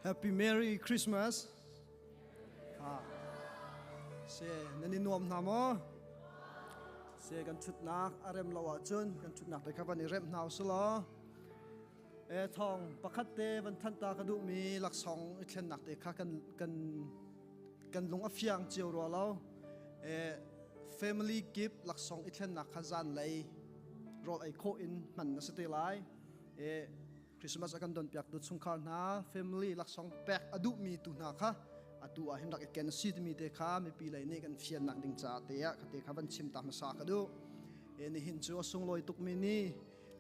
Happy Merry Christmas. Se nani nuam namo. Se kan chut nak arem lawa chun kan chut nak te khaban rem naw solo. Thong pakhat te van than ta ka du mi lak song thlen nak te kha kan lung afyang chiu ro lo. Family gift lak song thlen nak kha zan lei. Rol ai kho in man na se lai. Christmas akan don piak du chung khar na family lak song pek adu mi tu na kha atu a him dak ken sit mi te kha me pi lai ne kan fian nak ding cha te ya khate kha ban chim ta ma sa ka du ni hin chu sung loi tuk mi ni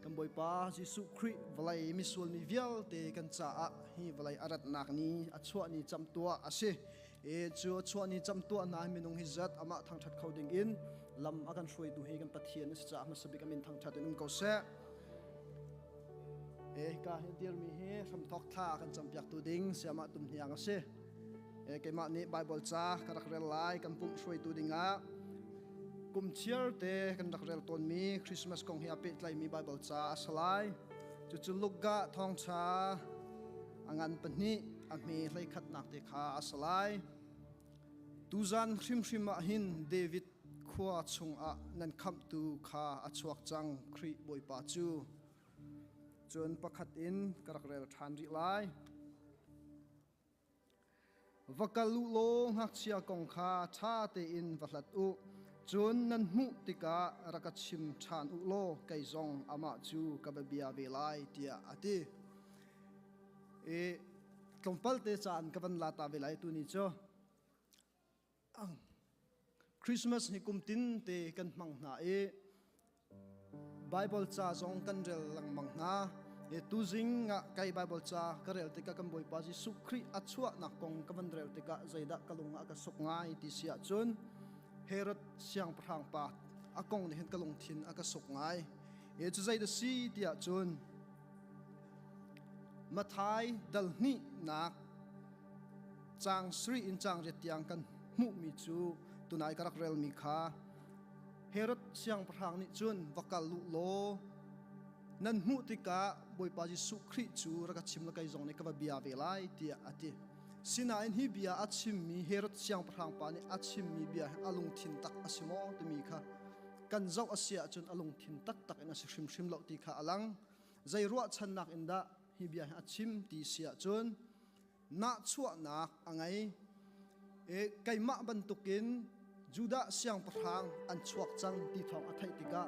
kan boi pa Jesu Christ valai mi sul ni vial te kan cha a hi valai arat nak ni achua ni cham tua ase chu achua ni cham tua na mi nong hi zat ama thang that khoding in lam akan hroi tu he kan pathian se cha ma sabi kamin thang that in ko se ka dir mi he ram tok tha kan cham piak tu ding siama tum hiang ase ke ma ni bible cha karak rel lai kan pum shroi tu dinga kum chiar te kan rak rel ton mi Christmas kong hi ape tlai mi bible cha asalai chu lugga thong cha angan pani ami hlai khat nak te kha asalai tuzan hrim hin David khua chung a nan kham tu kha achuak chang khri boi pa chu chun pakhat in karak rel than ri lai vakalu lo hak chia kong kha tha te in vahlat u chun nan mu tika rakachim than u lo kai zong ama chu kababia ve lai tia ati tlompal te chan kavan la ta ve lai tu ni cho Christmas ni kumtin te kan mang na Bible cha zong kan rel lang mang na tu jing nga kai Bible cha karel te ka kan boi pa Jesu Christ achua nak kong kavan rel te ka zaida kalunga ka sok ngai ti sia chun Herod siang prang pa akong ni hen kalung thin aka sok ngai chu zaida si tia chun mathai dal ni nak chang sri in chang re tiang kan mu mi chu tunai karak rel mi kha Herod siang prang ni chun vakal lu lo nan mu tika boi pa Jesu Christ chu raka chim la kai zong ne ka bia ve lai tia ati sina in hi bia achim mi Herod siang prang pa ni achim mi bia alung thin tak asimo te mi kha kan zau asia chun alung thin tak tak ina se hrim lo ti kha alang zai ruwa chan nak inda hi bia achim ti sia chun na chua nak angai kai ma ban tukin Juda siang prang an chuak chang ti thong athai tika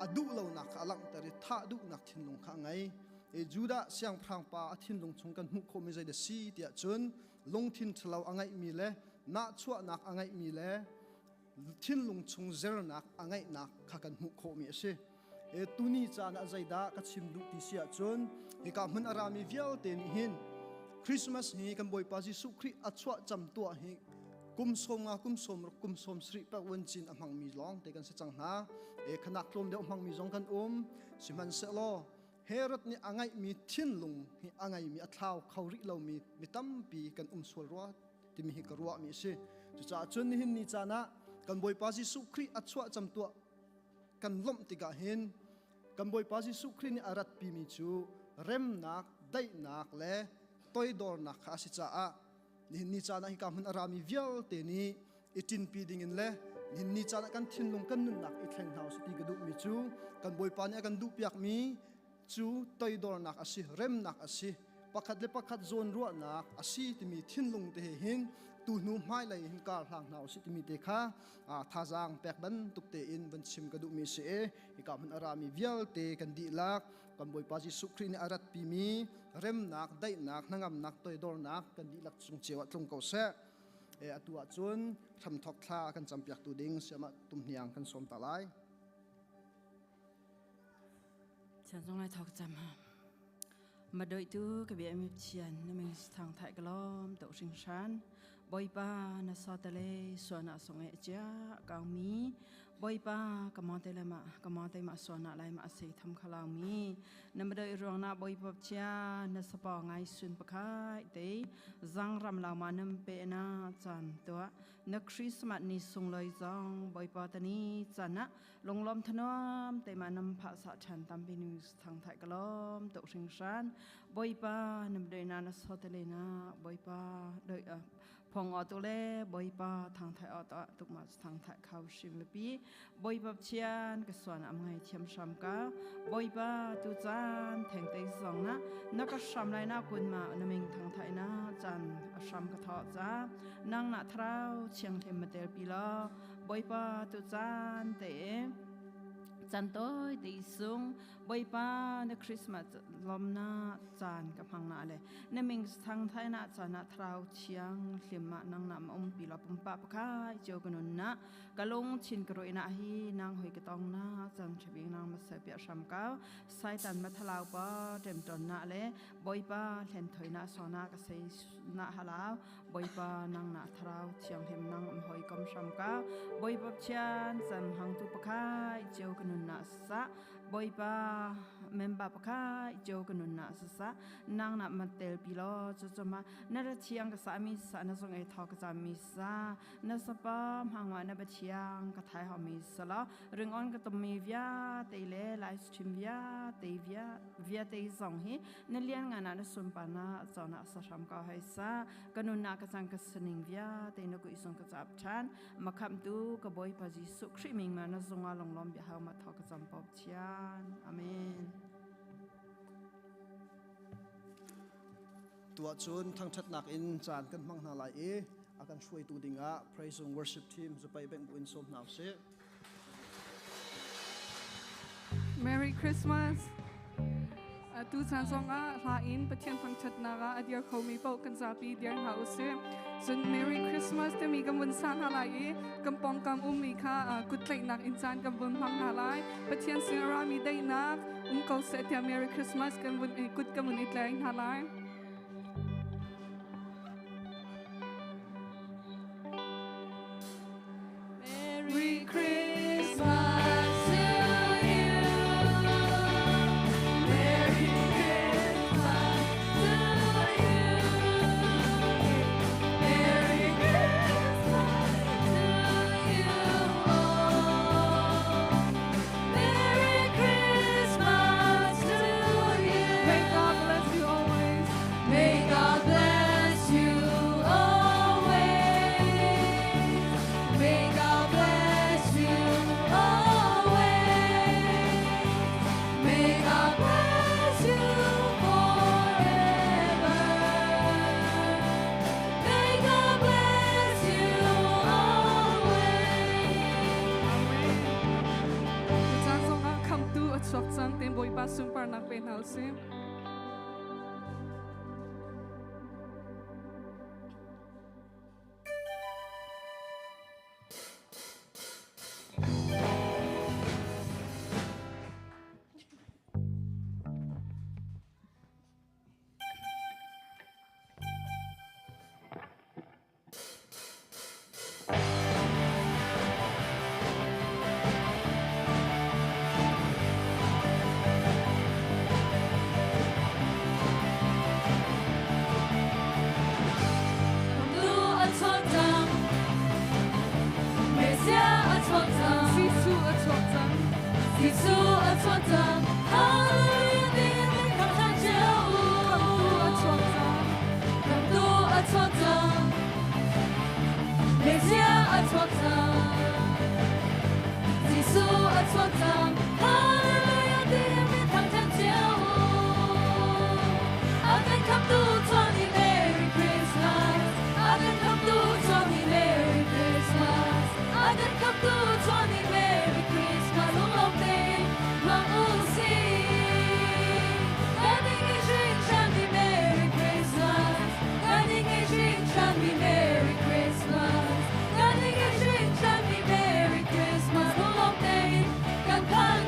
adu lo nak alang tari tha du nak thin long kha ngai Juda siang prang pa athin long chung kan mu kho me zai de si tia chun long thin thlau angai mi le na chua nak angai mi le thin long chung zer nak angai nak kha kan mu kho mi ase tuni chan a zaida ka chim du ti sia chun ka man arami vial te ni hin Christmas hi kan boi pa Jesu Christ achua cham tua hi kum som sri pa wanchin amang mi long te kan se chang na khanak lom de amang mi jong kan siman se lo Herod ni angai mi thin lung hi angai mi athlau khauri lo mi tam pi kan sol ro ti mi hi ka ro mi se chu cha chun ni hin ni chana kan boi pa Jesu Christ achua cham tua kan lom ti ga hin kan boi pa Jesu Christ ni arat pi mi chu rem nak dai nak le toy dor nak kha si cha a ni chana hi kam arami vial te ni itin pi ding in le ni chana kan thin lung kan nun nak i thleng hau si ti ga du mi chu kan boi pa ni kan du piak mi chu toy dor nak asi rem nak asi pakhat le pakhat zon ro nak asi ti mi thin lung te hin tu nu mai lai hin kar hlang nau si ti mi te kha tha jang pek ban tuk te in ban sim ka du mi se hi kam arami vial te kan di lak kan boi pa Jesu Christ ni arat pi mi rem nak dai nak nangam nak toy dor nak kan di lak chung chewa tlung ko se atua chun tham thok thla kan champiak tu ding siama tum hiang kan som ta lai chan song lai thok cham ha mà đợi tu cái việc mình chiên nên mình thằng thái cái lom tổ sinh sản bồi ba na sa tele so na song e cha cao mi บอยป้ากมอเตเลยมากมอเตมาสวนาไลมาเสทำขลาวมีนำมาโดยรองนาบอยปบเชียนสปอไงสุนปะคายเตจังรำลาวมานำเปนาจันตัวนักคริสต์มาสนิสงเลยจังบอยปอตนีจันนะลงลมถนอมเตมานำภาษาฉันตามปีนิสทางไทยกลอมตกชิงชันบอยป้านำโดยนานาสอเตเลนาบอยป้าโดยพองออตุเล่บอยป้าทางไทยออตตุกมาทางไทยเขาชิมปีบอยป้าเชียนกส่วนอำไงเทียมชามกาบอยป้าตุจานแทงเตยสองนะนักชามไรน่ากุนมานมิงทางไทยนะจันชามกระทอจ้านางนาทราวเชียงเทมเตลปีลอบอยป้าตุจานเตจันโต้ดีซุงบอยป้าในคริสต์มาสลมนาจานกับพังนาเลยในมิงทางไทยนาจานาทราวเชียงเขียมมานางนำปีลาปุ่มปะปะคายเจ้ากันนนะกะลงชินกรวยนาฮีนางหอยกระตองนาจังเฉบียงนางมาเสบียชามก้าวไซตันมาทลาวป้าเต็มจนนาเลยบอยป้าเห็นถอยนาสอนากระเซนาฮาลาวบอยป้านางนาทราวเชียงเห็มนางหอยกำชามก้าวบอยป้าเชียนจันหังตุปะคายเจ้ากันนนะสะบอยป้าเมมบาปะคายเจ้ากันนนะสะนางนับมาเตลปีโลจะมานาเชียงกษามิสานาทรงเอทอกษามิสานาสปามหางวานาบเชียงกไทยหอมิสละเรื่องอ่อนก็ต้องมีวิาเตเลไลฟ์สตรีมวิาเตวิาเตยส่งให้นเลียนงานนั้นสุนปานาจอนาสชามก็ให้ซากันนากจังกสนิงวิาเตนกุอิสงกจับชันมาคำดูกบอยปาจิสุคริมิงมานาทรงอาลงลมบิหามาทอกจังปอบเชียนอาเมนตัวจุนทั้งชัดหนักอินจานกันมังนาลายอาการช่วยตูดิงะ praise and worship team จะไปเป็นบุญสมนาวเส Merry Christmas ตูสันสงอาลาอินประเทศทั้งชัดนากาเดียร์เขามีเป้ากันซาปีเดียร์หาอุเซส่วน Merry Christmas จะมีกำบุญสานฮาลายกำปองกำมีค่ะกุดเล็กนักอินจานกำบุญพังฮาลายประเทศสิงรามีได้นักเขาเสีย Merry Christmas กำบุญกุดกำบุญอิตแรงฮาลายMerry Christmas Sumpah nak penhausim. Come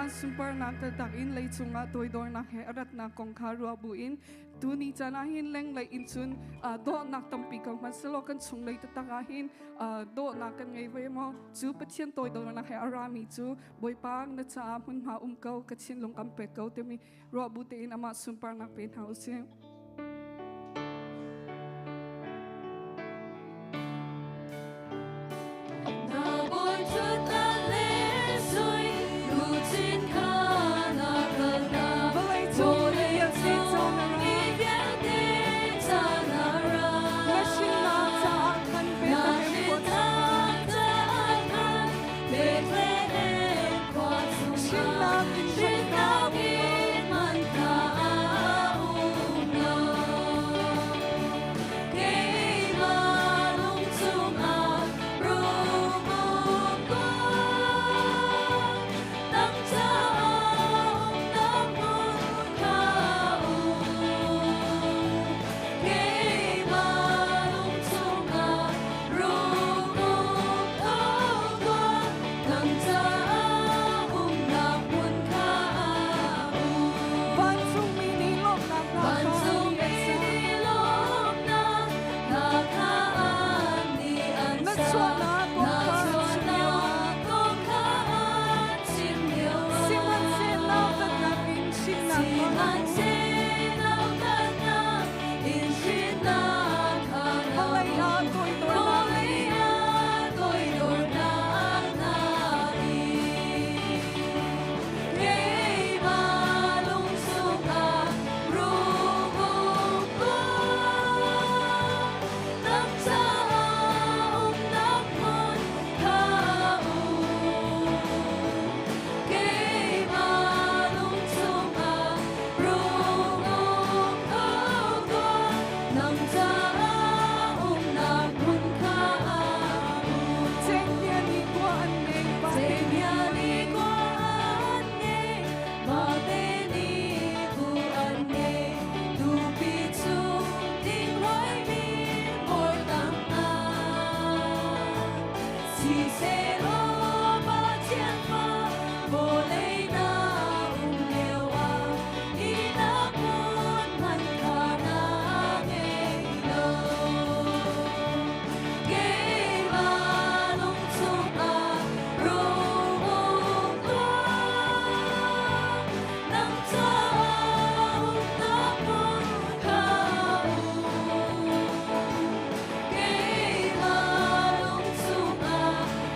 van super nak tak in lei chunga toidor nak he arat na kong kharua buin tu ni chana hin leng lei in chun do nak tampi kang man selo kan chung lei tataka hin do nak kan ngai ve mo chu pathian toidor nak he arami chu boipang na cha mun ma kau kachin long kam pe kau te mi ro bu te in ama super nak pen house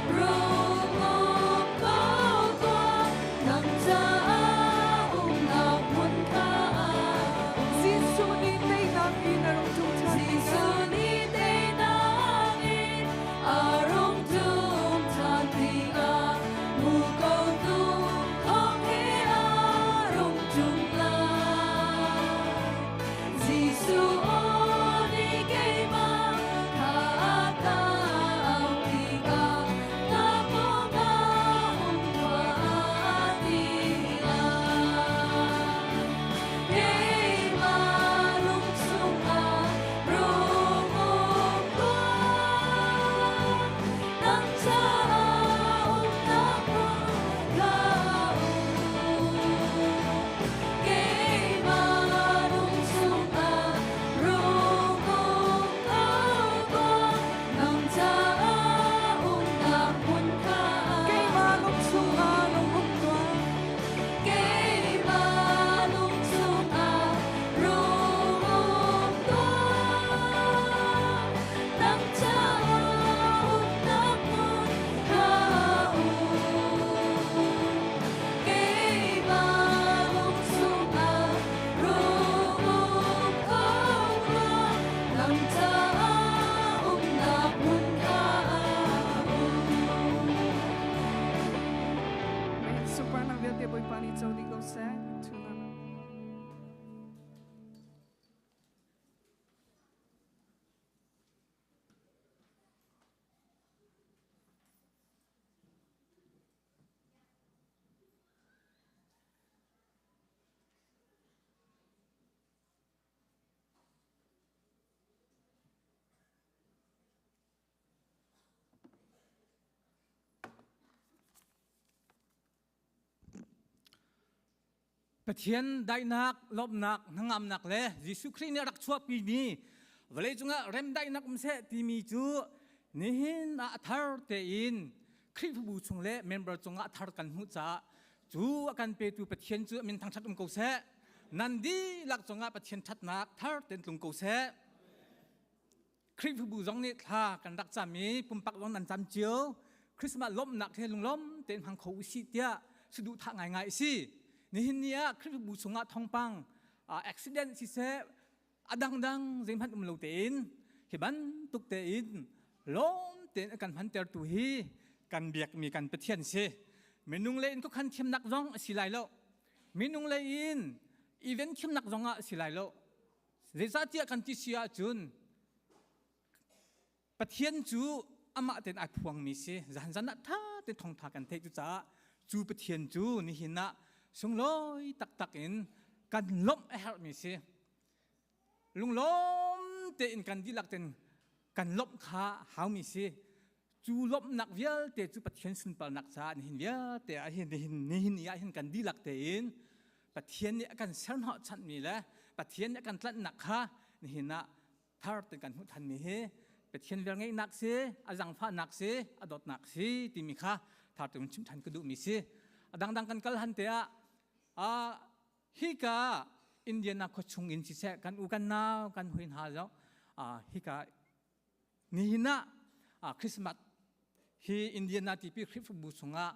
Road te boy pani Holy Ghost se tuna. Pathian dai nak lop nak nangam nak le Yesu Christ ni rak chuak pi mi vale chunga rem dai nak umse ti mi chu nihin a thar te in Christ bu chung le member chunga thar kan hu cha chu akan pe tu Pathian chu min thang that ko se nan di lak chunga Pathian that nak thar ten tlung ko se Christ bu jong ni tha kan rak cha mi pum pak jong nan cham chiu Christ ma lop nak the lung lom ten hang khou si tia sudu tha ngai ngai siนี่เนี่ยคริสต์บูชงะทองปังaccident สิเสดังเจมพันอุมโลเตนเห็นบันตุกเตนล้มเตนกันพันเตอร์ตุฮีกันเบียกมีกันเปทียนเสเมนุงเลนก็คันเทียมนักร้องสิไลโลเมนุงเลนอีเวนต์เทียมนักร้องสิไลโลเรซาเตียกันที่เสียจุนเปทียนจูอามาเตนอัดพวงมีเสจันนัทท่าเตนทองทากันเทจุจ้าจูเปทียนจูนี่หินะสงลอยตักอินกันล้มเฮร์มิเซลุงล้มเตอินกันดีลักเตนกันล้มขาหาวมิเซจูล้มนักเวียเตจูปัจเจียนสุนปนักซาหินเวียเตอหินยาหินกันดีลักเตอินปัจเจียนเนี่ยกันเส้นหอชันมีแล้วปัจเจียนเนี่ยกันตัดนักขาหินนะทาร์เตกันหุทันมีเฮปัจเจียนเวียงไงนักเซอาจังฟ้านักเซอดอดนักเซติมิขาทาร์เตมันชิมทันกระดูมิเซดังกันกัลหันเตะฮิกาอินเดียนักขชงอินสิเสกันอุกันนาวกันหุยนาเจ้าฮิกานี่นะคริสต์มาสฮีอินเดียนาที่ปีคริสต์บูชงะ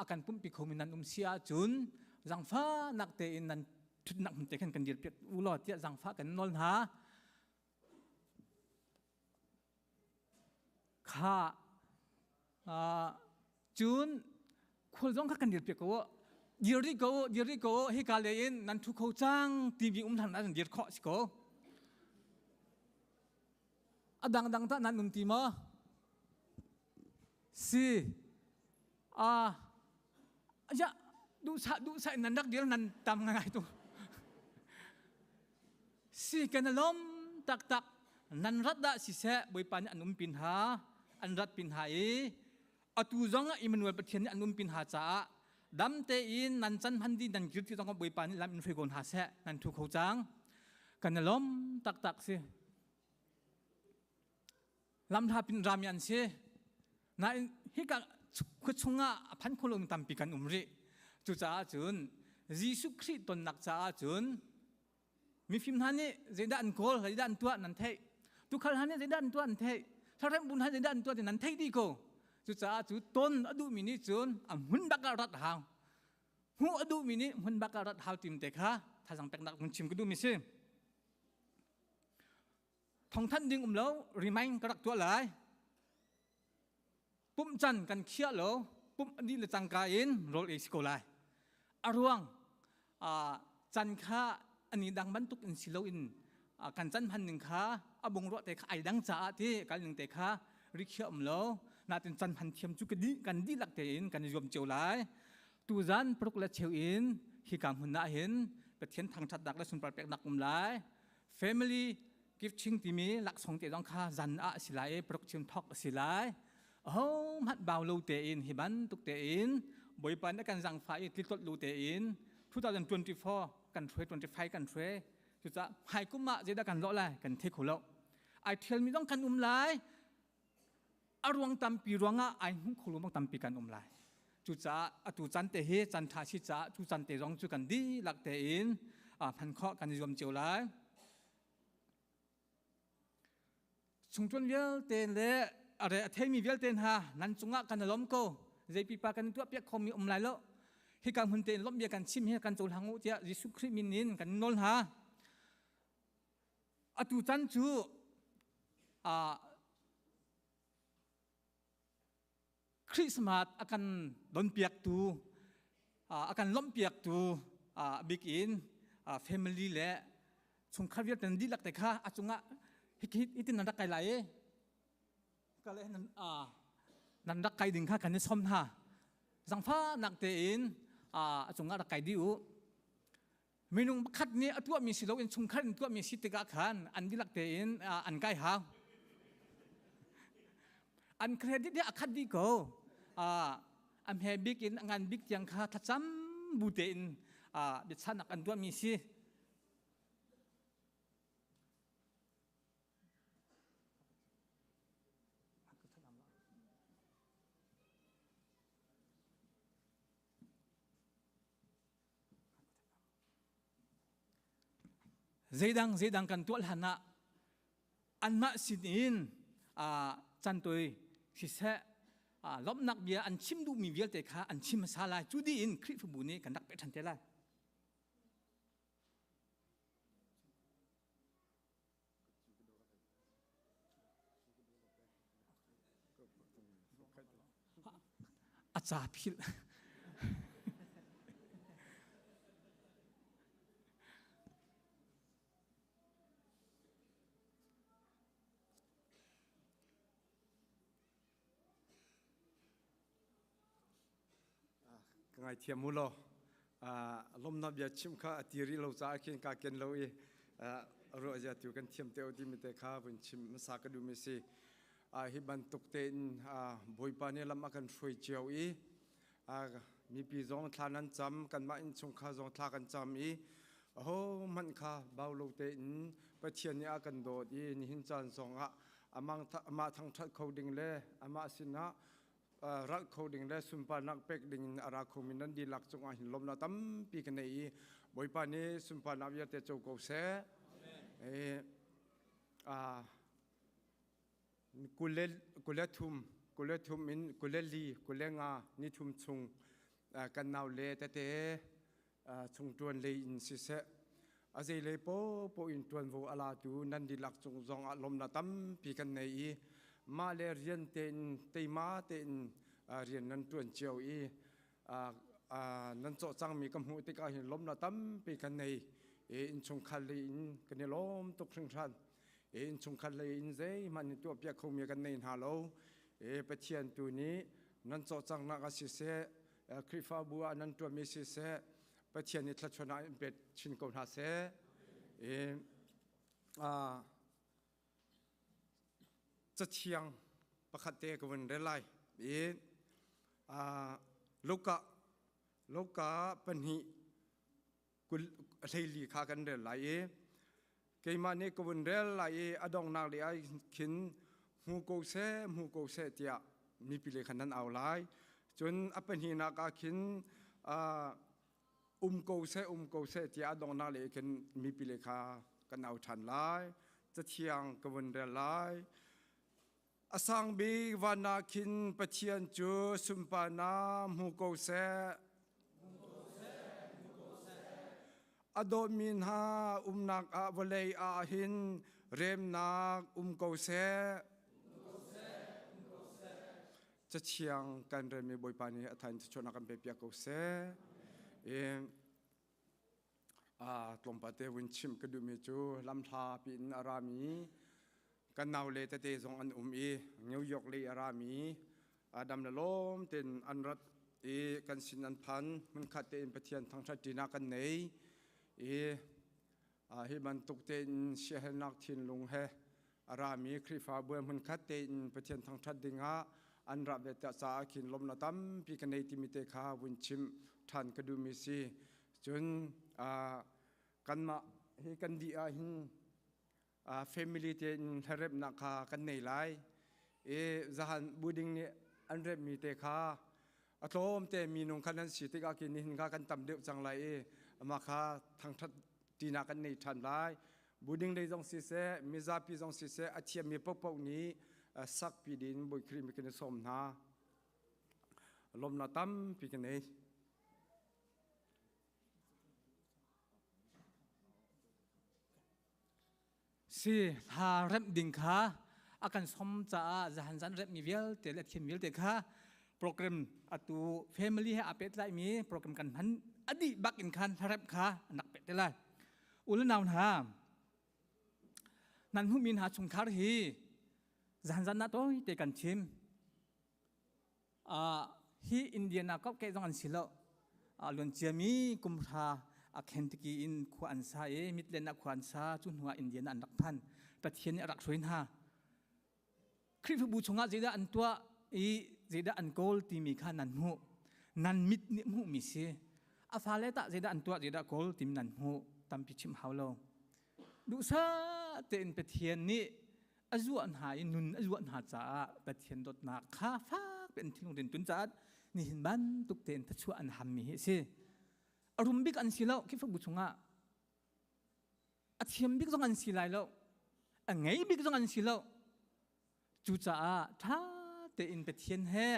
อาการปุ่มปีโคมินันเสียจุนจังฟ้านักเตอินนันทุนนักมันเตะกันเดียร์เปียอุลอดเจ้าจังฟ้ากันนอลหาข้าจุนคนร้องกันเดียร์เปียกว่าเยริโกฮิกาเลนนันทุกเขาจ้างทีวีทันนั้นเดียร์ข้อสิโกดังท่านั้นตีมาสิจะดูสะนันดักเดียร์นันตามง่ายตัวสิกันล้มตักนันรัดดะสิเสบอยปานอันปินหาอันรัดปินหาอตูจงอิมนุเอลประเทศอันปินหาจ้าดัมเตอินนันจันพันดีนันกิรติต้องกับบุยปานิลำอินฟริกอนหาเสนันทุกเขาจังกันล้มตักสิลำทาปินรามยันเสนั่นฮิกะคุชงะพันโคลงตัมปีกันริจุจ้าจุนยิสุคริสต์ตนนักจ้าจุนมีฟิมฮันนี่เจด้านโกลเจด้านตัวนันเทตุขัลฮันนี่เจด้านตัวนันเทถ้าเริ่มบุญฮันเจด้านตัวนันเทดีโกจุจ้าจุต้นอดูมินิจุนหุ่นบักการัดหาวหัวอดูมินิหุ่นบักการัดหาวติมเตค่ะถ้าสังเป็กนักมันชิมก็ดูมิซิทองท่านดึงแล้วรีมายกระดักตัวหลายปุ่มจันกันเขี้ยแล้วปุ่มอดีตจังกายินโรลเอสโกไลอารวงจันข้าอันนี้ดังบรรทุกอินสิโลอินกันจันพันหนึ่งข้าอบงรถเตะไอดังจ้าที่กันหนึ่งเตะข้าริเขี้ยแล้วนาเป็นจันพันเทียมจุกดีกันดีหลักเตอินกันยมเจียวไลตูจันปลุกและเชียวอินฮิกามหุ่นน่าเห็นเป็นเทียนทางชัดดักและสุนปราเป็กดักไล familyกิฟต์ชิงที่มีหลักสองเตต้องข้าจันสิไลปลุกชิมทอกสิไลมัดบ่าวลูเตอินฮิบันตุกเตอินบอยปันกันจังไฟติดตดลูเตอิน2024กัน25กันจุดจะหายกุมะจะได้กันล้อไล่กันเทคุโลไอเทียลมีต้องกันไลอารวงตัมปีรวงไอหุ่นคุลุมตัมปีกันไลจุดจะตุจันเตเฮจันทาชิจะจุจันเตรองจุกันดีหลักเตอินพันข้อกันยมเจียวไลชุมชนเวลเตนเล่อะไรเทมีเวลเตนฮะนั่นจุงะกันล้มโกใจปีปากันตัวเปียกคอมีไลโลให้การหุ่นเตนล้มเบียกันชิมให้กันโจลหังอุจยยิสุคริมินินกันนนฮะตุจันจูคริสต์มาสอาการโดนเปียกตู อาการล้มเปียกตูบิ๊กอินแฟมิลี่และชงคาเวียตันดีหลักแต่ข้าอาจงะฮิตนันดักไกไหลก็เลยนันดักไกดึงข้ากันในซ้อมท่าสังฟ้านักเตอินอาจงะดักไกดิวเมนูคัดนี้ตัวมีสิโลอินชงคัดตัวมีสิทธิกาขันอันดีหลักเตอินอันไกหาอันเครดิตเนี่ยคัดดีก็อันเฮบิ๊กอินงานบิ๊กยังข้าทัดซ้ำบูเตอินเด็ดชันอันตัวมีสิเจดังกันตัวหันนะอันมาสินินจันตัวสิเสล้อมนักเบียอันชิมดูมีเบียแต่ข้าอันชิมซาลาจูดีอินคลิปบุนี้กันนักเป็ดทันเทล่าอาจารย์พิลไงเทียมมุโลลมนับยาชิมข้าตีรีเราจะกินกาเกนเราเราจะติวกันเทียมเตอที่มีแต่ข้าเป็นชิมมาสักดูมิสิฮิบันตุกเตนบอยปานีลำมากันช่วยเจียวมีปีจงทานันจำกันมาอินชงข้าจงทากันจำโอ้มันข้าเบาลูเตนประเทียนนี้อากันโดดนี่หินจันทรงมาทางทัดเขาดิ่งเล่มาสินะรักเขาดิ่งและสุนปานักเป็กดิ่งอาราคมินันดีหลักจงอาหินลมนาตั้มปีกันในบอยปานี้สุนปานักยาเตโจโกเสกุเลทุมอินกุเลลีกุเลงานิทุมชงกันนาวเลเตชงตวนเลอินสิเสอาเจเลโปอินตวนโวอาลาตูนันดีหลักจงจงลมนาตั้มปีกันในมาเลเรียนเต็นเตมาเต็นเรียนนั้นตัวเจียวนั้นโจจังมีกำหูติกาเห็นล้มละตั้มปีกันในอินชงคัลเลอินกันในล้มตกครึ่งชันอินชงคัลเลอินเซมันตัวเปียกเขามีกันในฮาโลปะเทียนตัวนี้นั้นโจจังนักศิษย์คริฟาบัวนั้นตัวมีศิษย์ปะเทียนนิทรชนะเป็ดชินกอนฮาเซจะเชียงประคัตเตกวันเรลัยลูกะปัญหิกุลเฮลีขากันเรลัยเกมาเนกวันเรลัยอดองนาลีไอขินหูโกเซเตียมีปิเลขันนั้นเอาไลจนอปัญหินักขินโกเซเตียอดองนาลีขินมีปิเลขากันเอาทันไลจะเชียงกวันเรลัยอสังบีวานาคินปะเทียนจูสุมปานามูโกเซอโดมินฮานักวเลย์อาหินเรมนักโกเซจะเชียงกันเรมีบอยปานีอัฐานชนกันเปียกโกเซตลมปะเตวินชิมกระดูมิจูลำทาปินอารามีกันนาวเลตเตจงอันนิวยอร์กเลอารามีดำละลมเต็นอันรัฐกันสินันพันมันขัดเต็นปะเทียนทางชาตินากันไหนให้มันตกเต็นเชียนักทินลงเฮอารามีคริฟาเบือมันขัดเต็นปะเทียนทางชาติดิงาอันรับเวตสาขินลมนาตั้มปีกันในติมิเตคาวินชิมทันกระดูมิซีจนกันมาให้กันดีหินfamily เต็นเฮเรบนักกันในไลจะหันบูดิงเนี่ยอันเรบมีเตคาอัตโมเตมีนงคันนั้นสิติกากินนินกากันต่ำเดือบจังไรมาคาทางทัดตีนากันในทันไลบูดิงได้จงสิเสมิซาปีจงสิเสอาเทียมีปกนี้สักปีดินบุยครีมกันสมนาลมนาตั้มปีกันในสิหาเร็บดิ่งข้าอาการสมจ่าจะหันสันเร็บมีเวลแต่เล็ดเขียนเวลแต่ข้า โปรแกรมอตู family ให้อาเป็ดไลมีโปรแกรมกันพันอดีบักอินคันทารับคานักเป็ดได้ไรอุลนาวนานันหุมินหาชงคาร์ฮีจันนัดโอ้ยเตกันชิมฮีอินเดียนาก็เกี่ยงอันสิโลลวนเจมีกุมภาเคนติกีอินขวานซามิดเลนักขวานซาจุนหัวอินเดียนอันดักพันประเทศนี้รักสวยนาคริสต์บูชงอาเจดาอันตัวเจดาอันโกลที่มีข้านันหูนันมิดนิมูมิเสียอาฟาเลตาเจดาอันตัวเจดาโกลที่นันหูตั้มพิชิมฮาวโลดูซาเต็นประเทศนี้อาจวนหายนุนอาจวนหาจ้าประเทศดดนักข้าฟ้าเป็นที่ลงเด่นตุนจัดนี่เห็นบ้านตุกเต็นทัชวอันหามีเสียอารมณ์บิกอันสิแล้วคิดว่าบุชงะอาเทียมบิกต้องอันสิไลแล้วไงบิกต้องอันสิแล้วจู่จ้าถ้าเต็นประเทศแห่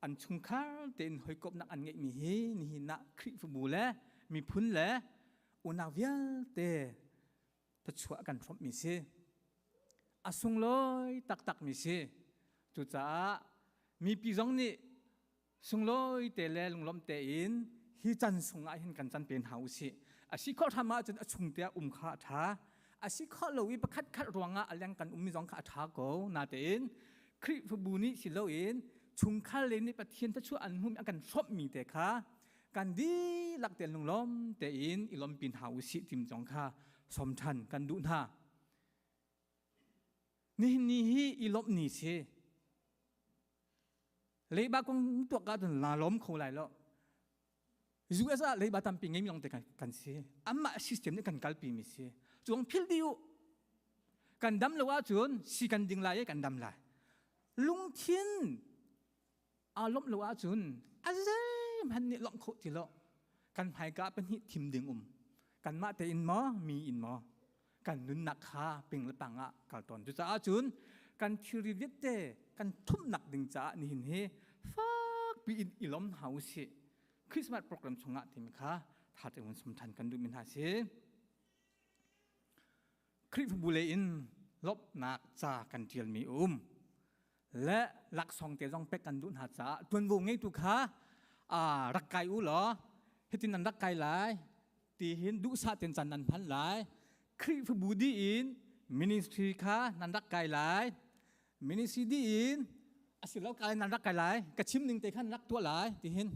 อันชงคาเต็นหอยกบนักอันไงมีเฮนี่นักคริฟบูเล่มีพุนเล่อุณาเวียเตทัชวกันพร้อมมีเสียอาสงลอยตักมีเสียจู่จ้ามีปีจงนี่สงลอยเตเลลงลมเตอินฮิจันสงอาเห็นกันจันเป็นหาสิอาศิข้อธรรมะจนชงเตียข้าท้าอาศิข้อเราวิปคัดรวงอ่ะเลี้ยงกันมีสองข้าท้าโกนาเตอินคริฟบูนี่สิเราอินชงข้าเลนในประเทศทัชวอันหุ่มกันชอบมีแต่ข้ากันดีหลักเตลงลมเตอินอิลมเป็นหาสิจิมจงข้าสมทันกันดุนานี่ฮิอิลมนี่เชเลยบางคนตัวกันลาล้มเขาไหลแล้วยูเอสเลยบางทำเป็นไงมีลองแต่กันเสียอันมาสิสเต็มนี้กันกัลปีมิเสียจงพิลดิวกันดำเลยว่าจนสิกันดึงลายกันดำลายลุงทินล้มเลยว่าจนอะไรมันนี่ลองโคตรแล้วกันหายกาเป็นหิทิมดึงกันมาแต่อินมอมีอินมอกันนุนนักขาเป็นละปังอ่ะกันตอนจุดจ้าจนกันทิริวิเตกันทุ่มหนักดึงจ้านี่เห็นเฮฟักปีอินอิลมหาสิคริสต์มาสโปรแกรมชงะที่มีค่าถ้าจะมันสำคัญกันดูมินหาสิคริสต์บุเลอินลบนักจ้ากันเทียนมีและหลักสองเตจงเป็กกันดูหาจ้าตัวนวงไงตุค่ะรักไก่เหรอเฮตินันรักไก่หลายตีเห็นดุซาเต็นจันนันพันหลายคริสต์บูดีอินมินิสทรีค่ะนันรักไก่หลายมินิสทรีดีอินสิแล้วไก่นันรักไก่หลายกระชิมหนึ่งเตขันรักตัวหลายตีเห็น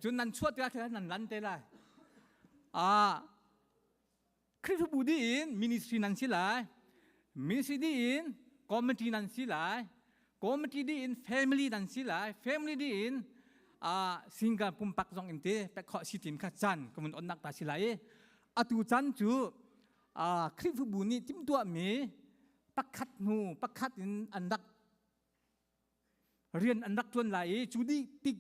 จนนั้นชวดกันแค่นั้นลันเตล่ะคริสต์บูดีอินมินิสทรีนันสิหลายมินิสทรีดีอินคอมมิตี้นันสิหลายคอมมิตี้ดีอินแฟมิลี่นันสิหลายแฟมิลี่ดีอินสิงคโปร์ปักจงอินเตไปขอสิทิมข้าจันก็มันอนักตาสิหลายตูจันจูคริสต์บูนี่ทิมตัวมีปักขัดหูปักขัดอินอันดักเรียนอันดักจนไหลจูดีติก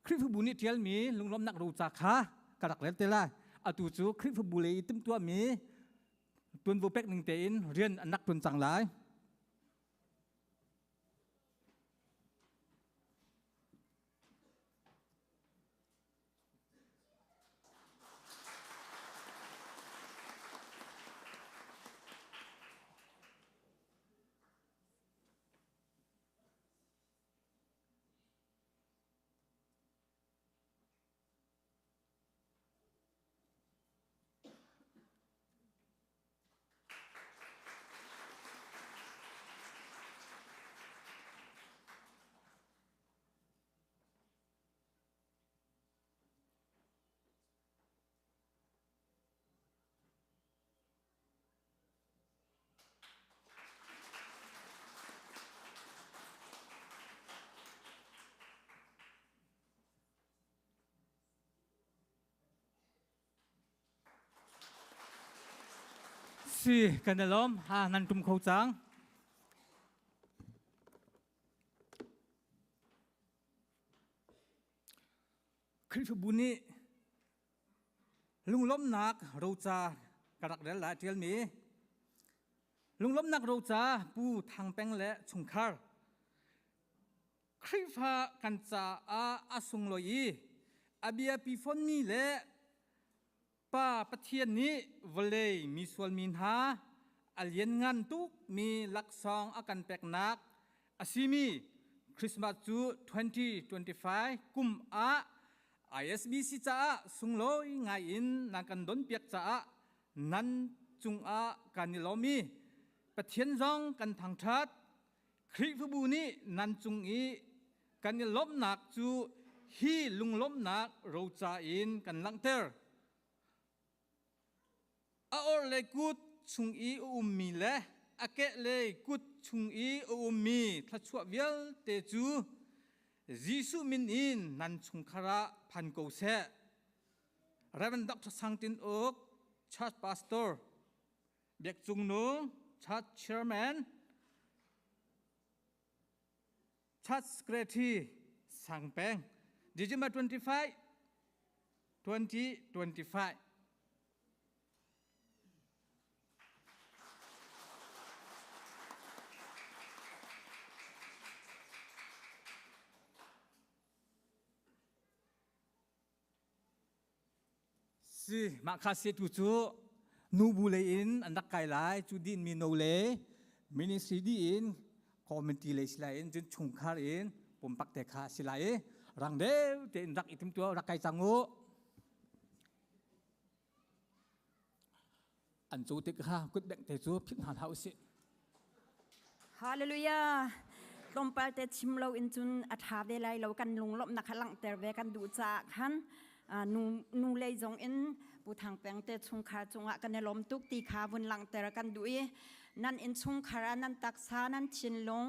คริสต์บุญนี่เทียลมีลุงล้อมนักรู้จักค่ะกระดักเล่นเตล่าตูจูคริสต์บุญเลยติ้มตัวมีตัวบุเป็กหนึ่งเตอินเรียนอันนักตุนจังหลายสิกันเดล้อมนันตุมเขาจังคริสต์บุญนี่ลุงล้อมนักเราจะกระดักเดลหลายเทียลมีลุงล้อมนักเราจะปูทางแป้งและชงคาร์คริฟากันจะอาสงลอยอาเบียปีฟอนมีและป้าประเทศนี้วเลยมีส่วนมีหาอัลเยนงานตุกมีหลักซองอาการแปลกนักอาซิมีค คริสต์มาสจู2025กุมอา ISBC จ้าสุงลอยไงอินนังกันดนเปียกจ้านันจุงอากันนิลมีปะเทียนจองกันทางทัดคริฟบูนีนันจุงอีกันนิลบหนักจูฮีลุงลบหนักเราจ้าอินกันลังเตอร์อาอเลกุดชุงอีอุมมีเลอาเกเลกุดชุงอีอุมมีทัชวเวลเตจูยิสุมินอินนันชุงคาระพันโกเซเรเวนด็อกต์สังตินอกชัดพาสตอร์เบียกจุงนูชัดเชอร์แมนชัดสเกรทีสังเปงดิจิมา2025 สิมาคาเซตุจูนูบูเลอินอันดักไกไลจูดินมีโนเลมินิสรีอินคอมเมนตีเลสไลอินจุนชุงคาร์อินผมปักเตคาสิไลรังเดวเตอินรักอิติมตัวรักไกจังโงอันจูติกากุดแบงเตจูพิกหันเฮาสิ Hallelujah ลมปาเตชิมเราอินจุนอัฐาเดลัยเรากันลงลบนักหลังเตเวกันดูจากขันนูเลยจงอินปูทางแปงเตชงคาจงอะกันในลมตุกตีขาบนหลังเตระกันดูนั่นอินชงคารานั่นตักษานั่นชินลง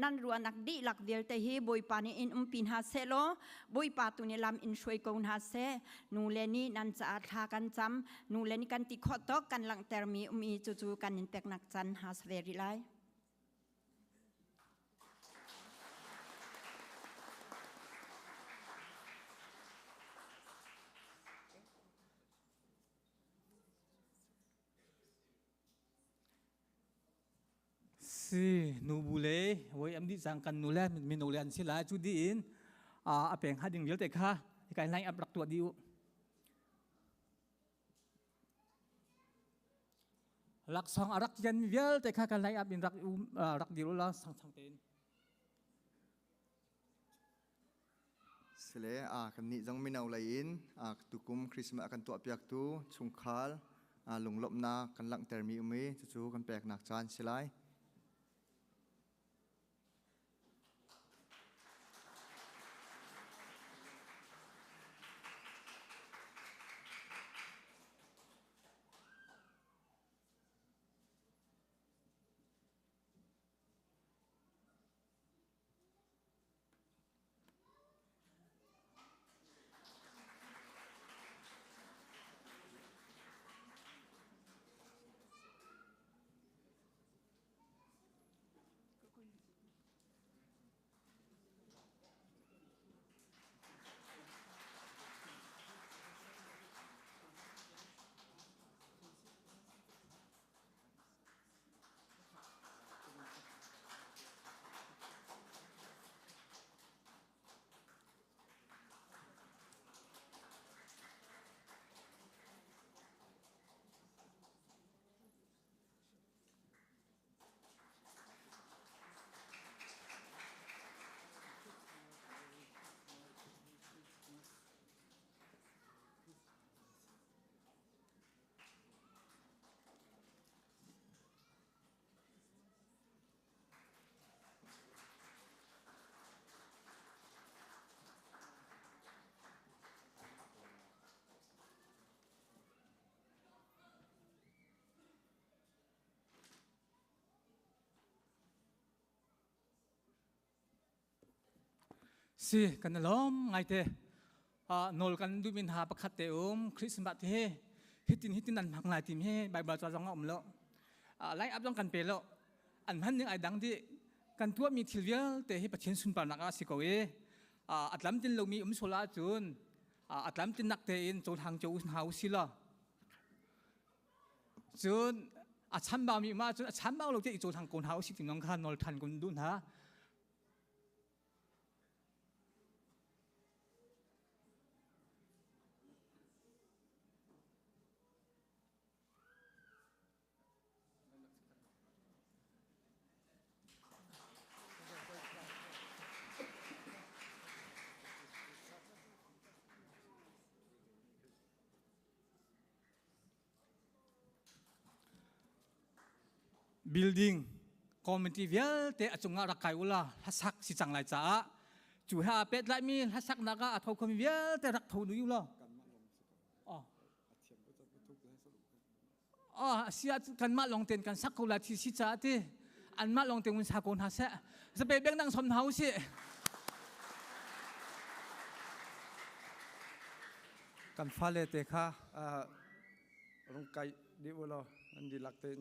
นั่นรัวนักดีหลักเดียลเตฮีบอยปานีอินปินฮาเซโลบอยปาตุนิลามอินช่วยกงฮาเซนูเลนี่นั่นจะอาทากันจำนูเลนี่กันติขอตอกกันหลังเตรมีจู่ๆกันอินเปกนักจันฮาสเวริไลสินูบูเลไว้อันดีสังกันนูเลมินโนเลนสิลาจูดีอินอาเป็งฮัดยิงเยอะแต่ค่ะการไล่อับรักตัวดิวรักสองรักยันเยอะแต่ค่ะการไล่อับเป็นรักดิวแล้วสังเตน Sele kan ni jang minau lain tukum Christmas akan tua piak tu chungkhal lunglop na kan lang termi umi chu kan pek nak chan silaiสิกันล้อมไงเตนอลกันดูมินหาประคัตเตคริสต์มาสเฮฮิตินนันพังไงทีมเฮใบบาจจังอมแล้วไล่อับต้องกันเปล่าอันนั้นยังไอ้ดังที่กันตัวมีทิลเวลเตให้ประเทศสุนปานักสิกเวอัตลัมตินเรามีโซลาจูนอัตลัมตินนักเตอินโจทางโจอุนฮาวสิล่ะจูนชั้นบ่าวมีมาจูนชั้นบ่าวเราจะอีโจทางโกนฮาวสิถึงน้องข้านอลทันกุนดุนฮะ building community vel te achunga rakai ula hasak si changlai cha chu ha pet lai mi hasak naga athau khomi vel te rak thau nu ula sia kan ma long ten kan sakula thi si cha te an ma long ten un sa kon ha sa pe beng nang som hau si kan fale te kha rong kai di ulo an di lak ten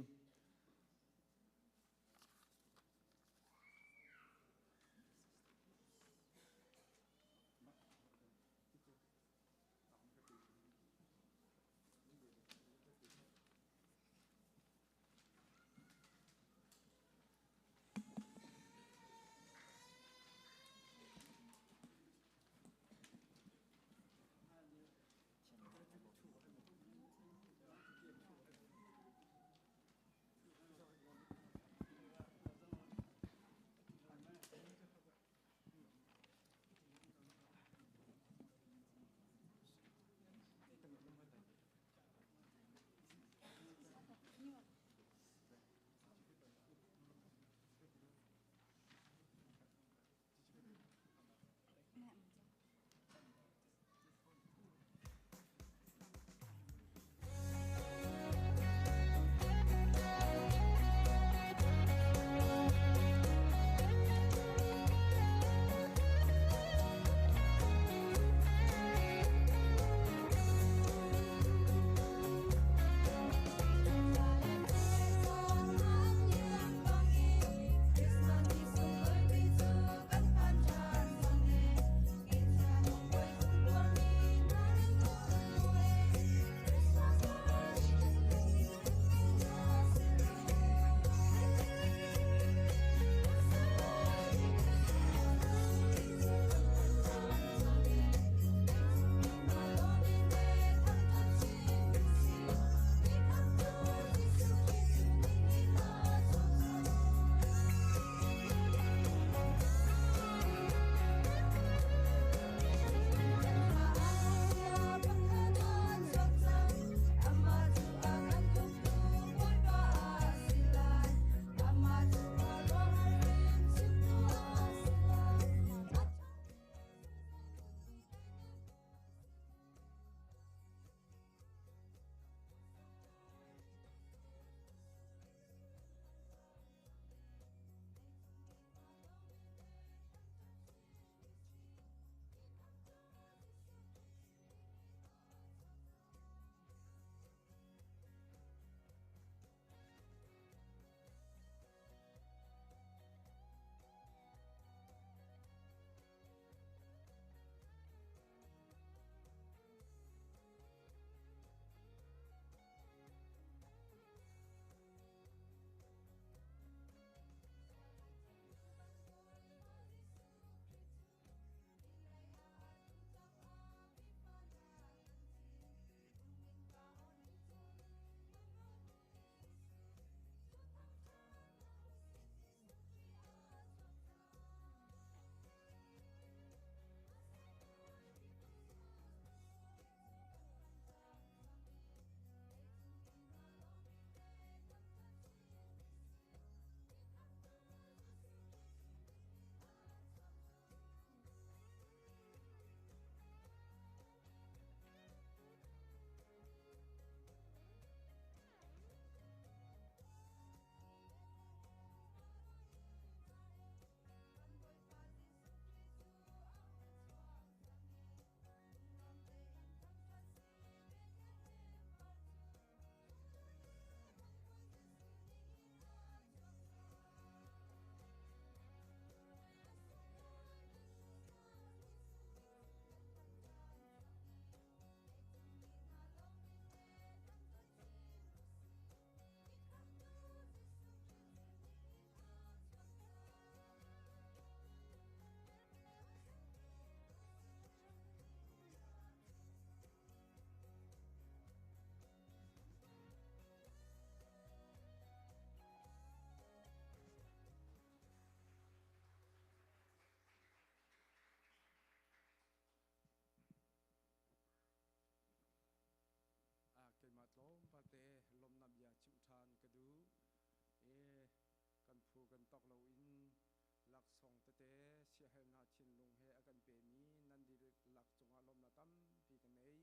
เชนาชินลุงเฮอกันเปนี้นันดีหลักจงอารมณ์นาตั้มปีกันเอง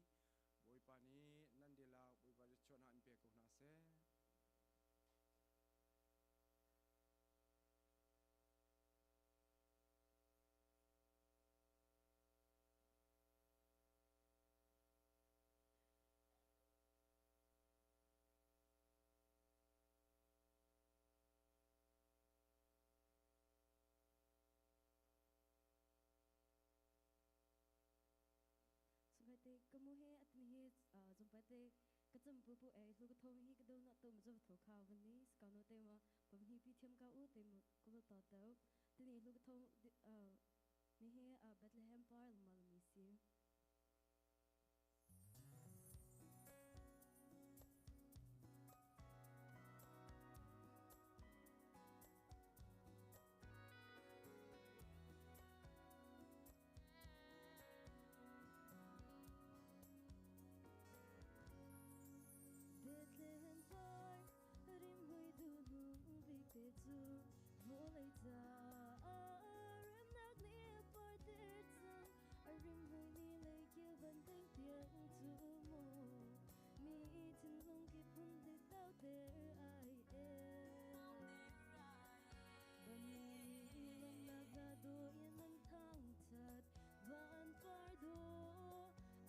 บอยปานี้นันดีหลักบอยปาจะชวนอันเปกุนาเซ Sumpate kamuhe at nihi sumpate kacam pupu lu kathom hi kado na to majo tho kha vani skano te ma pabni pi thiam ka u te mo ko ta ta tini lu kathom nihi Bethlehem par mal misi Bethlehem par rim hui du nu big te chu volei ta rim nak ni par te chang rim hui ni le ki van teng tiang chu mo mi chin long ki pun de tao te ai e ban ni long na ga do in an thang chat van par do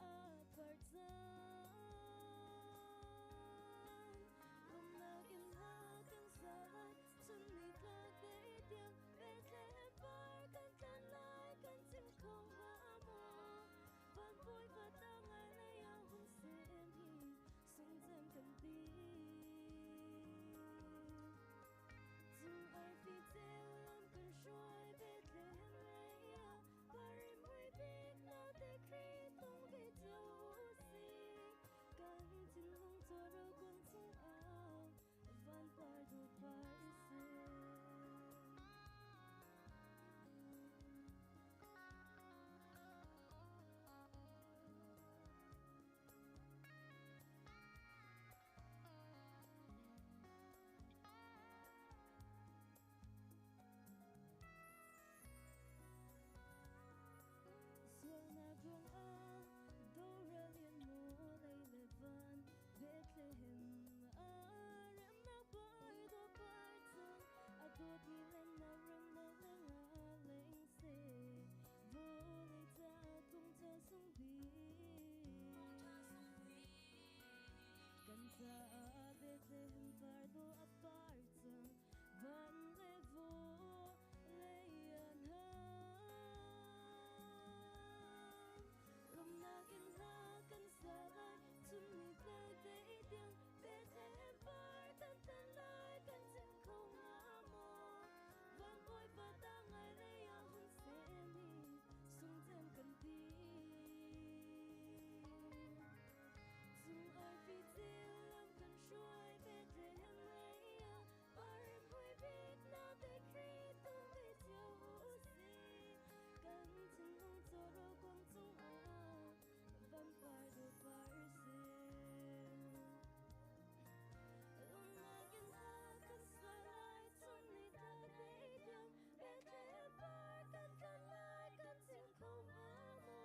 a par chang Sunni ta te tiang Bethlehem par kan tan lai kan sim không hoa mo van vui và ta ngày nay ao hun sen hi sung zem kan ti Zum ai phi tel lam kan shoi Bethlehem lai ya parim hui big na te kri tong vi tel si kan tin hong to ro kong chung ao van par du par Buông ao đâu ra liền mùa lấy lệ van Bethlehem rem nak bay do bay chang adot ni len na rem na na leng se vô lấy ta tung cha sung bi kan ta Bethlehem par do apar chang van le vô lấy an ha in ha kan sa lai chum ni ta te tiang Bethlehem par tan tan lai kan sim không ha mo van oi va ta ngai le ya hun se ni sung jem kan ti zum ai fi te lam kan shoi Bethlehem lai ya par hui big na te kri tung vi tiu hu si kan chin hong to ro kwang chung a van par do par se Lung na in ha kan sa lai chun ni ta te tiang Bethlehem par kan tan lai kan sim không ha mo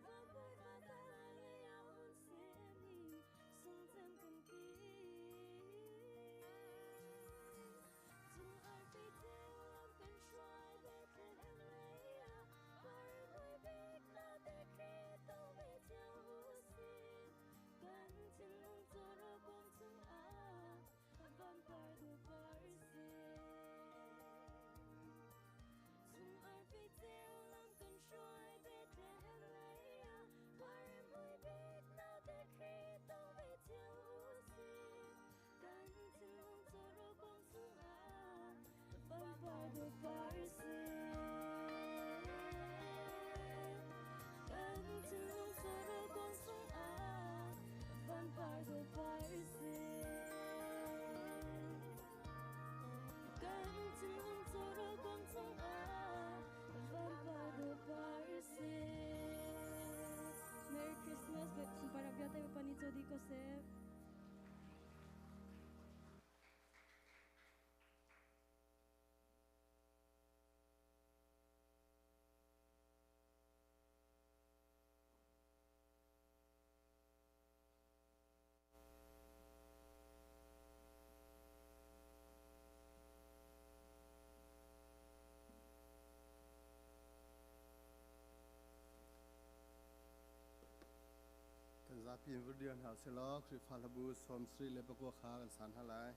van boy va ta lai le ya hun se ni sung zem kan ki Zum ai fi te lam kan shoi Bethlehem lai ya par hui big na te kri tong vi tiu hu si kan chin long to ro bom chung a van par do par se Zum ai fi te lam kan shoi Bethlehem lai ya par hui big na te kri tong vi tiu hu si kan chin long to ro bom chung a van par do par se Merry Christmas, para biata panito di Joseph. าพินวุเดียนหาเซลอคริฟาลบูสมสรีเลปกัวขากันสันหลาย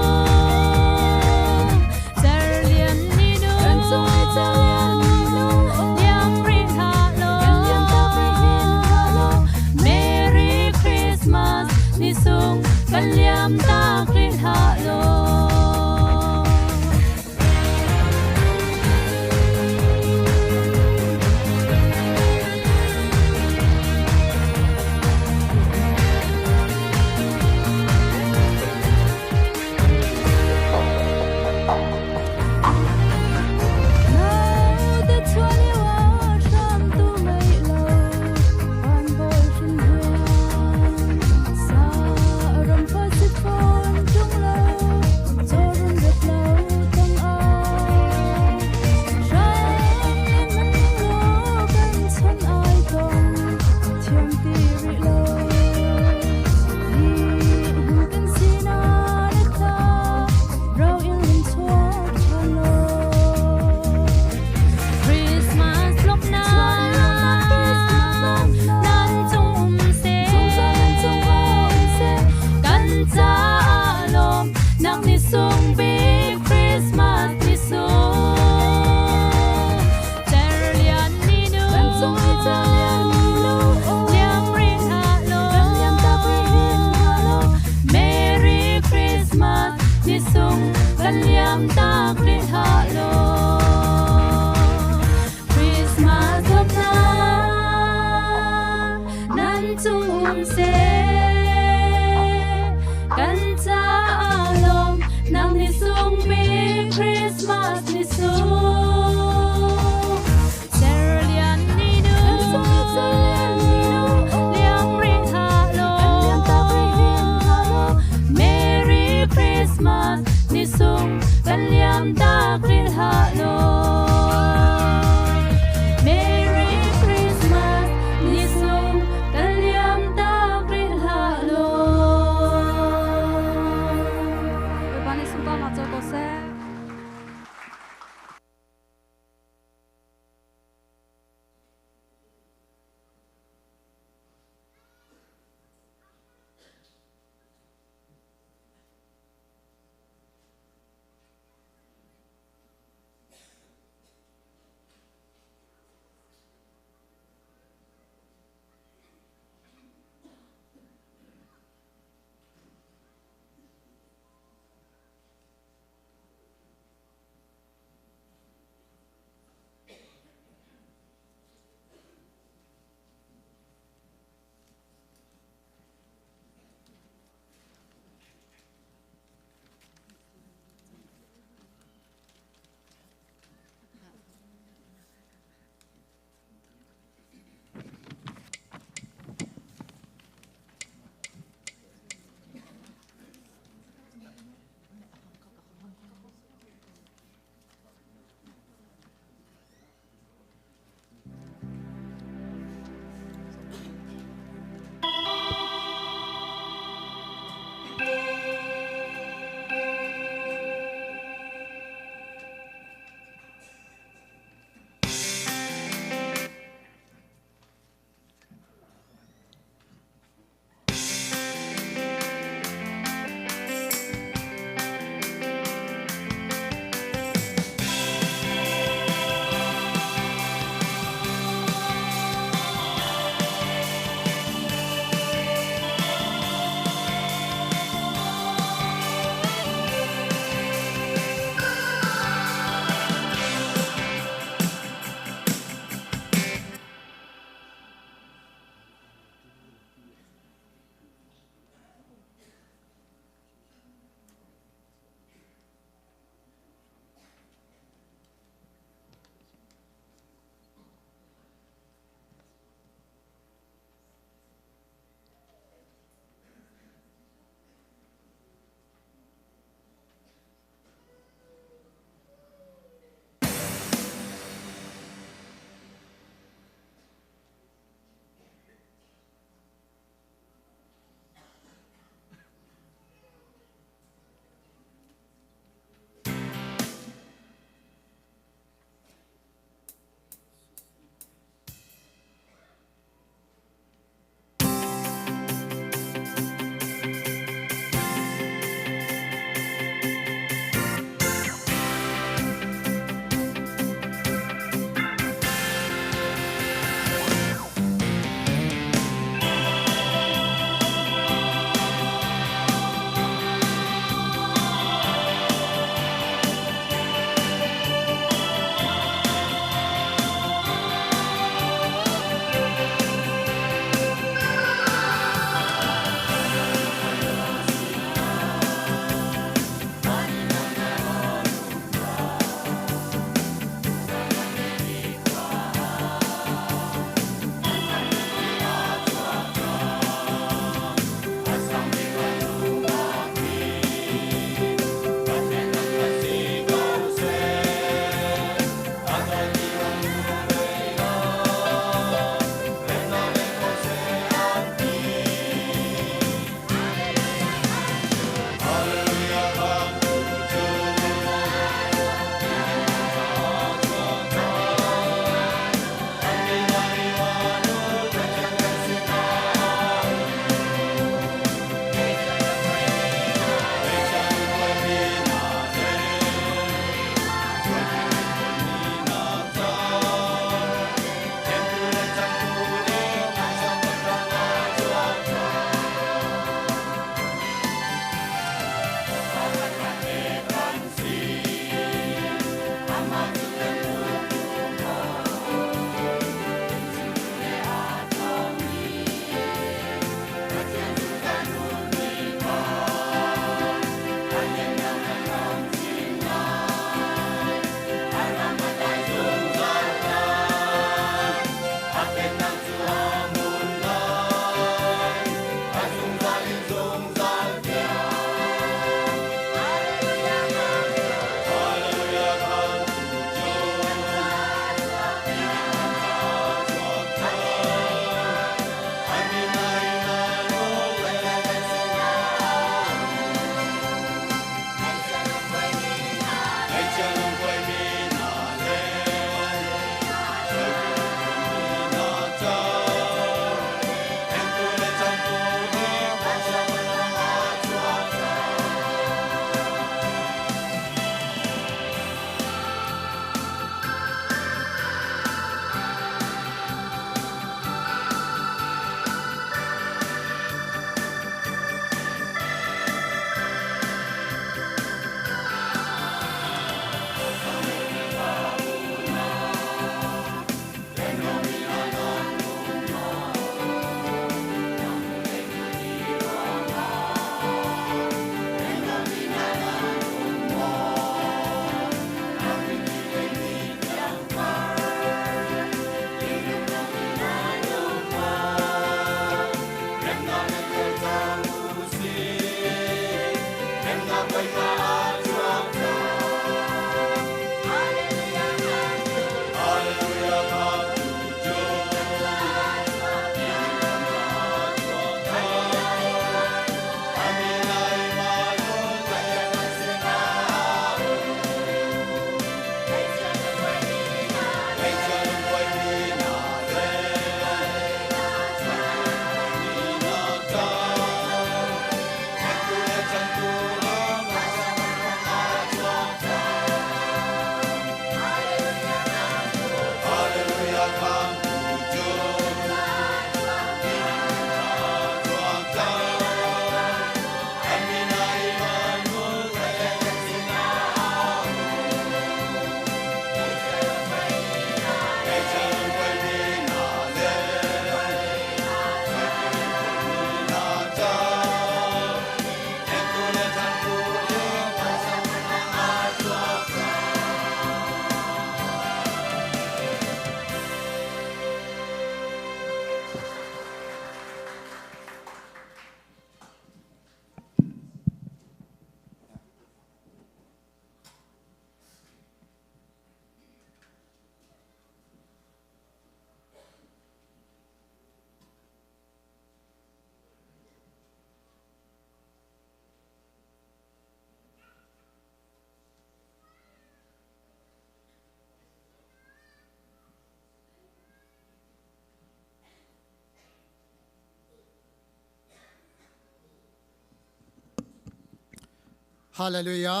ฮาเลลูยา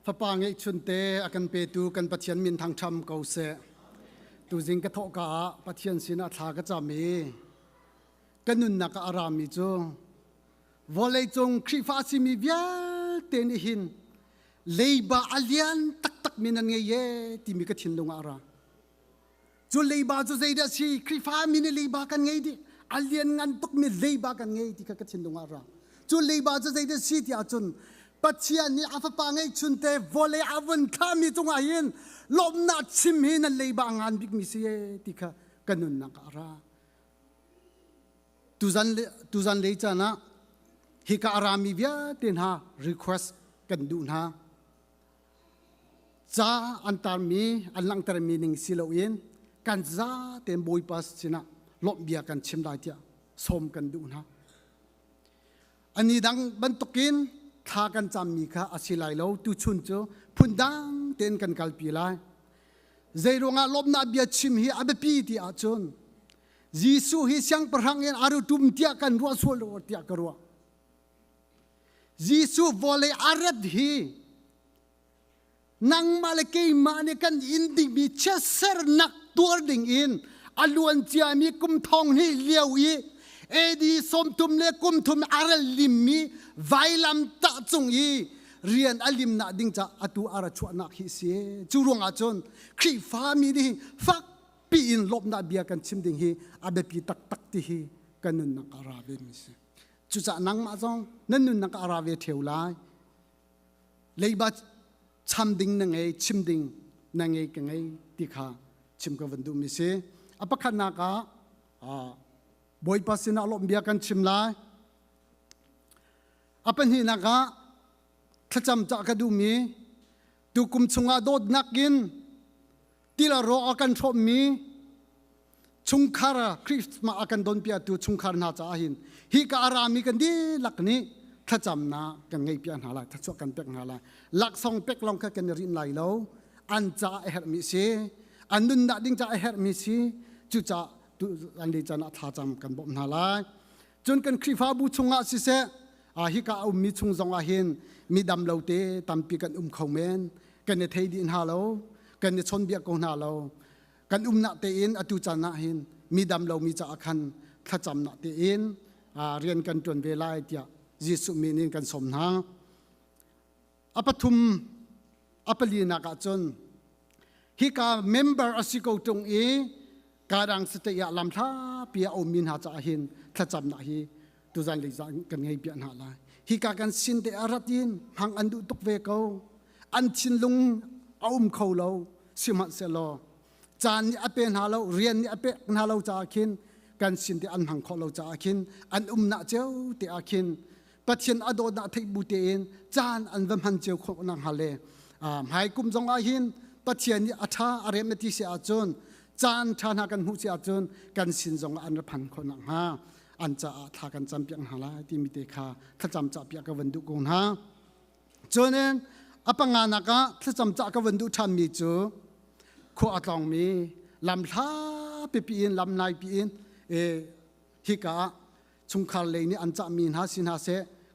พระปางไอชุนเตอกันเปตูกันปะเทียนมินทางชำเกาเสตูจิงกะทอกะปะเทียนสินะทากะจามีกันนุนนักอารามิจูวอลเลจงคริฟาซิมีเบียเตนิหินเลบาอัลยันตักมินันเงยที่มีกะทินลงอาราจูเลบาจูใจดัชีคริฟามินเลบากันไงดิอัลยันงันตุกมิเลบากันไงที่กะทินลงอาราจูเลบาจูใจดัชีที่อาจุนปัจจัยนี้อาฟปางไอชุนเตวอลเลอาวันข้ามีจงอายินลมนัดชิมหินันเลบางานบิกมิเสียที่กันนุนนักอาราตุจันเลจานะฮิกาอารามีเบียเตนฮา request กันดูนะจ้าอันตารมีอันลังตารมีหนึ่งสิโลอินกันจ้าเต็มบอยปัสสินะลบเบียกันชิมได้เดียสมกันดูนะอันนี้ดังบรรทุกินทากันจำมีค่ะอาศิลายเราตุชุนโจพุ่นดังเต็นกันกัลปีไลใจรงาลบนาเบียชิมฮีอาเบปีที่อาจนยิสุฮิเสียงประหังเงินอารุตุมเตียกันรัวสวลเตียกันรัวยิสุวอลเลอารัดฮีนังมาเลกีมาเนกันอินดิมีเชสเซอร์นักตัวดิ่งอินอลวนจียมีกุมทองฮีเลียวอีเอดีสมทุมเลกุมทุมอารัลลิมมีไวลัมตะจงอีเรียนอลิมนาดิ่งจะอตูอาราชวนักฮิเสียจูรงอาจนครีฟามีดิฟักปีอินลบนาเบียกันชิมดิ่งฮีอาเบปีตักที่ฮีกันนุนนักอาราเวมิสจุจะนังมาจงนั่นนุนนักอาราเวเทวไลเลยบัดชัมดิ่งนังไงชิมดิ่งนังไงกังไงที่ข้าชิมกับวันดูมิสอปะขันนักบอยปัสสินะลบเบียกันชิมไลอปันฮีนักขจำจากดูมีดูกุมชงอาโดดนักกินที่ละรออากันชมมีชุงคาราคริสต์มาอากันโดนเปียตูชุงคารานาจ้าหินฮิกาอารามีกันดีหลักนี้ขจำนะกันไงเปียนหาลายทัศกันเป็กหาลายหลักสองเป็กลองกันรินไหลแล้วอันจ้าเอฮมิซีอันนุนดัดดิ้งจ้าเอฮมิซีจุจ้าดูอันดีจ้านะทัศกันบ่มหาลายจนกันคริฟาบูชงอาสิเซฮิกามีชุงจงอาหินมีดำเลาเตตัมปีกันเขาเมนกันในเทดินฮาโลกันในชนเบียกงฮาโลกันนาเตอินอตุจานะหินมีดำเลามีจ่าคันขจำนาเตอินเรียนกันจนเวลาเดียยิสุมีนินกันสมนาอปทุมอปลีนักจนฮิกาเมมเบอร์อสิโกตรงการังสติยาลำท่าเปียอมินหาจ่าหินขจำนาฮีตุจันลิจันกันไงเปียนหาลายฮิกากันสินเตอารัตินหังอันดุตุกเวกเอาอันชินลุงเอาเขาเราสิมัเสลอจานนี่อเป็นหาเราเรียนนี่อเป็นหาเราจ่าคินกันสินเตอันหังเขาเราจ่าคินอันนาเจ้าเตอาคินปัจเจนอโดนาเทบุเตนจานอันวันหันเจ้าของนางฮาเลหายกุมจงอาหินปัจเจนนี่อัฐาอารมติเสียจนจานทานากันหูเสียจนกันสินจงอันพันคนนางฮาอันจะทากันจำเปียงหาลาที่มีเตคาถ้าจำจับเปียกวันดุกงฮาจนนั้นอปังงานักถ้าจำจับวันดุทันมีจูขวาตองมีลำท่าปีนลำนายปีนฮิกาชุงคาเลนี่อันจะมีหาสินหาเส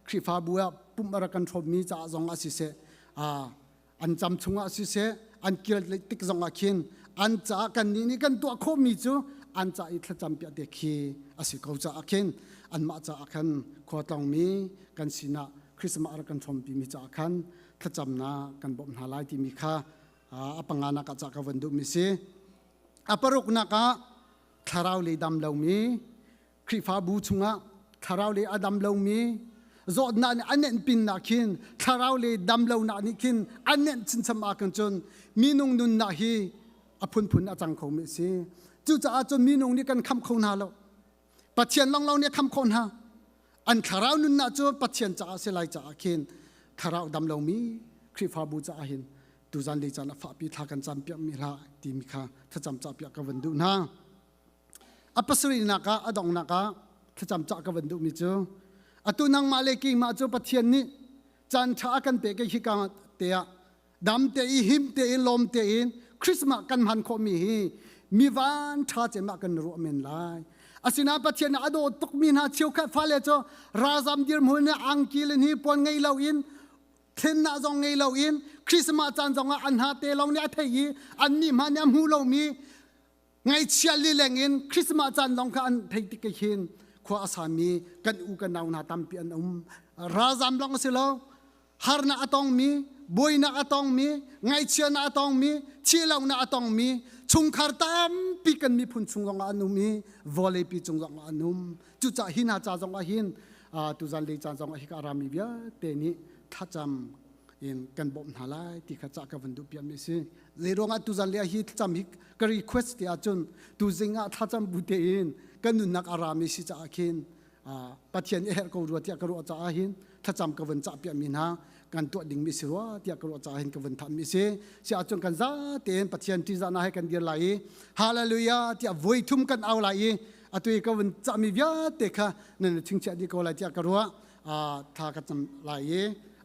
คริฟาบัวปุ่มอรักันทบมีจะจงอาศิเสอันจำชุงอาศิเสอันเกี่ยวติกจงอาคินอันจะกันนี่กันตัวโคมีจูอันจะอิทจำเปียเด็กขีอาศิเขาจะอาคินอันมาจะอาคันขวาตองมีกันสินะคริสต์มาอรักันทบปีมีจะอาคันถ้าจำนะกันบ่มหาลายที่มีค่าอปังงานักจากวันดุมิสิอปรุกนักทาราวเลดำเลวมีคริฟาบูชุงะทาราวเลอดำเลวมีจอดนันอันเน้นปินนักขินทาราวเลดำเลวนักนิขินอันเน้นชินสมากันจนมีนงนุนนักฮีอพุนพุนอาจังเขามิสิจู่จะอาจนมีนงนี่กันคำคนหาเราปัจเจียนลองเราเนี่ยคำคนหาอันทาราวนุนนักจนปัจเจียนจะอาศัยไรจะอาขินทาราวดำเลวมีคริฟาบูจะอาหินตุจันลิจันฟ้าปีทากันจำเปียมิลาตีมิคาถ้าจำจับเปียกวันดูนะอปัสรินักอดองนักถ้าจำจับกวันดูมิจูอตุนังมาเลกิมาจูปัทเทียนนี้จันทากันเปกฮิกาเตียดำเตอิหิมเตอิลมเตอินคริสต์มากันหันคอมีวันท้าเจมากันรู้เมนไลอาศินาปัทเทียนอโดตุกมินหาเชียวแค่ฟ้าเลจราซามดิร์มุนอังกิลนี่ปนไงเราอิน thiên na dòng ngay lâu in Christmas chan dòng an ha te long ne thei an ni ma nyam hu lo mi ngay chia li leng in Christmas chan long kha an thei ti ke hin khwa asami kan u kan naw na tam pi an razam long silo har na atong mi boy na atong mi ngay chia na atong mi chi long na atong mi chung khar tam pi kan mi phun chung long anu mi volley pi chung long anum chu cha hin ha cha jong a hin tu zan le chan jong a hi ka rami bia te ni thacham in kan bom halai ti kha cha ka vandu piam mi se le ronga tu zan le hi cham hi ka request ya chun tu zinga thacham bu te in kan nu nak arami si cha khin pathian e her ko ru ti ka ru cha a hin thacham ka van cha piam min ha kan tu ding mi sirwa ti ka ru cha hin ka van tham mi se si a chun kan za ten pathian ti za na hai kan dir lai hallelujah ti a voi thum kan au lai atui ka van cha mi bia te kha nen thing cha di ko lai ti ka ru tha ka cham lai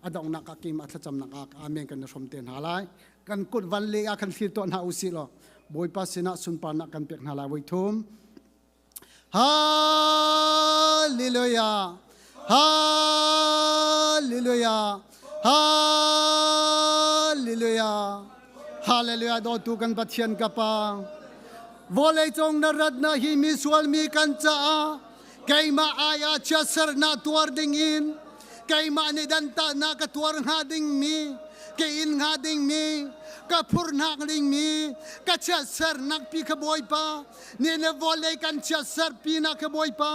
adong na ka kim atha cham na ka amen kan som ten halai kan kut van le a kan fil to na usi lo boy pa sina sun pa na kan pek na la voi thum hallelujah hallelujah hallelujah hallelujah do tu kan pathian ka pa volei chong na rat na hi mi sual mi kan cha kai ma aya cha sar na tuar ding in kai ma ni dan ta na ka tuar ha ding mi ke in ha ding mi ka phur na ding mi ka cha sar nak pi ka boy pa ni ne volei kan cha sar pi na ka boy pa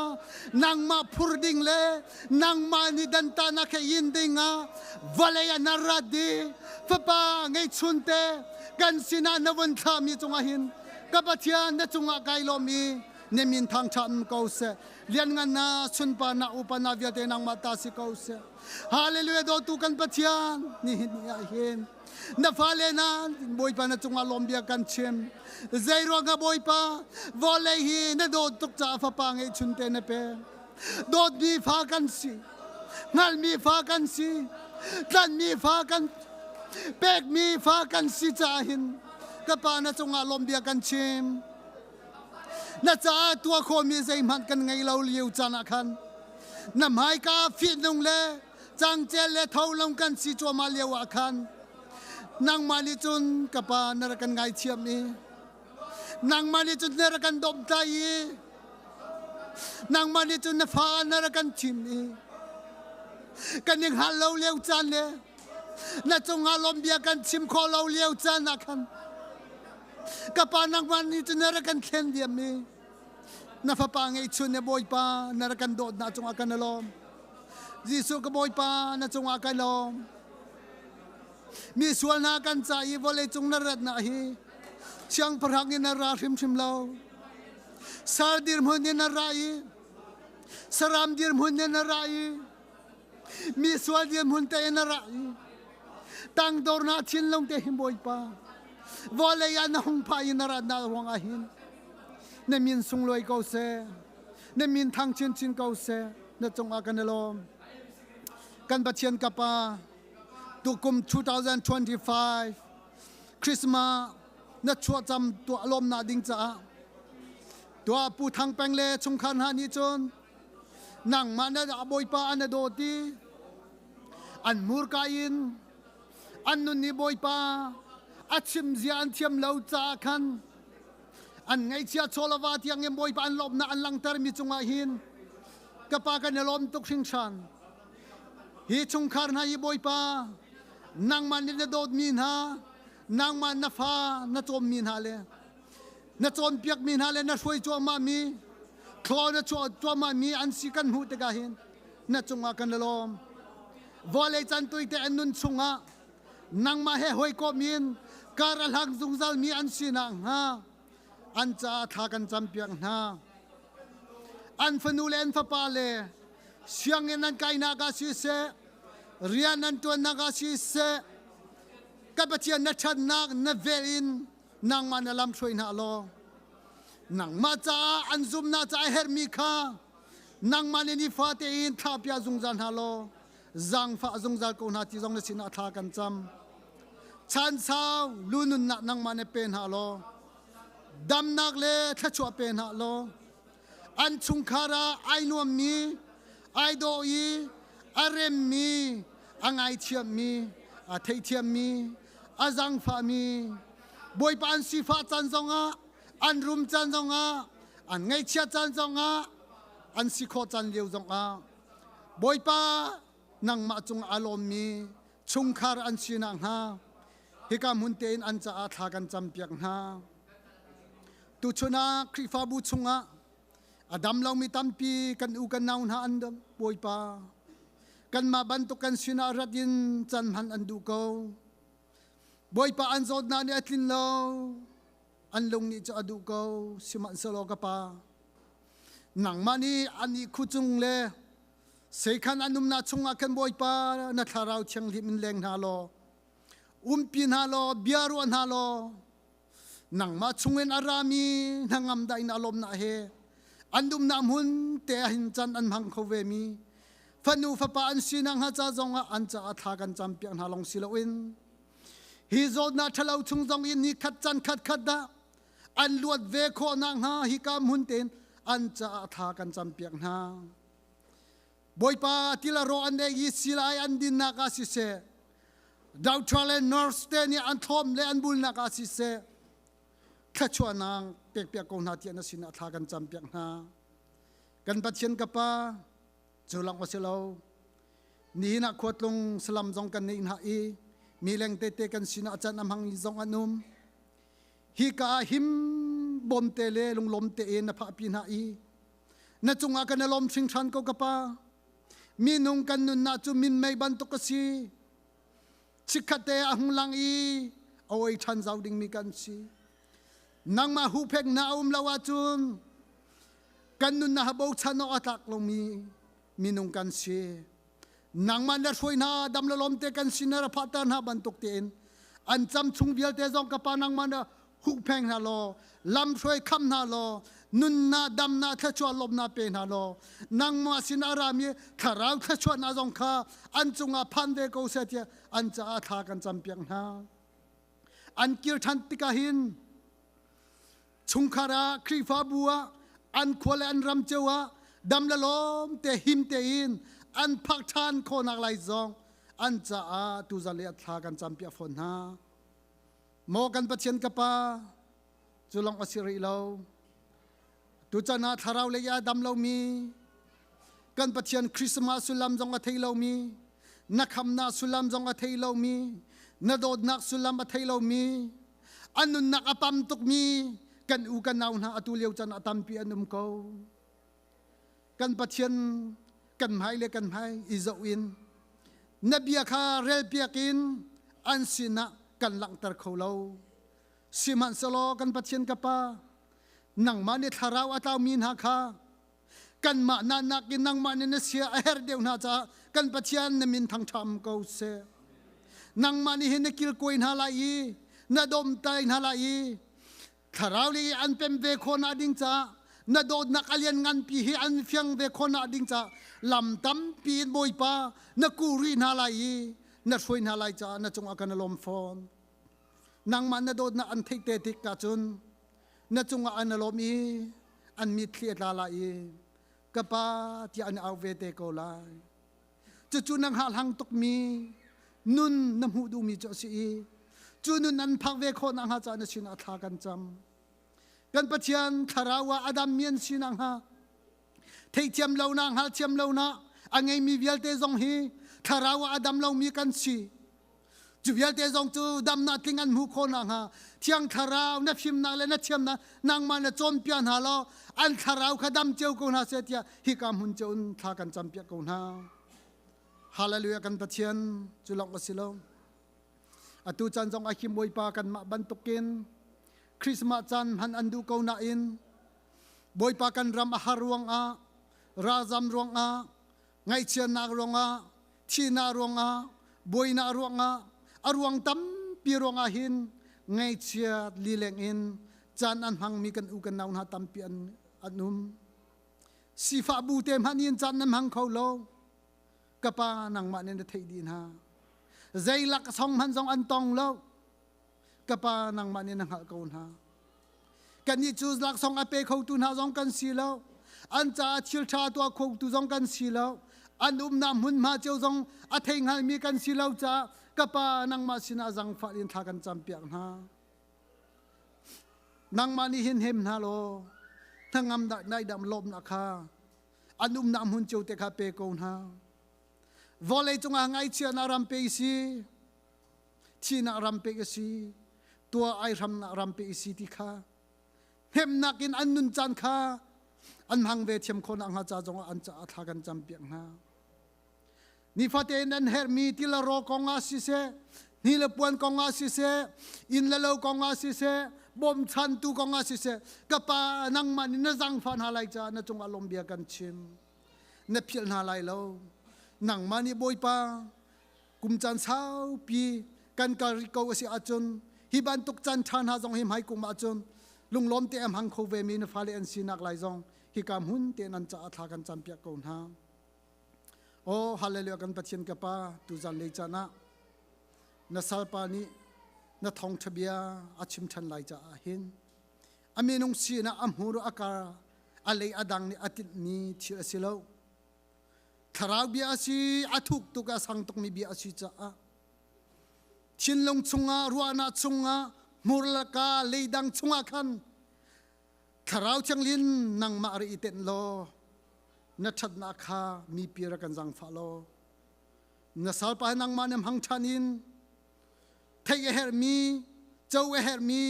nang ma phur ding le nang ma ni dan ta na ka in ding a volei na ra di fa pa ngai chun te kan sina na wan tha mi chung a hin ka pathian na chung a kai lo mi ne min thang chan ko se lian ngan na chun pa na upana via te nang mata si ko se hallelujah do tu kan pathian ni a hin na phale na boy pa na chung a lombia kan chem zairo nga boy pa volei hi na do tuk cha fa pa ngai chun te na pe do mi fa kan si ngal mi fa kan si kan mi fa kan pek mi fa kan si cha hin ka pa na chung a lombia kan chem na cha tua kho mi zai man kan ngai lo liu cha na khan na mai ka fi nung le chang chel le thau long kan si cho ma liu a khan nang mali chun ka pa na kan ngai chiam ni nang mali chun na kan dom tai nang mali chun na fa na kan chim ni kan ning hal lo liu chan le na chung a lom bia kan chim kho lo liu chan na khan ka pa nang mali chun na kan khen diam ni na fa pa ngai chun ne boy pa na kan do na chung a kan lom jisu ka boy pa na chung a kan lom mi sual na kan cha i volei chung na rat na hi chiang parhang in na ra hrim hrim lo sar dir mun ne na ra i saram dir mun ne na ra i mi sual dir mun te na ra i tang dor na chin long te him boy pa volei ya na hong pa in na ra na wang a hin ne min sung loi ko se ne min thang chin chin ko se na chung a kan lom kan ba chen ka pa tukum 2025 Christmas na chua cham tu alom na ding cha tua pu thang peng le chung khan ha ni chon nang ma na boy pa an do ti an mur ka in an nun ni boy pa achim zian thiam lo cha khan an ngai chia cholawa tiang em boy pa an lom na an lang tar mi chunga hin ka pa kan lom tuk sing chan hi chung khar na hi boy pa nang man ni dot min ha nang man na fa na chom min ha le na chom piak min ha le na soi cho ma mi klo na cho ma mi an si kan hu te ga hin na chunga kan lom volei chan tui te anun chunga nang ma he hoi ko min karal hang zungzal mi an si na ha an cha tha kan cham piak na an fanu len fa pa le siang en an kai na ga si se rian an to na ga si se ka pathian na chan nak na velin nang ma na lam throi na lo nang ma cha an zum na cha her mi kha nang ma ni fa te in tha pya zung zan ha lo zang fa zung zal ko na ti zong na sin a tha kan cham chan sao lunun na nang ma ne pen ha lo dam nak le tha chwa pen ha lo an chung khara ai nuam mi ai do yi arem mi angai thiam mi a thei thiam mi azang fa mi boi pa an si fa chan zonga an rum chan zonga an ngai chia chan zonga an si kho chan liu zonga boi pa nang ma chung alom mi chung khar an si nang ha hikam hun te in an cha a tha kan cham piak na tu chuna krifa bu chunga adam lau mi tampi kan u kan naun ha andam boi pa kan ma bantu kan sina radin chan han an du ko boi pa an zod na ni atlin lo an long ni cha adu ko siman salo ka pa nang mani ani khuchung le sekhan anum na chunga kan boi pa na tharau chang li min leng na lo pin ha lo biaru an ha lo nang ma chungen arami nangam dai na lom na he andum nam hun te hin chan an hang khove mi fanu fa pa an sinang ha cha zonga an cha tha kan cham pian ha long siloin hi zod na thalau chung zong in ni khat chan khat da an luat ve kho nang ha hi kam hun ten an cha tha kan cham pian ha boi pa tila ro an de yi silai an din na ka si se Dautrale North te ni an thom le an bul na ka si se khachwa nang pek pek ko na ti na sin tha kan cham pian ha kan patchen ka pa chulang waselo ni na khotlong salam jong kan nei na i mi leng te te kan sina chan am hang jong anum hi ka him bom te le lung lom te e na pha pi na i na chunga kan lom sing than ko ka pa mi nung kan nun na chu min mai ban to ka si chikhate ahung lang i oi than zau ding mi kan si nang ma hu phek na lawa chun kan nun na habo chano atak lo mi minung kan si nang man la soi na dam la lom te kan sin na phata na ban tok ten an cham chung bial te jong ka pa nang man hu pheng na lo lam soi kham na lo nun na dam na tha chwa lom na pe na lo nang ma sin arami tharau tha chwa na jong kha an chunga phan de ko se tia an cha tha kan cham piang na an kir than tika hin chung khara krifa bua an khole an ram chewa dam la lom te him te in an phak than kho nak lai zong an cha a tu za le tha kan cham pia phon na mo kan patchen ka pa chulong asiri lo tu cha na tharau le ya dam lo mi kan patchen Christmas sulam jong a thei lo mi na kham na sulam jong a thei lo mi na dod nak sulam a thei lo mi anun nak apam tuk mi kan u kan naun ha atu leu chan atam pi anum ko kan patchen kan mai le kan mai izo in nabia kha rel piakin an sina kan lang tar kholo siman solo kan patchen ka pa nang mani tharau ataw min ha kha kan ma na na kin nang mani na sia her deu na cha kan patchen na min thang tham ko se nang mani hin kil koin ha lai na dom tai na lai tharau li an pem ve khona ding cha na dod na kalyan ngan pi hi an fyang ve khona ding cha lam tam pi boi pa na kuri na lai na soi na lai cha na chung akan lom phone nang man na dod na an thik te tik ka chun na chung an lom i an mi thli la lai ka pa ti an au ve te ko lai chu chu nang hal hang tok mi nun nam hu du mi cho si chu nun an phak ve khona ha cha na sin a tha kan cham kan pathian tharawa adam mien sinang ha thei thiam lo nang hal thiam lo na angai mi vial te zong hi tharawa adam lo mi kan si chu vial te zong chu dam na tling an mu kho nang ha thiang tharau na phim na le na thiam na nang ma na chom pian ha lo an tharau khadam cheu ko na se tia hi kam hun cheun tha kan cham pia ko na hallelujah kan pathian chu long asilo atu chan jong a khim boi pa kan ma ban tokin Christmas chan han andu ko na in boi pa kan ram a haruang a razam ruang a ngai chian na ruang a thi na ruang a boi na ruang a aruang tam pi ruang a hin ngai chia li leng in chan an hang mi kan u kan naun ha tam pi an anum sifa bu tem han in chan nam hang khau lo kapa nang ma ne thei din ha zailak song han song an tong lo kapa nang mani nang hal kaun ha kan ni chu lak song ape khau tu na jong kan si lo an cha chil tha to khau tu jong kan si lo anum nam hun ma cheu zong a thei ngai mi kan silau cha kapa nang ma sina zang fa in tha kan cham piak na nang ma ni hin hem na lo thangam da nai dam lom na kha anum nam hun cheu te kha pe ko na vole chunga ngai chia na ram pe si chi na ram pe si tua ai ram na ram pe si ti kha hem nakin an nun chan kha an hang ve thiam khon ang ha cha jong an cha tha kan cham piak na ni fate nan her mi ti la ro konga si se ni le puan konga si se in la lo konga si se bom chan tu konga si se kapa nang man na jang fan ha lai cha na chung alom bia kan chim na phil na lai lo nang mani boy pa kum chan sao pi kan ka ko si achun hi ban tuk chan than ha jong him hai kum achun lung lom te am hang kho ve mi na phale an sinak lai jong hi kam hun te nan cha tha kan cham pia ko na o hallelujah kan pathian ka pa tu jan le cha na sal pa ni na thong thabia achim than lai cha hin aminung si na amhuru akar alei adang ni atit ni thil asilo tharau bia asi athuk tuka sang tok mi bia asi cha chinlong chunga ruana chunga murlaka leidang chunga khan tharau changlin nang ma ri iten lo na that na kha mi pira kan jang pha lo na sal pa nang manem hang thanin thei her mi chau her mi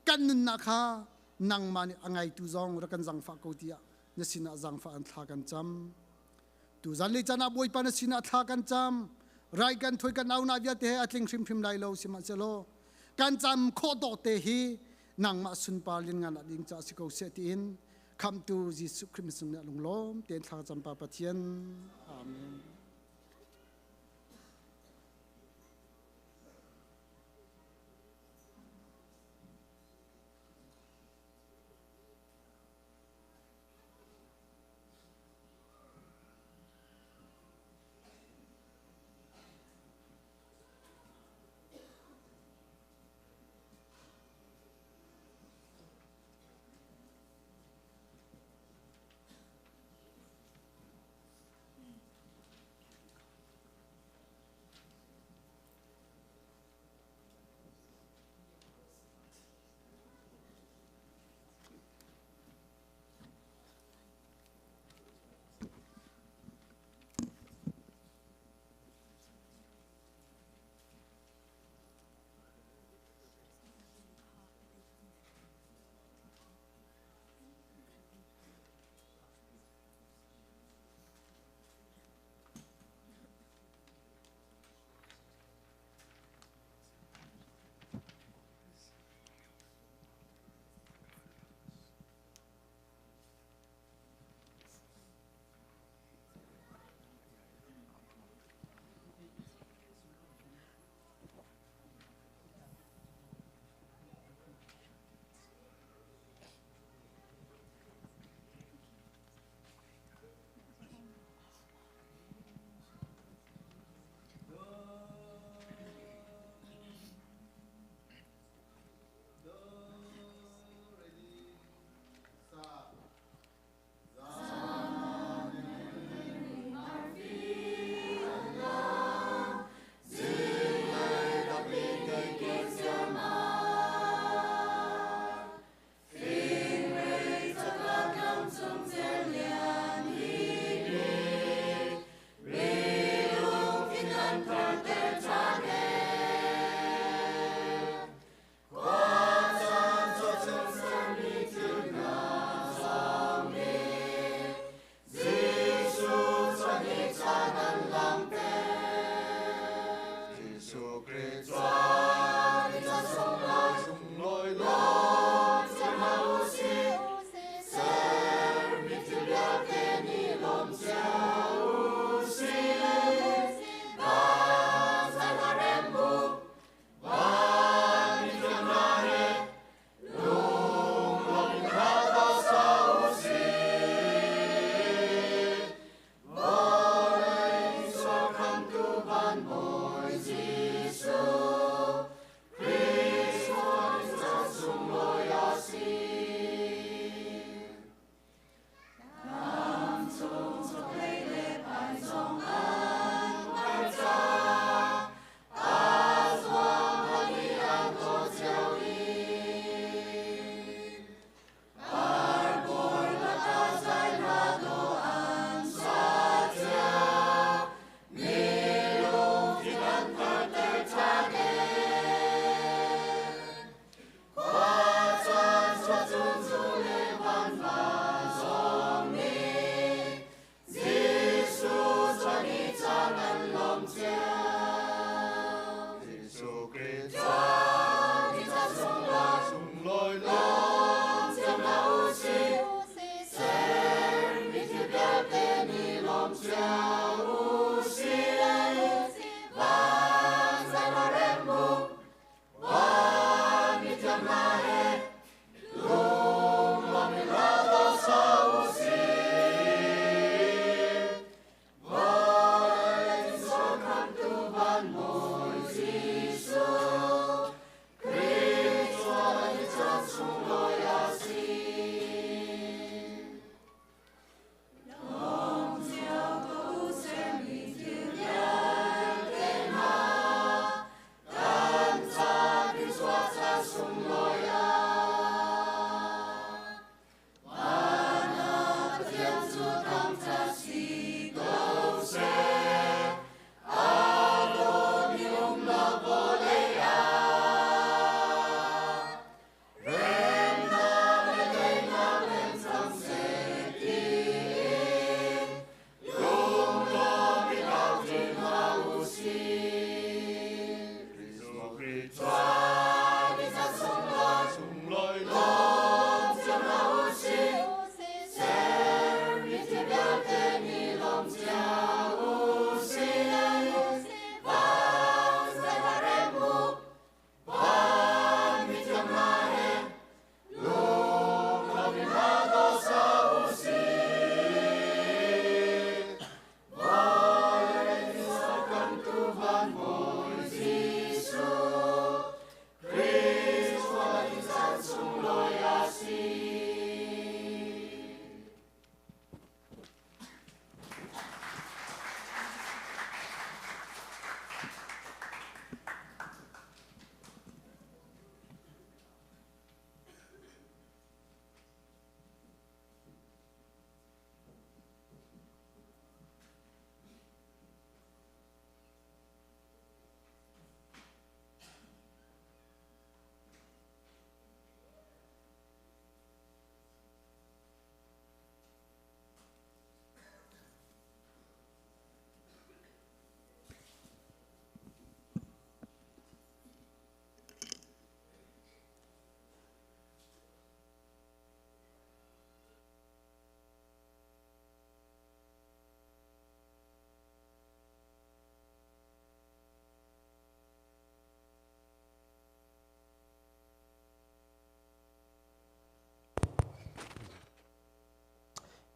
kan nun na kha nang mani angai tu zong ra kan jang pha ko tia na sina jang pha an tha kan cham tu zan le chana boi pa na sina tha kan cham rai kan thoi kan au na bia te atling shim phim lai lo sima chelo kan cham kho to te hi nang ma sun pa lin nga na ding cha si ko se ti in come to Jesus Christ na long lom ten tha cham pa pathian amen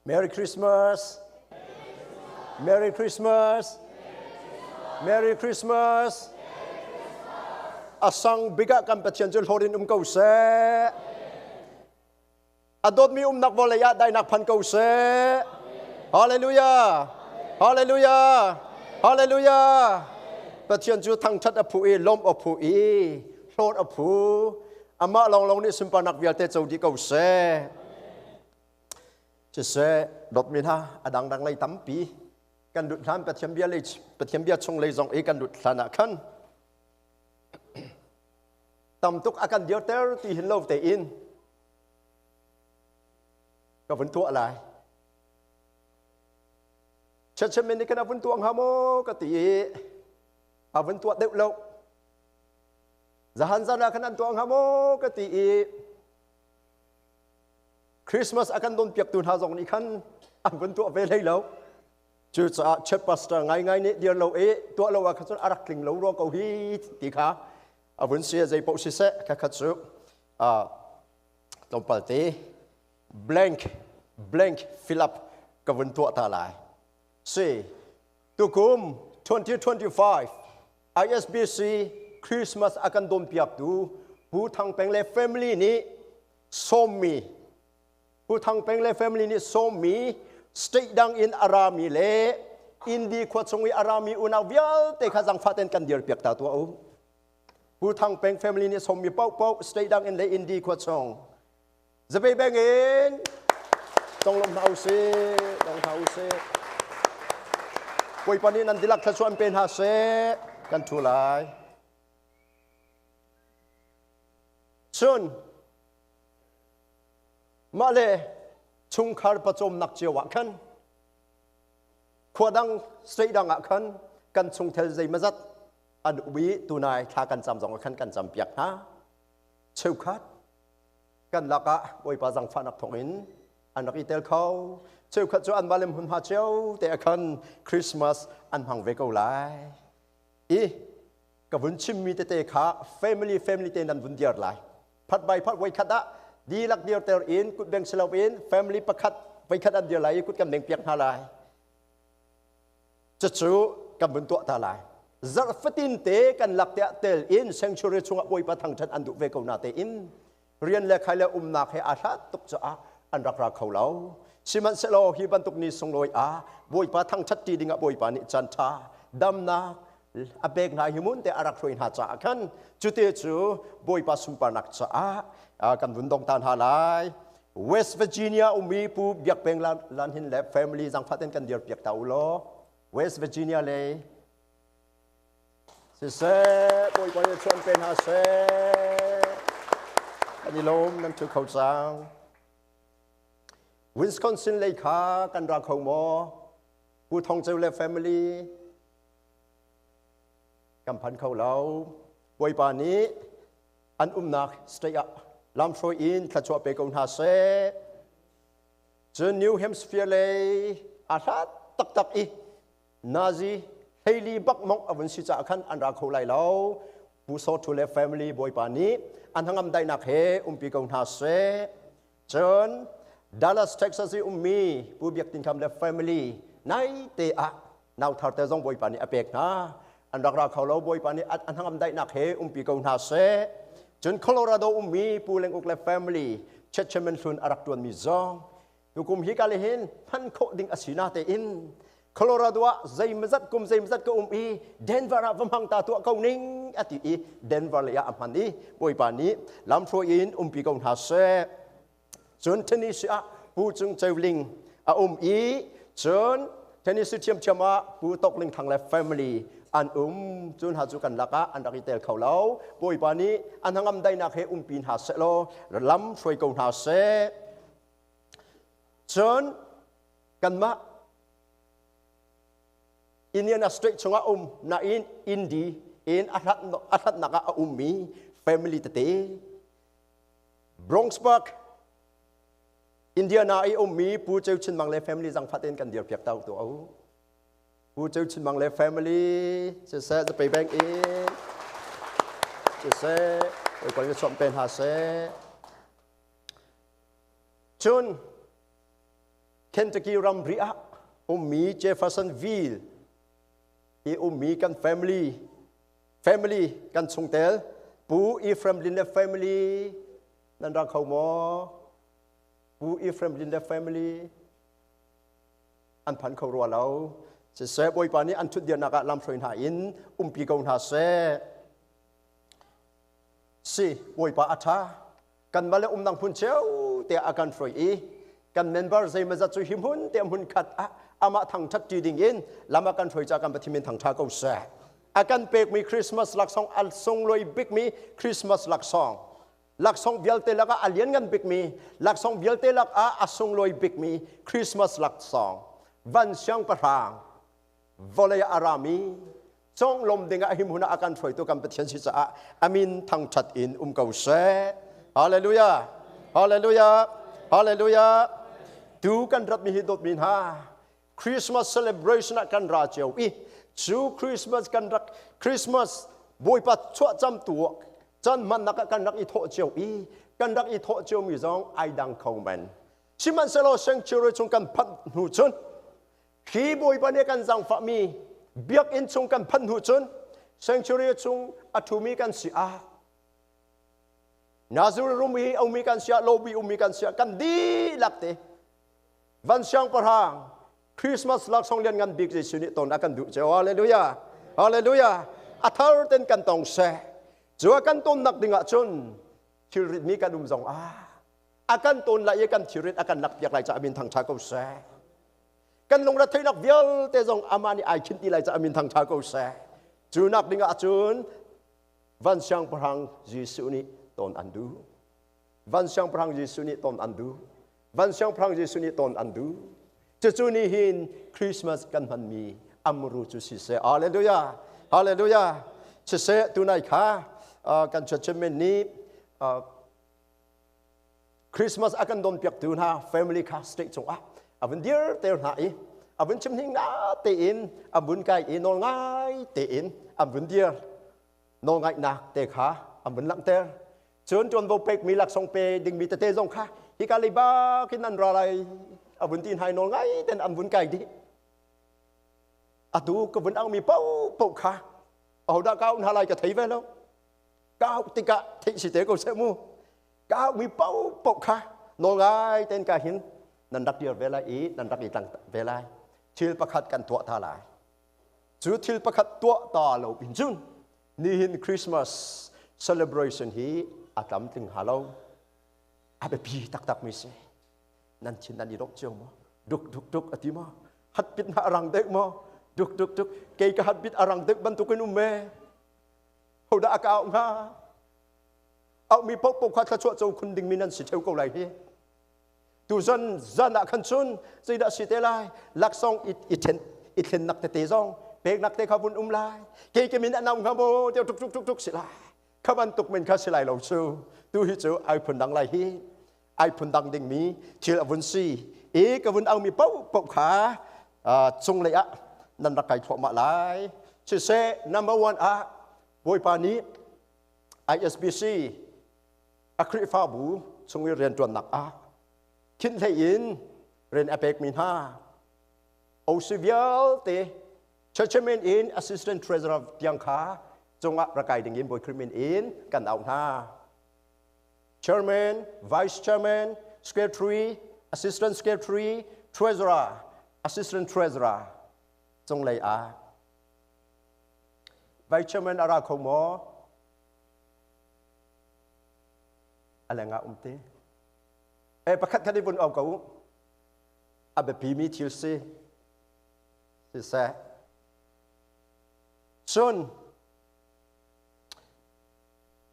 Merry Christmas. Merry Christmas. Merry Christmas. Asang biga kan pathian jul horin kau se. Adot mi nak volaya dai nak phan kau se. Hallelujah. Hallelujah. Hallelujah. Pathian jul thang chat apu e lom apu e. Hlot apu. Ama long ni sumpa nak vial te chau di kau se. Chỉ sẽ đột nhiên ha, đang đang lấy tắm pi, cần đụt làm bát thiam bia trong lấy dòng ấy cần đụt làm nào khăn, tầm tục akan điều ter thì hình lâu tệ in, có vấn tua lại, chết mình đi cái nào vấn tua hả mô cái tí, vấn tua đều lâu, zahan zana kan tua hả mô cái tí. Christmas akan don piak tun ha zong ni khan an bun tu ve lei lo chu cha chep pastor ngai ni dia lo e tu lo wa khan arak kling lo ro ko hi ti kha a bun sia zai po si se ka kha chu tom palte blank fill up ka bun tu ta lai si tu kum 2025 ISBC Christmas akan don piak tu pu thang peng le family ni somiผู้ทางเป็นเลฟมิลีนี่สมีสเตดังอินอารามีเลอินดีขวดสงวิอารามีอุณาวิลเตะข้าจังฟาเตนกันเดียร์เปียกตาตัวผู้ทางเป็นแฟมิลีนี่สมีเป้าสเตดังอินเลอินดีขวดสงจะไปแบ่งเองต้องลงเท้าเสต้องเท้าเสป่วยปานนี้นันดิลักทศวรรษเป็นหาเสกันทุลายส่วนมาเลยชุงคาร์ประจมนักเจียวขันขวดังสเตดังขันกันชุงเทลใจมาจัดอันวิตุนายทากันจำจงขันกันจำเปียกนะเชี่ยวขัดกันลักะไว้ปะจังฟันนักทองอินอันนักอิเตลเขาเชี่ยวขัดจวนบาเลมหุ่นพาเจียวแต่ขันคริสต์มาสอันพังเวกเอาไลกับวุ่นชิมมีเตะขาเฟมิลี่เตนันวุ่นเดียร์ไลพัดใบพัดไว้ขัดะดีลักเดียวเตอร์อินกุดเบงสลาวินแฟมิลี่ประคัดไว้ขัดอันเดียวไหลกุดกันเบงเปียกหาไลจะชูกับบุญตัวตาไลจักรฟตินเตกันลักเตะเตลอินเซงชูริชงบวยประทังชันอันดุเวกนาเตอินเรียนเลขใครเลนักให้อาชาตุกจ้าอันรักรักเขาเล่าสิมันเสลอฮีบันตุกนี้ทรงลอยบวยประทังชัดจีดิงบวยปานิจันทาดำนาอเบกนายหิมุนแต่อารักรวยหาจ้าขันจุดเตจูบวยประสุมปานักจ้ากันวุ่นดงตานหาลายเวสต์เวอร์จิเนียมีผู้เบียกเป็นลันหินและแฟมิลี่จังฟัดเต็นกันเดียร์เบียกเต่าล้อเวสต์เวอร์จิเนียเลยเซ่บอยบอยชวนเป็นหาเซ่อันนี้ลมนั่นถือเขาจังวินสคอนซินเลยค่ะกันรักเขาหมอผู้ท่องเที่ยวและแฟมิลี่กำพันเขาเล่าบอยปานี้อันนักสเตียลำโฟอินขจวบไปกงหาเซ่จนนิวแฮมสเฟียร์เลยอาชาตักอีนาซีเฮลีบักมองอวันสิจ่าขันอันรักเขาไล่เล่าผู้สอดทุเลแฟมิลี่บอยปานี้อันทั้งอำได้นักเฮไปกงหาเซ่จนดัลลัสเท็กซัสมีผู้เบียกตินคำและแฟมิลี่ในเตะนาวทาร์เตซองบอยปานี้อเปกนะอันรักเขาเล่าบอยปานี้อันทั้งอำได้นักเฮไปกงหาเซ่จนโคโลราโดมีผู้เลี้ยงอุกและแฟมิลี่ เช็ดเชมันซุนอารักตวนมีจองตุกุมฮิกาเลหินพันโคดิงอสินาเตอินโคโลราโดะใจมจัดกุมใจมจัดก็อีเดนวาร์วัมหังตาตัวเขานิ่งอติอีเดนวาร์เลยอัมพันนี้บอยปานี้ลำโฟอินปีกงหาเซจนเทนิสผู้จึงใจลิงอีจนเทนิสเทียมเทียมาผู้ตกลิงทางและ family อันจนหาจุกันลักอันรักอิเตลเขาเล่าบอยปานี้อันทั้งอันได้นักเฮปีนหาเซโลลำช่วยกงหาเซจนกันมาอินเดียนสตรีทชงอานาอินดีอัฐนักมี family เตะบรอนซ์เบิร์กอินเดียนามีผู้เจ้าชินมังเล family จังพัดเองกันเดียวเพียงเท่าตัวผู้เจ้าชินมังเล family จะไปแบงก์อินไปก่อนจะชมเป็นหาเซจนเคนตักกี้รัมบรีอามีเจฟเฟอร์สันวิลมีกัน family กันชงเตลปูอีเฟรมลินเด family นั่นรักเขาหมอปูอีเฟรมลินเด family อันพันเขารัวเราจะเสบอยปานี้อันทุดเดียนักลำสวยหาอินปีกงหาเสสิบอยปาอัฐากันมาเลนังพุนเชียวเตะอาการสวยกันเมมเบอร์ใจมาจัดจุหิมหุ่นเตะหุ่นขัดอามาทางทัดจีดิ่งอินลำอาการถอยจากการปฏิมินทางท่าเขาเสอาการเปกมีคริสต์มาสหลักสองอัลทรงลอยบิกมีคริสต์มาสหลักสองเบียลเตลักอัลเลียนกันบิกมีหลักสองเบียลเตลักอัทรงลอยบิกมีคริสต์มาสหลักสองวันเชียงประหางวอลยาอารามีจงลมดิ่งหิมหุ่นอาการถอยตัวการปฏิมินจะอามินทางทัดอินเขาเสฮาเลลูยาฮาเลลูยาฮาเลลูยาดูกันรับมีฮิดมินฮาคริสต์มาสเซเลบรชันกันราเจียวจูคริสต์มาสกันรักคริสต์มาสบอยปัดชั่วจำตัวจันมันนักกันรักอิโตเจียวกันรักอิโตเจียวมีจงไอดังเขาแมนชิมันเซโลเซงชิโรชงกันพันหูชนขีบอยปันกันจังฟ้ามีเบียกอินชงกันพันหูชนเซงชิโรชงอัตุมีกันสีอานาซูรุมีมีกันเสียโลบีมีกันเสียกันดีลักเตวันเชียงประหางคริสต์มาสลักสองเดือนกันบิ๊กเจสุนิตอนอากันดูเจ้าฮาเลลูยาฮาเลลูยาอัฐารเต็นกันตองเสจัวกันต้นนักดิ่งจนชีริตมีกันจงอากันต้นละเอียกันชีริตอากันนักอยากไหลจะอามินทางชาเกาเสกันลงรัฐนักเวียลเตจงอามานีไอคินตีไหลจะอามินทางชาเกาเสจูนักดิ่งจนวันเชียงประหางเจสุนิตอนอันดูวันเชียงประหางเจสุนิตอนอันดูวันเชียงพระเยซูนี่ตอนอันดูจะจูนี่หินคริสต์มาสกันมันมีอัมรูจุสิเสฮาเลลูยาฮาเลลูยาจะเสตุนัยค่ะกันจะเชื่อมนี้คริสต์มาสอากันโดนเปียกตูน่า family ค่ะสเต็กจงอาวันเดียร์เตอร์หายอาวันชิมหิงน่าเตอินอาวันไก่นอนง่ายเตอินอาวันเดียร์นอนง่ายนักเตะขาอาวันหลังเตอร์จนโวเป็กมีหลักสองเปดิ่งมีเตะจงค่ะฮิกาลิบาคินันรออะไรอาวุธที่ไฮนอนไงแต่อาวุธไก่ดิดูก็วุธเอามีเป้าขาเอาดาก้าวน่าไรก็thấy vậy đâuก้าวติกะที่สิเตก็เสมูก้าวมีเป้าขานอนไงแต่กาหินนันรักเดียวเวลานันรักอีกต่างเวลาทิลประคัดกันตัวท่าไรจุดทิลประคัดตัวต่อเราเป็นจุนนี่หินคริสต์มาส celebration ฮีอาตามถึงฮาโลอาเบบีตักมิเสนั่นชินนันอีรกเจียวมั้ดุกอติมาฮัดปิดหารังเด็กมั้ดุกเกย์ก็ฮัดปิดอารังเด็กบรรทุกนุ่มเมเขาด่าเก่างาเอามีพกปกขัดขจวดเจ้าคุณดิ่งมีนั่นสิเทวเกาไหลที่ตูจันนักขันชุนใจด่าสิเตลัยลักซองอิเทนนักเตะซองเปกนักเตะขบุนไลเกย์ก็มีแนะนำขบเดียวดุกสิไลขบันตุกเป็นข้าสิไลเราชูดูฮิจูไอผลดังไลฮีไอผลดังดิ่งมีเชื่อวุ้นซีกวุ้นเอามีเป้าขาจงเลยนั่นรักไก่ถั่วมาไลเชื่อเซ่ number one บอยปานี้ ISBC อัคริฟาบูทรงเรียนจวนหนักคิดเลยอินเรียนอเปกมินห้าโอซิเวียลเตเชอร์เชมนอิน assistant treasurer เตียงขาจงประกายดิ่งอินบอยคริมินอินกันเอาหน้า chairman, vice chairman, secretary, assistant secretary, treasurer, assistant treasurer, trong lệ vice chairman ara không mò, anh ngã tê, bắt khách đi vun ông cậu, abe pimi thiêu si sẽ, son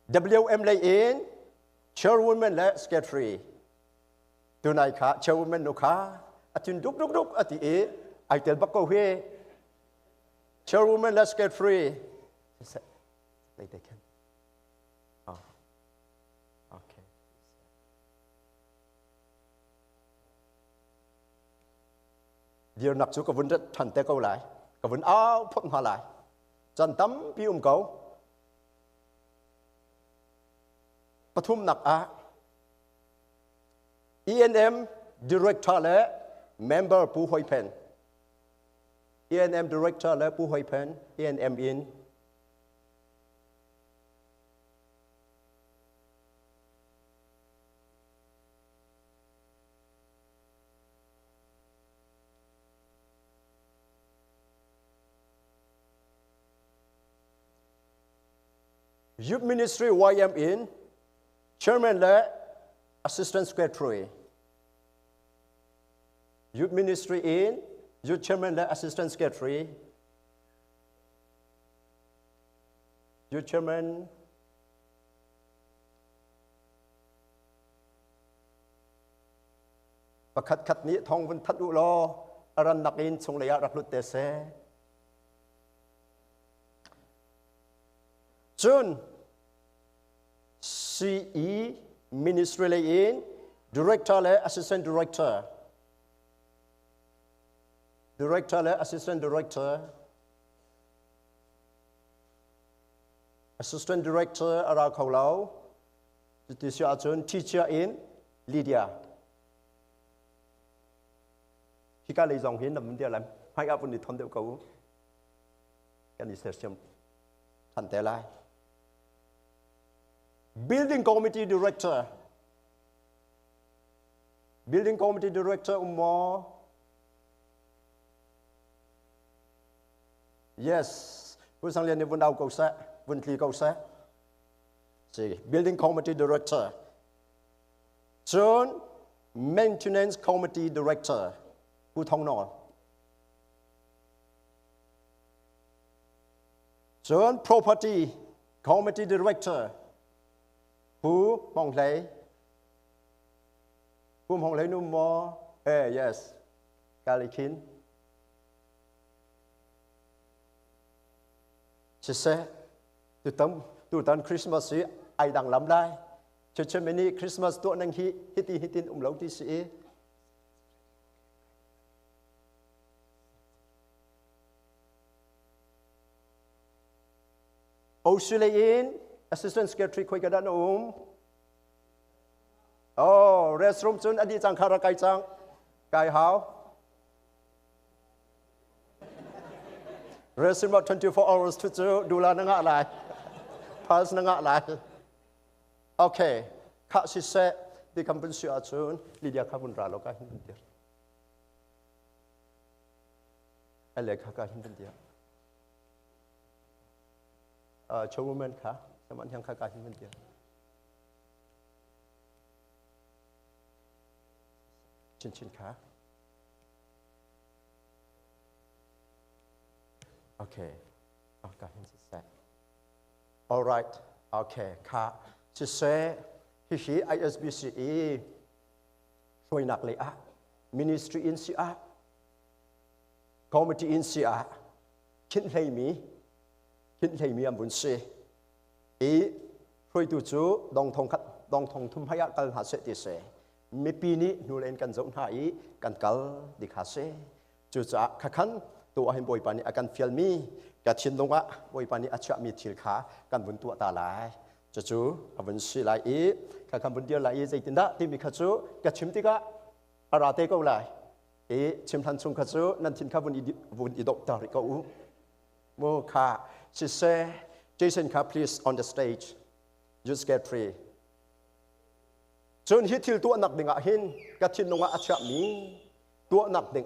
WM lệ in, chairwoman lệ secretary, từ này khá chairwoman nó khá, atin đúc ati ai tel bắc câu he, chairwoman lệ secretary, sẽ, đây đây kan, okay. Điều nặc chú có vấn rất thành tế câu lại, có vấn áo phận hòa lại, chân tắm bi câu.ปทุมนักENM Director และ Member ผู้หอยเพน ENM Director และผู้หอยเพน ENM in Youth Ministry YM in Chairmanและ Assistant Secretary Youth Ministry in Youth Chairmanและ Assistant Secretary Youth Chairman ประคัดนี้ทองวันทัดอุโลอรันนักอินทรงระยะรักลุเตเซจุนCE Ministry in Director และ Assistant Director Director และ Assistant Director Assistant Director เราเขาเราที่ชื่ออาจารย์ Teacher in Lydia ที่การเลยจงเห็นนำมันเดียวเลยให้อาบุญที่ทนเดียวเขาการดิเซอร์ชมทันแต่ไรBuilding Committee Director Building Committee Director Yes ผู้สังเรียนในวันดาวเก่าแสวันทีเก่าแส Building Committee Director John Maintenance Committee Director ผู้ทองนอ John Property Committee Directorผู้มองเลยนุ่มมอyes กาลิคินเชื่อตัวตอนคริสต์มาสไอดังล้ำได้เชื่อไม่นี่คริสต์มาสตัวนั่งฮิตินเหลาที่สิโอซิเลอินAssistant Secretary คุยกันด้านrestroom จนอดีตจังคาราไกจังไกหาว restroom 24 hours ทุกจู่ดูแลนังอะไร pass นังอะไรโอเคข้าสิเสะที่คำเป็นเสียจนลิเดียข้าบุญราโลกาหินเดียอะไรข้าก็หินเดียโชว์โมเมนต์ค่ะสมัยยังข้าก็หินเดียชินค่ะโอเคก็หินสิเสะ alright โอเคค่ะสิเสะที่ ISBCE ช่วยนักเลยMinistry in สิCommittee in สิคิดให้มีอันบุญสิช่วยตัวจูดองทงทุ่มให้กันหาเสติเสมีปีนี้นูเล่นกันจงหายกันกัลดิคาเสจูจ้าขันตัวเห็นบ่อยปานี้อาการฟิลมีกัดชินตรงว่าบ่อยปานี้อาจจะมีทิลขากันบุญตัวตาลายจูอันบุญสิลายขันบุญเดียวลายใจตินดาที่มีขจูกัดชิมติกะอาราเตก็ลายชิมทันชงขจูนั่นทินข้าบุญอีดอกตาริก็โมค่ะสิเซJason, please on the stage. Just get free. จนฮิตทิลตัวหนักดิ่งหินกระทินนงอาชามีตัวหนักดิ่ง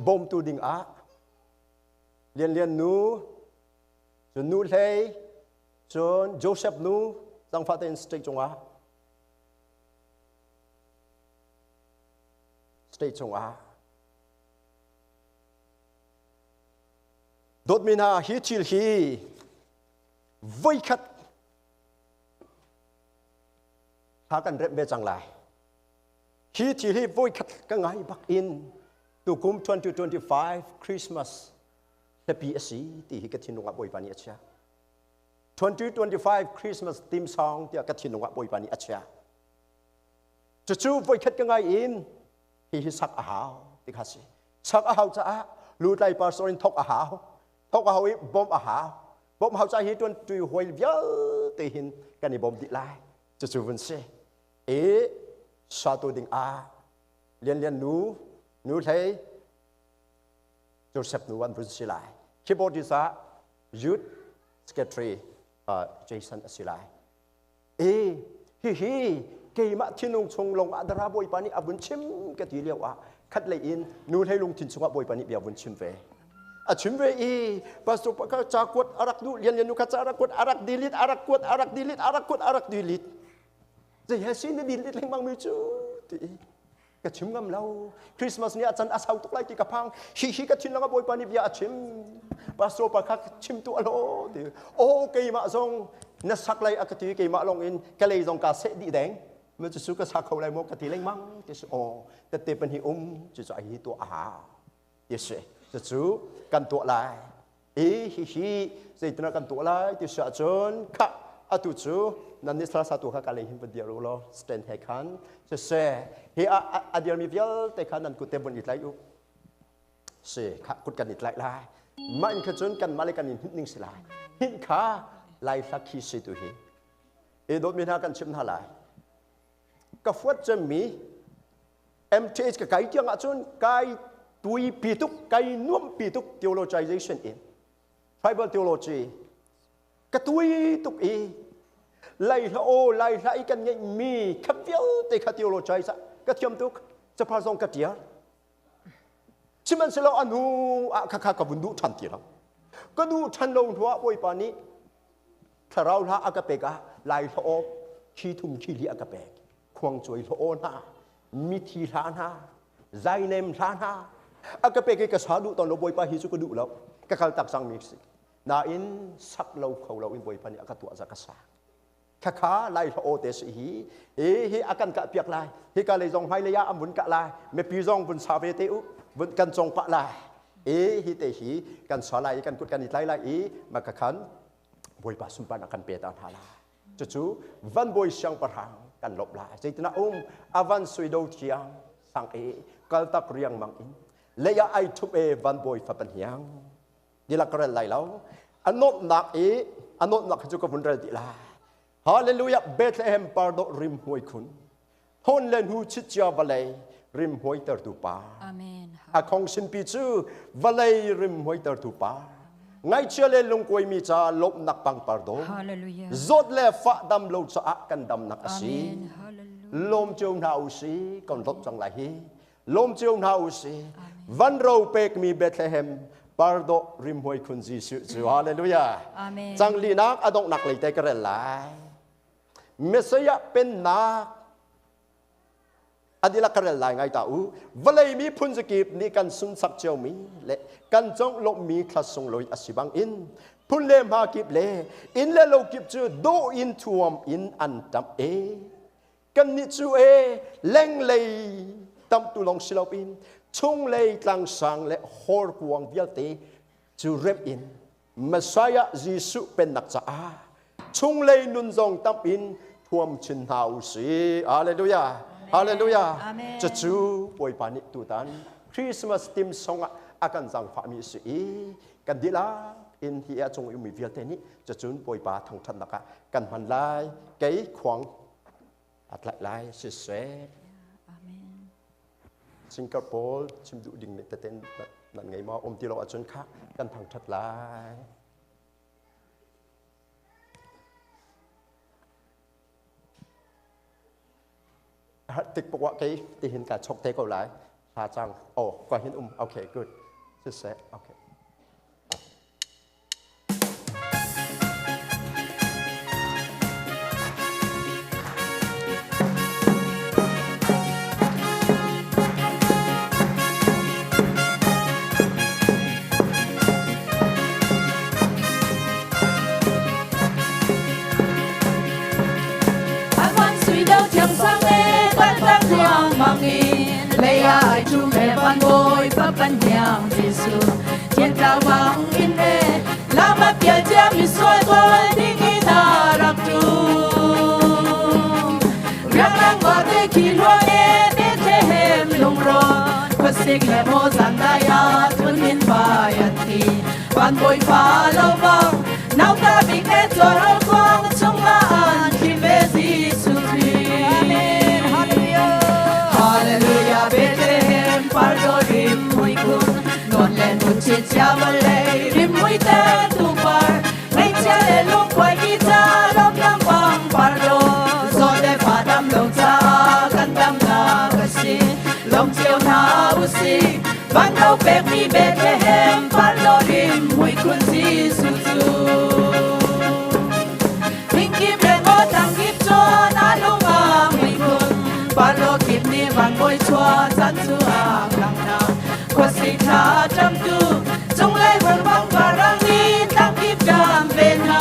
บ่มตัวดิ่งเรียนนูจนนูเลยจนโจเซฟนูตั้งฟ้าเต็นสเตจงสเตจงดดมินาฮิตทิลฮีไว้ขัดหากันเร็บเบจังไรฮิตทิลฮีไว้ขัดก็ไงบักอินตุกุม2025 Christmas เฮปปี้เอสีที่ฮิกทินงะบอยปานิอาชา2025 Christmas theme song ที่ฮิกทินงะบอยปานิอาชาจู่ๆไว้ขัดก็ไงอินฮิสักอาหาวที่ข้าศึกสักอาหาวจะลูดไล่ปาสโรินทกอาหาวทกอาหาวบอมอาหาวบอมอาหาวจะฮิตวันตุยหวยเยอะที่หินกันนี่บอมดิไลจู่ๆวันเสชาตัวดิ่งเรียนนูเลยโจเซฟนูวันรุ่นสิไลคีย์บอร์ดิสยุทธสเกตรีเจสันสิไลฮิเกี่ยมาที่นุ่งชงลงอัดราบอยปานีอาบุญชิมกติเลียวคัดเลยอินนูให้ลุงทินชงบอยปานีเบียบุญชิมเวชิมเวปัสสุปะจากวดอารักดูเรียนนูกัจจารักวดอารักดีลิตอารักวดอารักดีลิตอารักวดอารักดีลิตจะเห็นสิ่งนี้ดีลิตเล่งบางมิจูกระชิมงำเราคริสต์มาสนี้อาจารย์อาสาวตุกไลที่กระพังฮิกระชิมแล้วก็บอยปานีเบียชิมปัสสุปะคักชิมตัวโลดีโอ้เกี่ยมาทรงนักสักไลอักติเกี่ยมาลงอินก็เลยทรงกาเสดีแดงมันจะสุกสักเขาเลยมกติเล่งมั่งที่สุแต่เตเป็นหิจะจะไอตัวที่สุจะสุกันตัวลายจะตระกันตัวลายที่สุจนข้าตุจูนั่นนี่salah satu kali yang berdia lo stand hekan sese adia mi vial te kan nan kute bon itlai u se kha kut kan itlai lai man khajun kan male kan ning silai hin kha lai sakhi se tu hi dot mi na kan chim na lai ka fuat chem mi MTH ka kai tiang achun kai tui pituk kai nuam pituk theologization in tribal theology ka tui tuk lai la ikan ngai mi khavial te theologize ka thiam tuk cha phazong ka tia chiman selo anu kha ka bundu than ti ram ka du than lo thwa boi pa ni tharau la akapeka lai lo chi thum chi li akapek khwang choi lo na mi thi la na zai nem la na akapek ka sa du ton lo boi pa hi chu ka du lo ka khal tak sang mi na in sak lo khau lo in boi pa ni akatu za ka saข้าไล่โอเตสฮีอาการกะเปียกไล่ฮีกาเลยจงไฮเลยาอมุนกะไล่เมื่อปีจงบุญสาเวติอุบุญกันจงปะไล่ฮีเตฮีกันสาไล่กันกุดกันอิไล่ไล่มากะขันบอยปาสุมปันอาการเปียตานฮาลาจู่วันบอยเชียงปะหังกันลบไล่ใจตนาอาวันสุยโดเทียงสังกัลตักเรียงมังอินเลยาไอทุบวันบอยฟับปัญญาดีละกระไรเล่าอันนนนักอันนนนักจู่กับบุญเรติไล่ฮาเลลูยาเบธเลเฮมปาร์โดริมหวยคุณฮอนเลนหูชิจยาบาเลริมหวยเตอร์ตูปาอาเมนอาคงสินปีจูบาเลริมหวยเตอร์ตูปาไงเชื่อเลลุงกวยมีจาลบนักปังปาร์โดฮาเลลูยาจดเลฟะดำโลจะอักกันดำนักสีลมเจียวนาอุสีก่อนลบจังไรลมเจียวนาอุสีวันเราเปกมีเบธเลเฮมปาร์โดริมหวยคุณจีสุฮาเลลูยาจังลีนักอดงนักเลยเตกเรลไลเมสยาเป็นนักอดีลักเรลไลไงตาอูวลัยมีพุนสกีบนี่กันสุนสักเจียวมีเละกันจงลบมีคลาสงลอยอสิบังอินพุนเลมากิบเลอินเลโลกิบจูโดอินทวมอินอันตัมกันนิจูเล่งเลยตัมตุลองสิลาปินชงเลยกลางสังและฮอร์กวงเวียลเตจูเรบอินเมสยาจิสุเป็นนักจ้าชงเลยนุนจงตับอินทวมชินหาวสีฮาเลลูยาฮาเลลูยาจะจูป่วยปานิตุตันคริสต์มาสติมสงอากันจังฟามิสีกันดีละอินที่จงอยู่มีเวียลเตนี้จะจูนป่วยปาทางทันนักกันมันไล่เกยขวางอัดไล่สิเสสิงคโปร์ชิมดูดิ่งเนี่ยแต่เต้นนั่นไงมาที่เราอาจารย์ข้ากันทางทัดลาย ติ๊กบอกว่าที่เห็นการชกเทกเอาหลายหาจังโอ้ก็เห็นโอเค good สุดเสร็จโอเค ai chu mẹ van bồi pháp văn nhang Giêsu thiên ta vang in mê la ma pia chia mi soi toi đi nghi ta rap tu rang rang wa te ki lo e be te hem lung ro pasik le mo zan da ya thun hin ba ya ti van bồi pha lo vang nau ta bi ke cho ro quang chung la an ki be Giêsu Christ Hallelujah Bethlehem pardo rim mui kun non len mun chi cha vale rim mui ta tu par ngai cha le long kwai ki cha long lang bang pardo so de pa dam long cha kan dam na ka si long chiao na u si van đâu pek mi Bethlehem pardo rim mui kun si su su Minh kim le ngo tang kip cho na lu ma mui kun pardo kip ni van boy chua san su a kang na ko si tha cham tu chung lai van bang parang ni tang kip dam ben na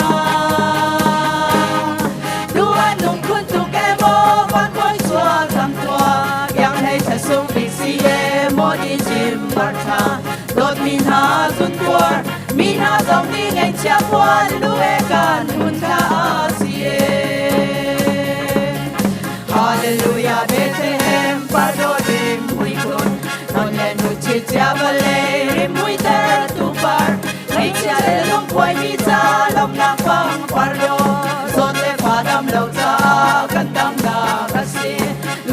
du an nung kun tu ke mo van boy chua sam tua yang hai cha sung bi si ye mo di jim bar tha dot min ha sun tua min ha dong ni ngai cha kwan lu e kan kun tha a si ye Hallelujah Bethlehem pardo rim mui kun non len nu chi cha vale rim mui ter tu par ngai cha le long kwai mi cha long na pang pardo so te pa dam lo cha kan dam na ka si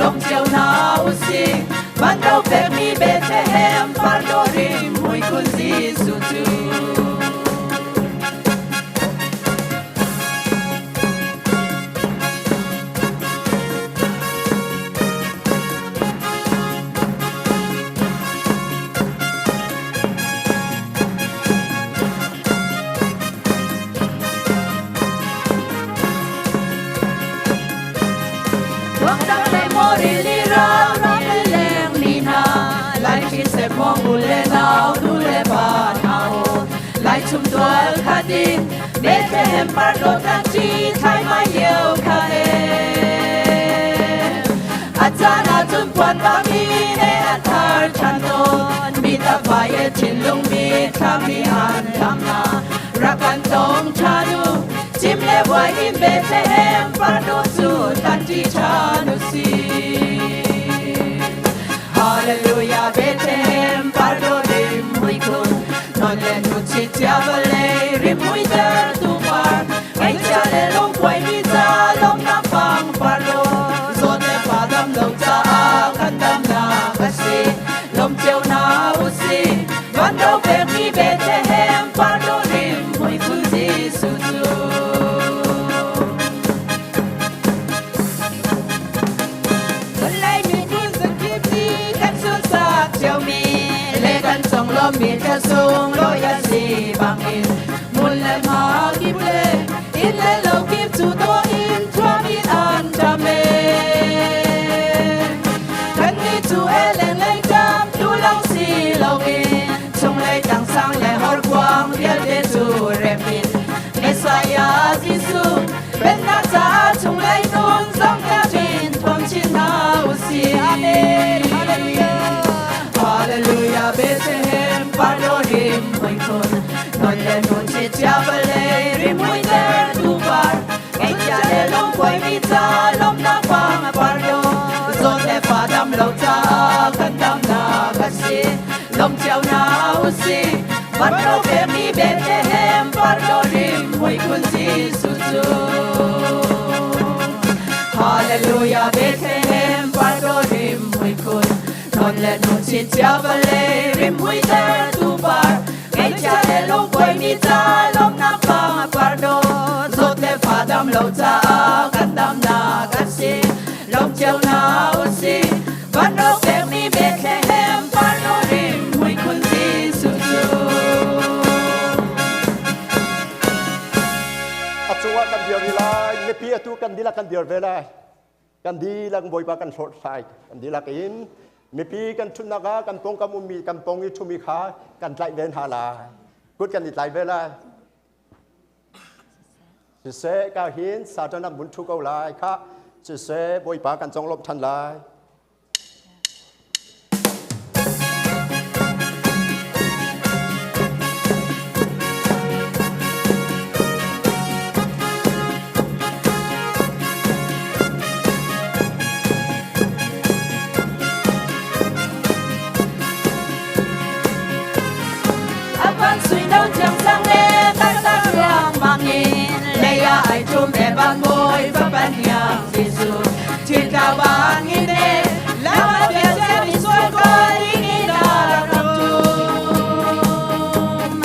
long chiao na u si van đâu pek mi Bethlehem pardo rim mui kun si su tu se mong ule nau dule ba nau lai chum tual khadin Bethlehem pardo tang chi thai mai yeu kha e achana chum pon ba mi ne an thar chan ton mi ta ba ye chin lung mi tha mi an tham na rakan tong chanu chim le boy in Bethlehem pardo su tan chi chanu si Hallelujah Bethlehem pardo rim mui kun non len nu chi cha vale rim mui ter tu par ngai cha le long kwai mi cha long na pang pardo so te pa dam lo cha kan dam na ka si long chiao na u si van đâu pe mi Bethlehem pardo rim mui kun si su su Chiao mi le kan song lo mi cha sung lo ya si bang in mun le ma ki ple in le lo ki chu to in chua mi an cha me kan ni chu e le le kam tu long si lo in song le tang sang le hor kwang riel de chu rem in Messiah Giêsu ben na cha chung le nun song ka tin thom chin na u si amen Hallelujah Bethlehem pardo rim mui kun non le nun chi cha vale rim mui ter tu par ngai cha le long kwai mi cha long na pang pardo so te pa dam lo cha kan dam na ka si long chiao na u si van đâu pe mi Bethlehem pardo rim mui kun si su su Hallelujah Bethlehem pardo rim mui kun non le nun chi cha vale rim mui ter tu par ngai cha le long kwai mi cha long na pang pardo so te pa dam lo cha kan dam na ka si long chiao na u dear vela kan di lang boy pa kan short side kan di lakin mi pi kan thunaga kan pong kamumi kan pong i thumi kha kan tlai ven hala kut kan tlai vela si se ka hin satana mun thu ko lai kha si se boy pa kan chong lop than lai ai chung để ban môi và ban nhang Giêsu thiên cao ban nghi nê la ma bia sẽ bị xuôi qua đi nghi đà rầm tum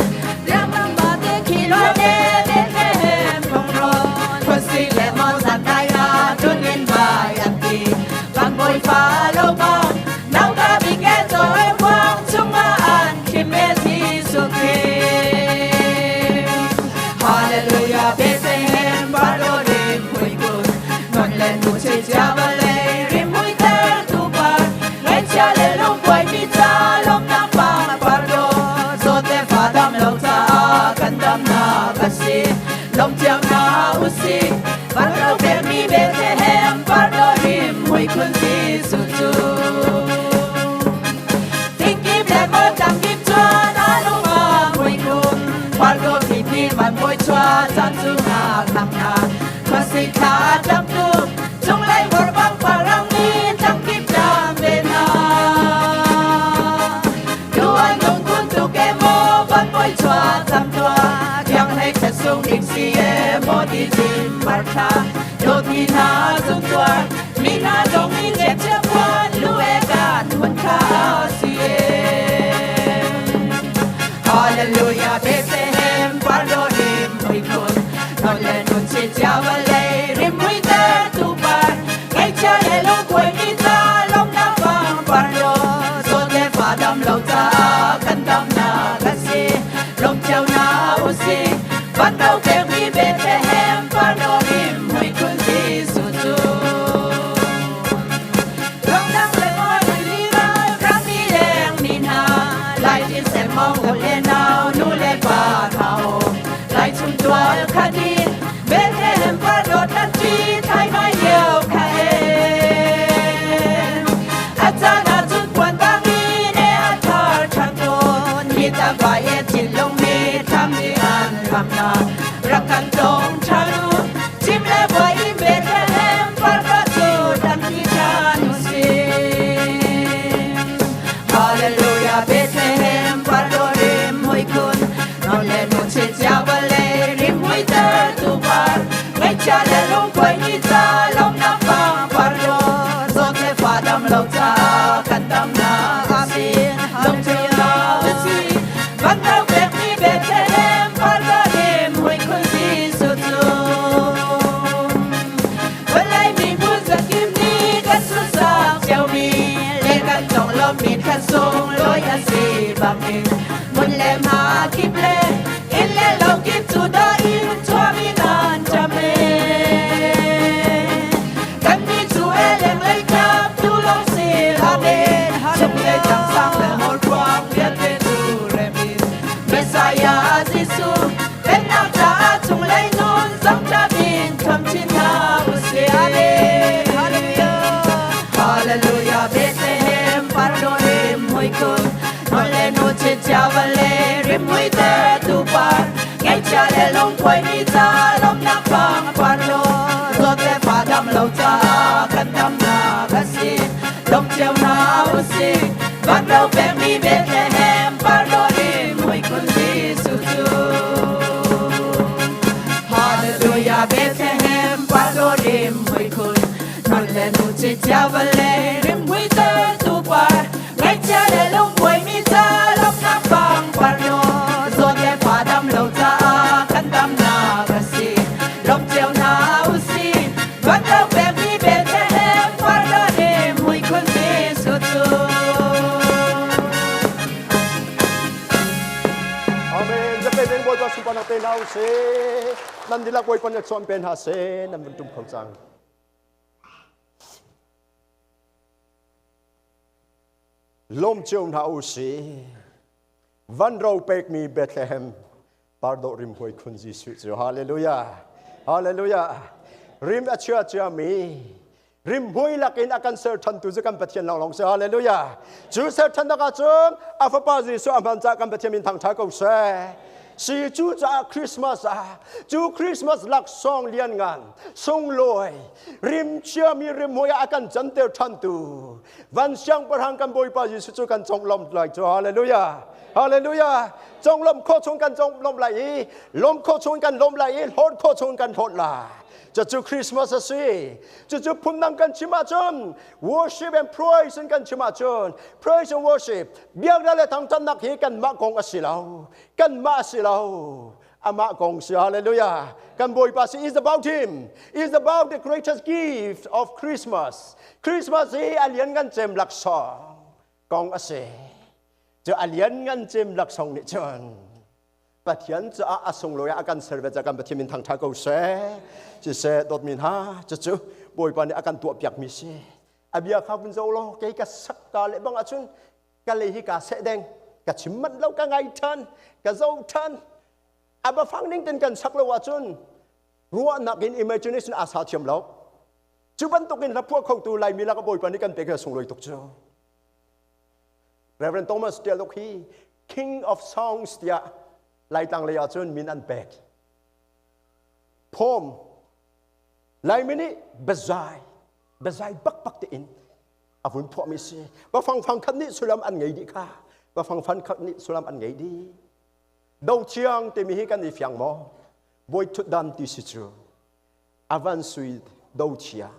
ram ram ba te khi lo nê để thêm phong ron quân si lệ mon sàn tai na tuôn nghiên bài ăn kỳ ban môi phá lâu mong nao ta bị kẹt rồi quang chung ma an khi mê Giêsu Hallelujah Bethlehem Bardo rim hui kun non lên một chiếc cha ba lê rim hui ter tu par ngay cha lê lông quay mi cha lông nam bang Bardo zo te pha dam lâu cha kan dam na kasi lông chiang na usi Bardo per mi Bethlehem Bardo rim hui kun Giêsu tu Tinh kim đẹp mơ chẳng kim chuan anu ma hui kun Bardo thì pin man môi choa chan chu nga khang na kasi tha dam tu chung lai bor bang parang ni tang kim dam be na duan nong kun tu ke mo ban môi choa tam tua kyang hai kha sung dik si e mo di jim bar tha do thi na zum tua mi na dong mi je che quan lu e kan hun kha si e Hallelujah Bethlehem Bardo rim hui kun non lên nun chi cha va lê rim hui te tu par ngay cha lê long quay mi ta long na vang Bardo zo te pha dam lâu ta kan dam na kasi long chau na usi ban đâu te mi Bethlehem Bardo rim hui kun Giêsu tu long nang le ngoi li ra rang mi leng min ha lai tin se mong ho le nào nu le pa thao lai chung tua kha đi Bethlehem Bardo tan chi thai mai yêu kha em atana chung quan ta mi ne athar chan ton mi ta vai e chin long mi tham mi an tham na rakan tong chalu chim le vai Bethlehem Bardo tu tan chi chan si Hallelujah Bethlehem Bardo rim hui kun non lên một chiếc cha ba lê rim hui ter tu par ngay cha lê long quay ni cha long nam bang Bardo zo te pha dam lâu cha kan dam na asin long cheu na usi ban đâu bek mi Bethlehem Bardo rim hui kun Giêsu tu lai mi bu za kim ni kan su sang cheu mi le kan chong lom min kan song loi a si bang min mun le ma kim le in le lo kim tu da in chua mi nan cha me kan mi chu e leng lei kap tu lo si la de chung le chang sang le hol quang viet te tu re mi Messiah Giêsu ben na cha chung lei nun sang cha bin tham chin na usi ale Hallelujah Bethlehem Bardo rim hui kun non le no che cha va le rim hui te tu par ngay cha le long quay mi cha long na bang Bardo zo te pha dam lâu cha kan dam na kasi long cheu na usi ban đâu pe mi Bethlehem Bardo rim hui kun Giêsu tu Hallelujah Bethlehem Bardo rim hui kun non le no che cha va le rim hui te tu par ngay cha le long quay mi cha long na bang Bardo zo te pha dam lâu cha kan dam na kasi long cheu na usi ban đâu pe mi Bethlehem Bardo rim hui kun Giêsu tu Amenจะเป็นบทว่าสุปนเตนเอาเสนันดิลักไว้ปนชวนเป็นหาเสนันมันจุ่มของจัง ลมเจียวหนาวสีวันเราเปกมีเบธเลเฮมปาร์โดริมหวยคุณยิสุจูฮาเลลูยาฮาเลลูยาริมอาเชียเจียมีริมหวยลักอินอากันเซอร์ทันตุจกันปะเทียนลองลองเสียฮาเลลูยาจูเซอร์ทันตะกาจงอาฟาปาจิสุอามันจากกันปะเทียนมินทางทากเซสีจูจ่าคริสต์มาสจูคริสต์มาสหลักซองเลียนงานทรงลอยริมเชื่อมีริมหวยอากันจันเตอร์ทันตุวันเชียงประหังกันบอยปาจิสุจูกันจงลมไหลจ้าฮาเลลูยาฮาเลลูยาจงลมโคชงกันจงลมไหลลมโคชงกันลมไหลโหดโคชงกันโหดไหลจะจูคริสต์มาสสิจะจูพุ่มนังกันชิมาจน worship and praise กันชิมาจน praise and worship เบียกได้เลยทั้งท่านนักฮีกันมากงอสิลาวกันมาสิลาวอามากงสิฮาเลลูยากันบอยปาสิ is about him is about the greatest gift of Christmas Christmas ที่อเลียนกันเจมหลักสองกงอสิจะอเลียนกันเจมหลักสองนี่จนปะเทียนจะอาสงลอยอาการเสร์ฟจากการปะเทียนมินทางทากเสจะเสดดมินฮาจะจูบอยปานอาการตัวเปียกมิเสอาเบียข้าวบุญเจ้าโลกไก่กัสักกาเลบังอาชุนกาเลฮิกาเสดงกัชิมมันเล่ากังไงทันกัเจ้าทันอาบฟังนิ่งเต็นกันสักเลวาชุนรัวนักอิน imagination อาสาเทียมเล่าจุบันตุกินรับพวกเขาตัวไลมีแล้วก็บอยปานกันเปียกสงลอยตุกเจ้า Reverend Thomas เดียลูกฮี King of Songs เดียไล่ตั้งเลยอาจารย์มินอันเบกพอมไล่มินิเบซายบักตินอาวุธพอมิสิว่าฟังคันนี้สุลามอันไงดีค่ะว่าฟังคันนี้สุลามอันไงดีดาวเชียงเตมีให้กันอีเฟียงมอบอยทุดดันติสิจูอาวันสุยดาวเชียง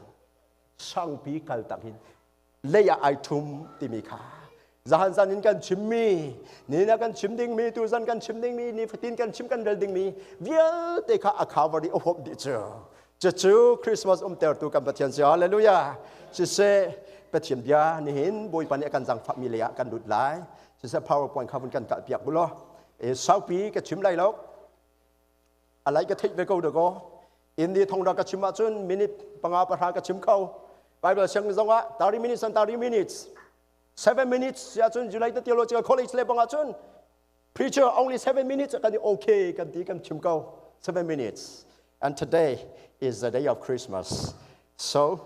ช่างปีกัลตักินเลยไอทุมติมีค่ะZahan zanin kan chimmi, nina kan chimding mi, tuzan kan chimding mi, ni fatin kan chim kan relding mi, vial teka akavari of hope dicho. Chachu Christmas ter tu kan patian si hallelujah. Si se patian dia nihin boy pani kan jang familia kan dut lai. Si se PowerPoint khavun kan ka piak bulo. E saupi ka chim lai lok. Alai ka thik ve ko de go. Indi thong ra ka chim ma chun minute panga pa ka chim khau. Bible sang zonga 30 minutes and 30 minutes. 7 minutes, ya chun July the theological college le banga chun. Preacher only 7 minutes kan okay kan ti kan chim kau 7 minutes. And today is the day of Christmas. So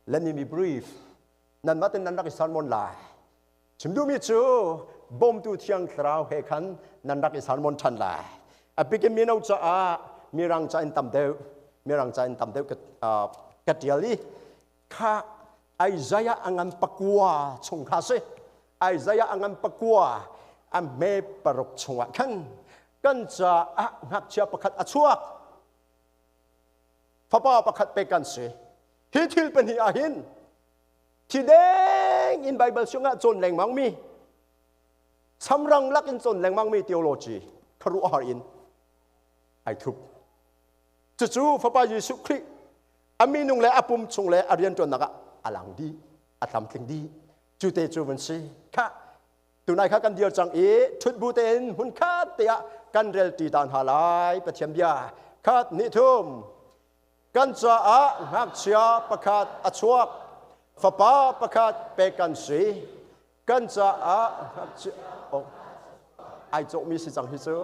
let me be brief. Nan matin nan rak isan mon lai. Chim du mi chu bom tu thiang thrau he khan nan rak isan mon than lai. A bigem mi no cha a mirang cha in tam deu ka tiali kha Isaiah angan pakwa chung khase Isaiah angan pakwa am me parok chunga kan cha a ngak cha pakhat achuak papa pakhat pe kan se hi thil pen hi a hin thi deng in Bible sunga chon leng mang mi samrang lak in chon leng mang mi theology kharu har in ai thup chu papa Yesu Christ ami nung le apum chung le arian ton naka alang di atam tling di chu te chu wan si kha tunai kha kan dial chang e thut bu ten hun kha te kan rel ti dan halai pathiam bia khat ni thum kan cha a ngak chia pakhat achuak fapa pakhat pe kan si kan cha a ngak chia ai cho mi si chang hi chu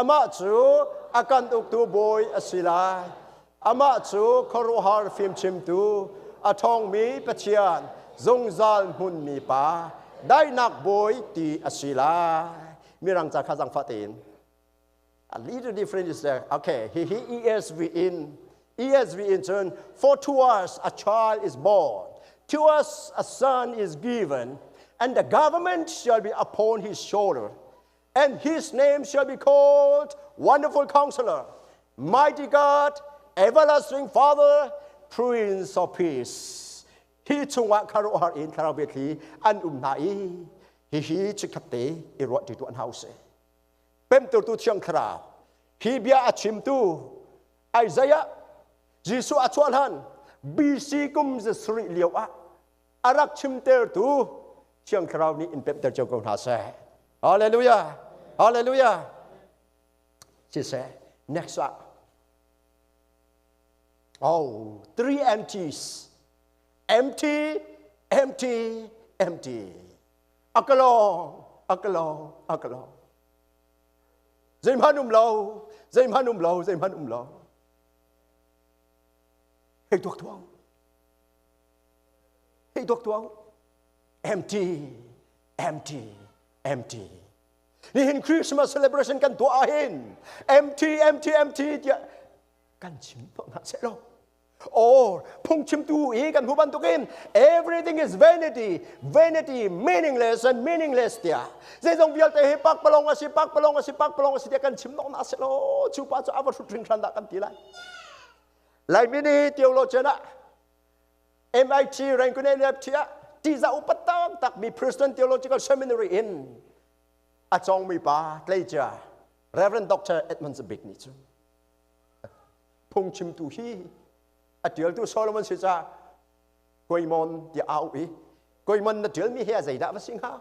ama chu akan uk tu boy asila ama chu kharuhar phim chim tu athong mi pachian zongzal hun mi pa dai nak boy ti asila mirang cha khajang fatin a little different is there okay he ESV in turn for to us a child is born to us a son is given and the government shall be upon his shoulder and his name shall be called Wonderful Counselor, Mighty God, Everlasting Father, Prince of Peace. He chunga kharu har in tharabeti an nai hi chikate irot ti tu an house. Pem tu chiang khara. Hi bia achim tu Isaiah Jisu achuan BC kum ze sri liawa arak chim ter tu chiang khara ni in pem ter jong ha se. Hallelujah. Hallelujah. She said, next up. Oh, 3 empties. Empty, empty, empty. Akalong, akalong, akalong. Dây man lâu, dây man lâu, dây man lâu. Hãy thuộc thoáng. Hãy thuộc thoáng. Empty, empty, empty. Nihin Christmas celebration kan tua hin. Empty, empty, empty. Kan chim to na sẽ lo. Or phong chim tu ý kan huban tukin. Everything is vanity, vanity, meaningless and meaningless tia. Dây dòng bial te pak palong asi pak palong asi pak palong asi tia kan chim to na sẽ lo. Chupa cho avar sutring khanda kan tilai. Lai mini theologian MIT Rangoon NFT ti za upatang tak mi Princeton Theological Seminary in Achong mi pa tleja Reverend Dr. Edmund Zabik ni chu Phung chim tu hi atial tu Solomon sisa koimon ti au i koimon na tial mi he zai da sing ha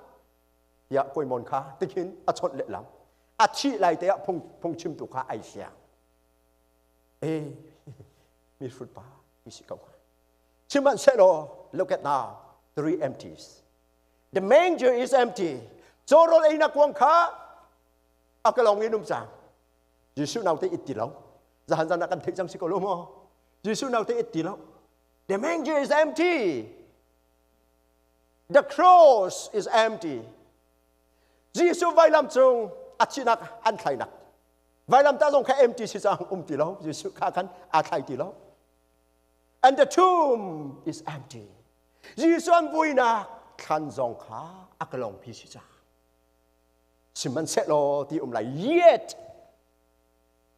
ya koimon kha tikin achot le lam achi lai te phung chim tu kha ai sia e mi fruit pa isi kau Chiman selo, look at now, 3 empties. The manger is empty. Zorol ay nakuang ka, akalong inum sang. Jisu nào te itilaw. Zahan zan nakan tejang sikolo mo. Jisu nào te itilaw. The manger is empty. The cross is empty. Jisu vai lam chung achinak an khai nak. Vai lam ta zong ka empty si sang tilaw. Jisu ka kan a khai tilaw. And the tomb is empty. Jesus an vui na khan zong kha akalong pi si cha. Siman set lo ti lai yet.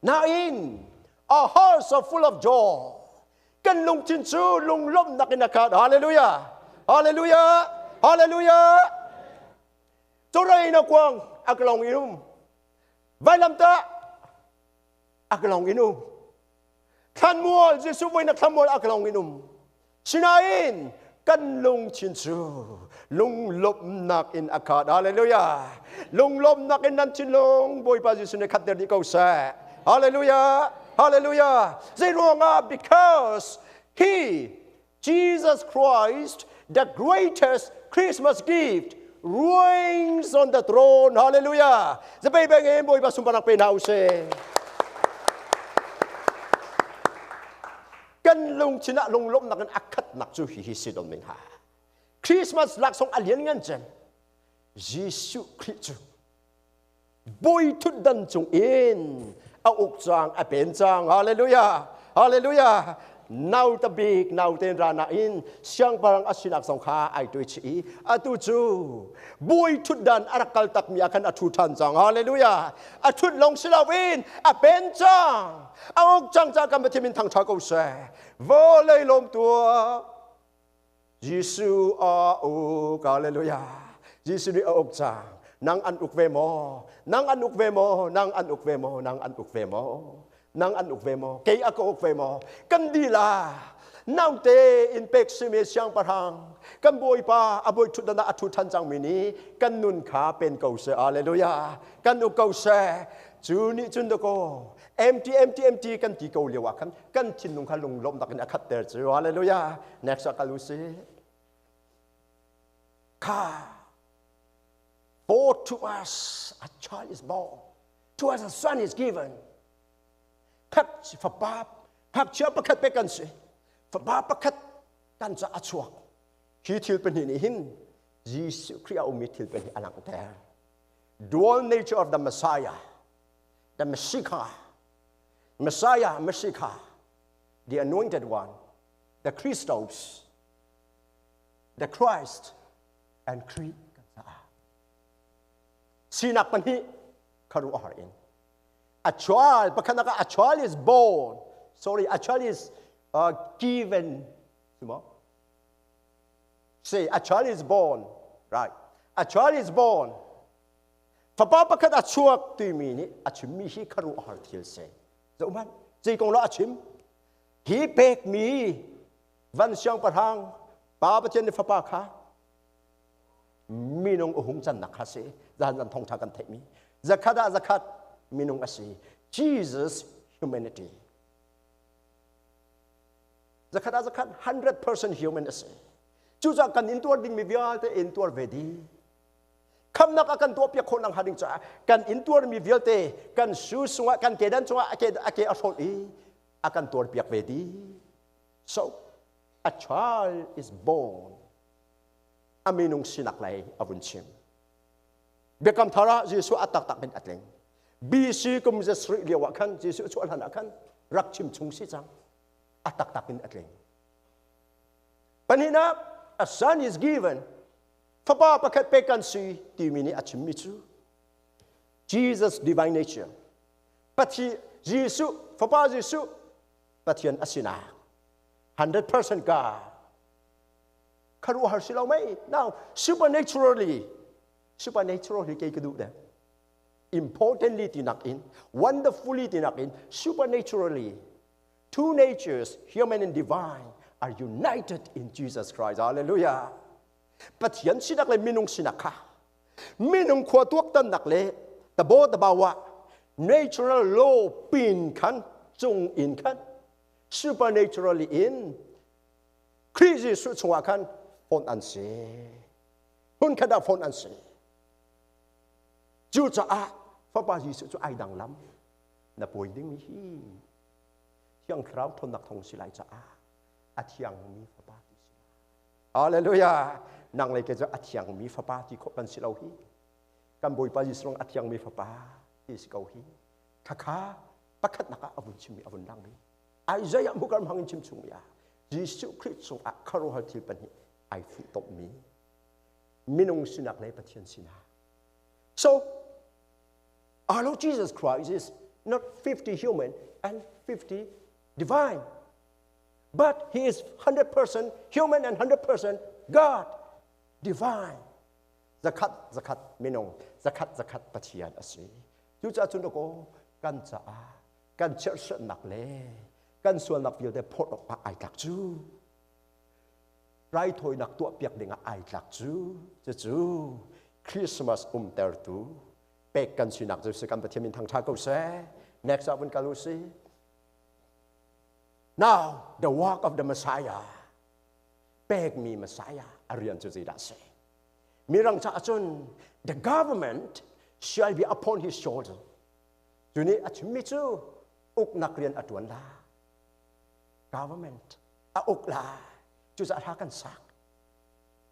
Now in our hearts are full of joy. Kan lung chin chu lung lom na kinakat. Hallelujah. Hallelujah. Hallelujah. Toray na kwang akalong inum. Vai lam ta akalong inum. Khan mual Jesu voi na khan mual akalong inum. Sinain kan lung chin chu lung lop nak in akat. Hallelujah. Lung lop nak in nan chin lung boy pa Jesu ne khat der di kau sa. Hallelujah. Hallelujah. Zerunga because he Jesus Christ the greatest Christmas gift reigns on the throne. Hallelujah. Zabay bang boy pa sumpanang penause. Kan lung china lung lom nak akat nak chu hi sidon min ha. Christmas lak song alian ngan chen. Jesus Christ. Boy tu dan chung in a uk chang a pen chang. Hallelujah. Hallelujah. Now the big now ten rana in siang parang asinak song kha ai tu chi atu chu boy tu dan arakal tak mi akan atu tan chang. Hallelujah. Atut long silawin a pen chang. Ông chẳng cha cầm thêm mình thằng cha câu xe vô lấy lom tua Giêsu ô Hallelujah Giêsu đi ông cha nang ăn uk về mò nang ăn uk về mò nang ăn uk về mò nang ăn uk về mò nang ăn uk về mò cây ako uk về mò căn đi là nang te in pek sime siang parang kan boy pa aboy tu dana atu tan chang mini kan nun kha pen câu xe Hallelujah kan uk câu xe chú ni chun do ko empty empty empty kan ti ko lewa kan chin nung khalung lom dak na khat ter chu Hallelujah next akalusi ka for to us a child is born to us a son is given khat fa pap hak chia pa khat pe kan si fa ba pa khat kan cha achuak hi thil pen ni hin Jesus Christ o mi thil pen alang ter dual nature of the Messiah the Messiah, the anointed one, the Christos, the Christ, and Christ. Sinak panhi karu aharin. A child is born. Sorry, a child is given. Say, a child is born. Right. A child is born. Papa kat achuak tu mi ni achim mi hi karu ahar thil se. Zauman, ji kong lo achim. Hi pek mi van siang parang pa pa chen ni papa kha. Minong uhung chan nak ha se. Zan zan thong tha kan thei mi. Zakat minong asi. Jesus humanity. Zakat 100% human asi. chú cha cần in tuột ding mi vial te in tuột về đi khăm nak akan tuột piak khôn ang hading cha cần in tuột mi vial te cần su sunga cần kedan sunga ake asol i akan tuột piak về đi. So a child is born aminung sinak lai avun chim bekam thara Jesu atak tak ben atleng BC kum je sri liwa khan Jesu chu alhan akhan rak chim chung si chang atak tak ben atleng panina a son is given Papa pakat pekan si ti mini achim michu Jesus divine nature pati Jesu Papa Jesu patian asina 100% God karu har silaw mai now supernaturally kay kadu da importantly tinak in wonderfully tinak in supernaturally two natures human and divine are united in Jesus Christ. Hallelujah. Patian sinak le minung sinaka minung khwa tuak tan nak le tabo tabawa natural law pin kan chung in kan supernaturally in crazy su chunga kan phone an se hun kada phone an se chu cha a fa ba ji su chu ai dang lam na poi ding mi hi hiang krau thon nak thong silai cha a thiang mi fa ba ti hallelujah nang le ke cha a thiang mi fa ba ti kho kan silau hi kan boi pa ji strong a thiang mi fa ba ti si kau hi kha pakhat naka avun chim mi avun dang mi Isaiah mukar hangin chim chung ya Jesus Christ so a karo ha til pan hi ai fu top mi minung sinak le pathian sina. So our Lord Jesus Christ is not 50 human and 50 divine, but he is 100% human and 100% God divine. Zakat minung zakat pathian asi chu cha chun ko kan cha kan cher sat nak le kan sual nak vil de phot ok ai tak chu rai thoi nak tua piak dinga ai tak chu chu Christmas ter tu pek kan sinak ju se kan pathian min thang tha ko se next up in kalusi now the work of the Messiah pek mi Messiah arian chu da se mirang cha chun the government shall be upon his shoulder juni achmi chu uk nakrian atuan la government a uk la chu sa tha kan sak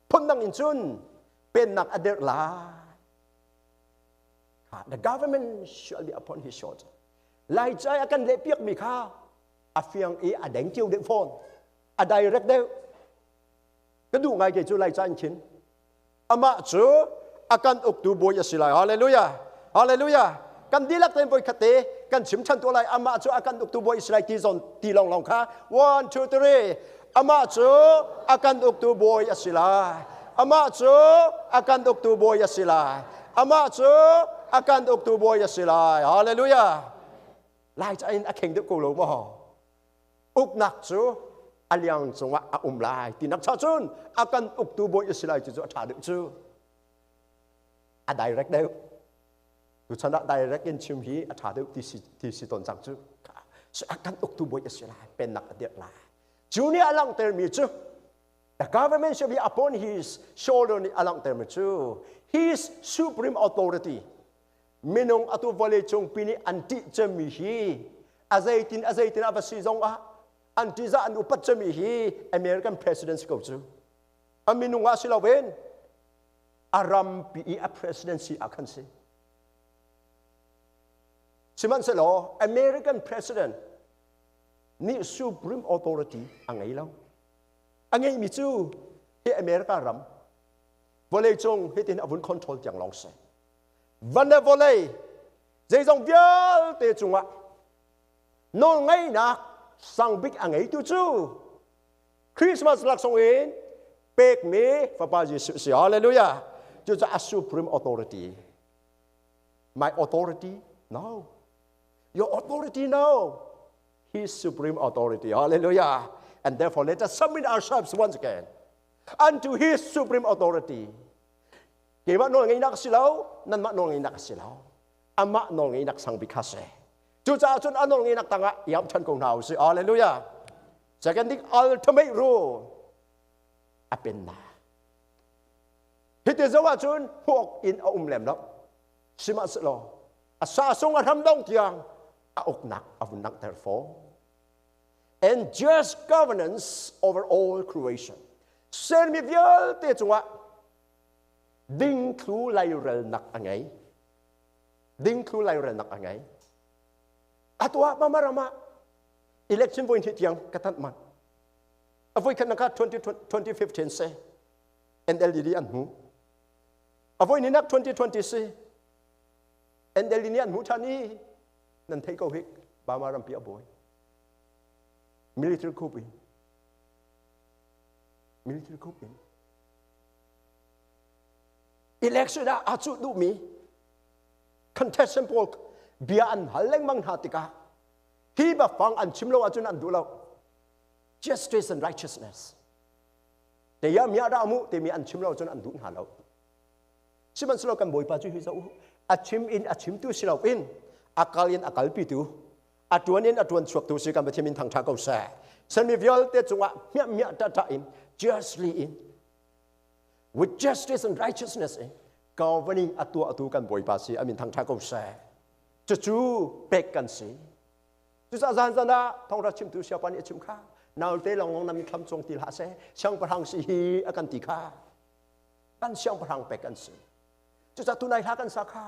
phon nang in chun pen nak ader la the government shall be upon his shoulder lai chai akan le piak mi kha a fiang e a deng chiu de phone a direct de ka du ngai ke chu lai chan chin ama chu akan uk tu boy asilai hallelujah hallelujah kan dilak ten boy khate kan chim chan to lai ama chu akan uk tu boy asilai ti zon ti long long kha 1 2 3 ama chu akan uk tu boy asilai ama chu akan uk tu boy asilai ama chu akan uk tu boy asilai hallelujah lai cha in a kheng de ko lo mo uk nak chu aliang chunga a lai ti nak cha chun akan uk tu boy asilai chu tha de chu a direct de tu chana direct in chim hi a tha de ti si ton chang chu so akan uk tu boy asilai pen nak de la chu ni alang ter mi chu the government should be upon his shoulder ni alang ter mi chu his supreme authority minong atu vole chung pini anti chami hi azaitin avasi zong a anti za an upat chami hi American presidency ko chu aminunga silawen aram pi a presidency akan si siman selo American president ni supreme authority angai law angai mi chu he America ram vole chung hitin avun control jang long se vane vole dây dòng vial te chunga no ngai na sang big angai tu chu Christmas lak song in pek me fa pa Jesus hallelujah ju a supreme authority my authority no your authority no his supreme authority hallelujah and therefore let us submit ourselves once again unto his supreme authority kể mà nói ngay nắc xí lâu, nên mà nói ngay nắc xí lâu, mà nói ngay nắc sang bị khát se, chú cha chun nói ngay nắc tăng á, yếm chân công nào xí, hallelujah. Second thing, ultimate rule, เป็นนาฮิตจะว่าจนพวกอินเอาแหลมแล้วสิมาสโลอาซาทรงทำดงเทียงอกหนักอาวุนัก therefore and just governance over all creation เซนมีเยอะเตจงว่าดิ้งครูไลเรลนักอะไรดิ้งครูไลเรลนักอะไรอัตัวมารามา election point ที่ยังกระทันมันเอาไว้กันนะครับ2015 say NLD อันหูเอาไว้นี่นัก2020 NLD นี่อันหูท่านี้นั่นเทก็ฮิกบามารัมปีอาบอย military coup in election da achu du mi contestant poll bia an haleng mang hatika hi ba fang an chimlo achun an dulo justice and righteousness te ya mi ada mu te mi an chimlo achun an dun halo siman slo kan boi pa chu hi sa achim in achim tu silo in akalin akal pi tu atuanin atuan suak tu si kan betimin thang tha ko sa san mi viol te chunga mia ta in justly in with justice and righteousness governing atu kan boi pa si amin thang tha ko sa chu pek kan si chu sa zan zan da thong ra chim tu sia pan chim kha naul te long long nam tham chong til ha se sang parang si hi akan ti kha kan siang parang pek kan si chu sa tu nai ha kan sa kha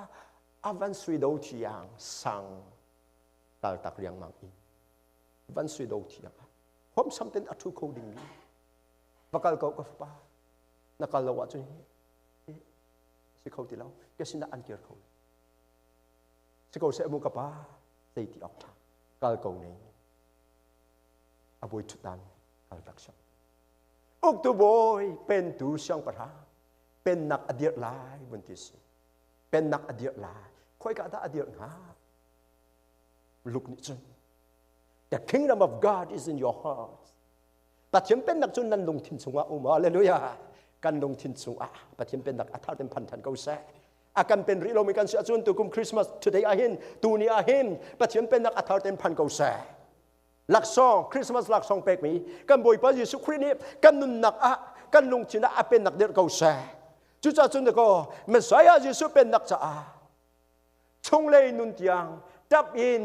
avan sui do thiang sang tal tak riang mang in van sui do thiang hom something atu coding mi bakal ko pa nakal lawa chu si khau ti law ke sina an kier khau si ko se mu ka pa sei ti ok tha kal ko nei aboi thutan kal tak sam uk tu boy pen tu siang pa pen nak adir lai bun ti si pen nak adir lai khoi ka ta adir nga look ni chun the kingdom of God is in your heart ปัจจุบันเป็นนักจุนนันลงทินสุงะอุมาเลลูยากันลงทินสุงะปัจจุบันเป็นนักอัฐาเป็นพันธันเกาเสอากันเป็นริโลมิกันเสียจุนตุกุมคริสต์มาส today อาหินตูนี้อาหินปัจจุบันเป็นนักอัฐาเป็นพันเกาเสหลักซองคริสต์มาสหลักซองเป็กมีกันบอยพระเยซูคริสต์นี้กันนุนนักกันลงทินเป็นนักเดือดเกาเสจุจ้าจุนเด็กก็เมสไซยาเยซูเป็นนักจ้าชงเลยนุนเตียงจับอิน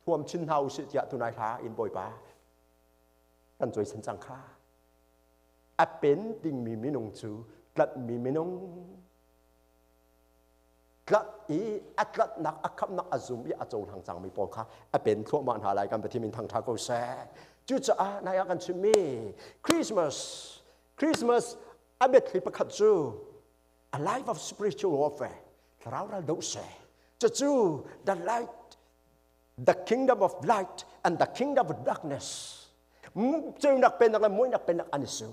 ทวมชินเฮาสิจะตุนายท้าอินบอยป้ากันจอยสันจังค่าอาเป็นดิ่งมีมินงจูกลัดมีมินงกลัดอักลัดนักอักขับนักอาซุมอีอาโจทางจังมีปอค่ะอาเป็นทั่วมันหาลายกันไปที่มินทางทาโกแซจุดจ้านายกันชิมีคริสต์มาสอาเบ็ดคลิปขัดจู a life of spiritual warfare เราดูเสจะจู the light the kingdom of light and the kingdom of darknessเจ้านักเป็นนักและมวยนักเป็นนักอันสู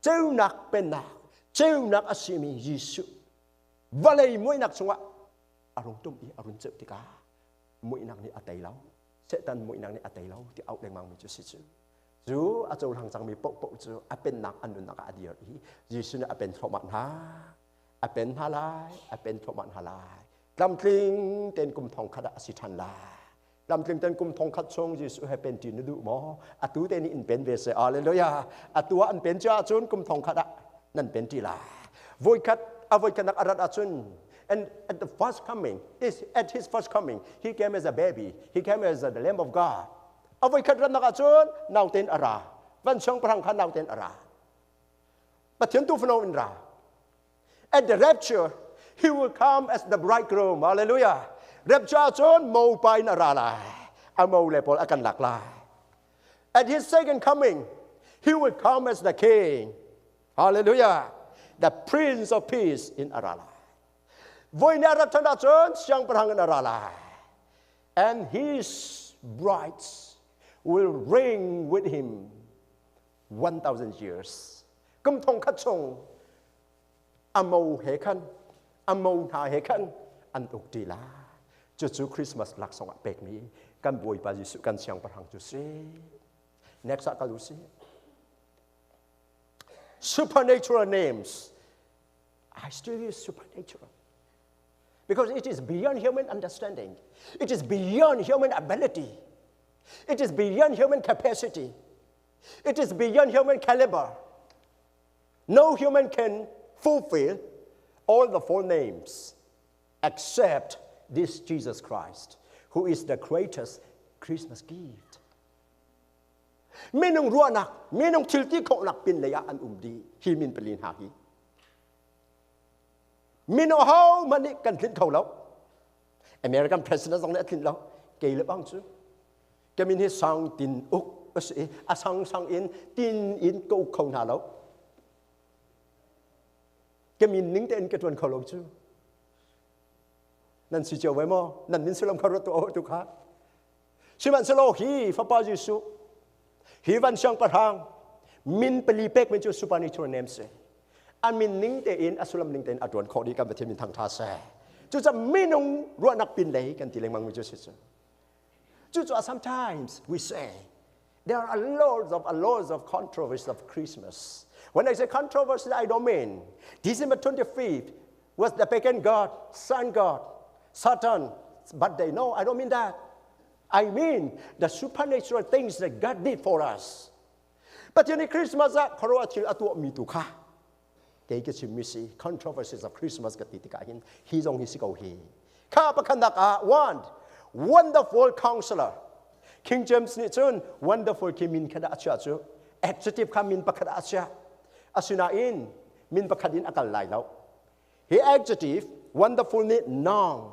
เจ้านักเป็นนักอาศิมียิสุวะเลยมวยนักสงะอารมณ์ตุ้มอีอารมณ์เจ็บที่กามวยนักนี่อัตย์เล่าเสตันมวยนักนี่อัตย์เล่าที่เอาแรงมังมีจุดสิจูอาจารย์ทางจังมีปกจูอาเป็นนักอันนุนักอดีตยิสุเนี่ยอาเป็นทรมานหาอาเป็นฮาลายอาเป็นทรมานฮาลายลำคลิงเต็นกุมทองคดาสิทันลาลำถึงเต็นกุมทองคัดชงยิสุให้เป็นจีนดูหมออัตุเตนี่อินเป็นเวเสอาเลลูยาอัตัวอันเป็นจ้าจุนกุมทองคัดนั่นเป็นจีลาโวยคัดอวยคัดนักอารัดจุน and at the first coming at his first coming he came as a baby he came as the Lamb of God อวยคัดนักอาจุนนาวเต็นอาราวันช่างพลังขันนาวเต็นอาราปัจจุบันตุฟโนอินรา at the rapture he will come as the bridegroom hallelujah rapture จนโมไปนาราลายอาโมเลปอลอากันหลักลาย at his second coming he will come as the king hallelujah the prince of peace in อาราลายวันนี้รับชนะจนช่างประหังอาราลาย and his brides will reign with him 1,000 years กุมทองคัดชงอาโมเฮคันอาโมหาเฮคันอันตุกดีลาจู่คริสต์มาสหลักสองเป็กนี้กันบวยปายิสุกันเสียงประหังจุซี next กันดูสิ supernatural names I still use supernatural because it is beyond human understanding it is beyond human ability it is beyond human capacity it is beyond human caliber No human can fulfill all the four names except this Jesus Christ, who is the greatest Christmas gift. Minung ruanak, minung tilti konak pin leya an umdi, hi min pelin hahi. Mino how mani kan tin kau lau. American president song le tin lau, kei le bang chu. Kamin hi sang tin uk, sang in tin in kau kau na lau. Kamin ning ten ke tuan kau lau chu. Nan si jiao wei mo, nan min sulam kau ro tu tu kha. Si man selo hi fa pa Yesu. Hi van siang parang min pelipek men chu supernatural name se. Amin ning te in asulam ning ten adwan kho di kan betem min thang tha se. Chu cha minung ro nak pin lei kan ti leng mang mi chu se. Chu sometimes we say there are lots of controversies of Christmas. When I say controversy, I don't mean December 25th was the pagan god, sun god, Satan birthday. No, I don't mean that. I mean the supernatural things that God did for us. But in Christmas, koroatil atu mituka. Kaya misi controversies of Christmas katitikahin. Hizong hisikaw hi. Kapakandak one wonderful counselor. King James ni chun wonderful kimin kada acha chu. Adjective kamin pakada acha. Asunain min pakadin akal lailaw. He adjective wonderful ni noun.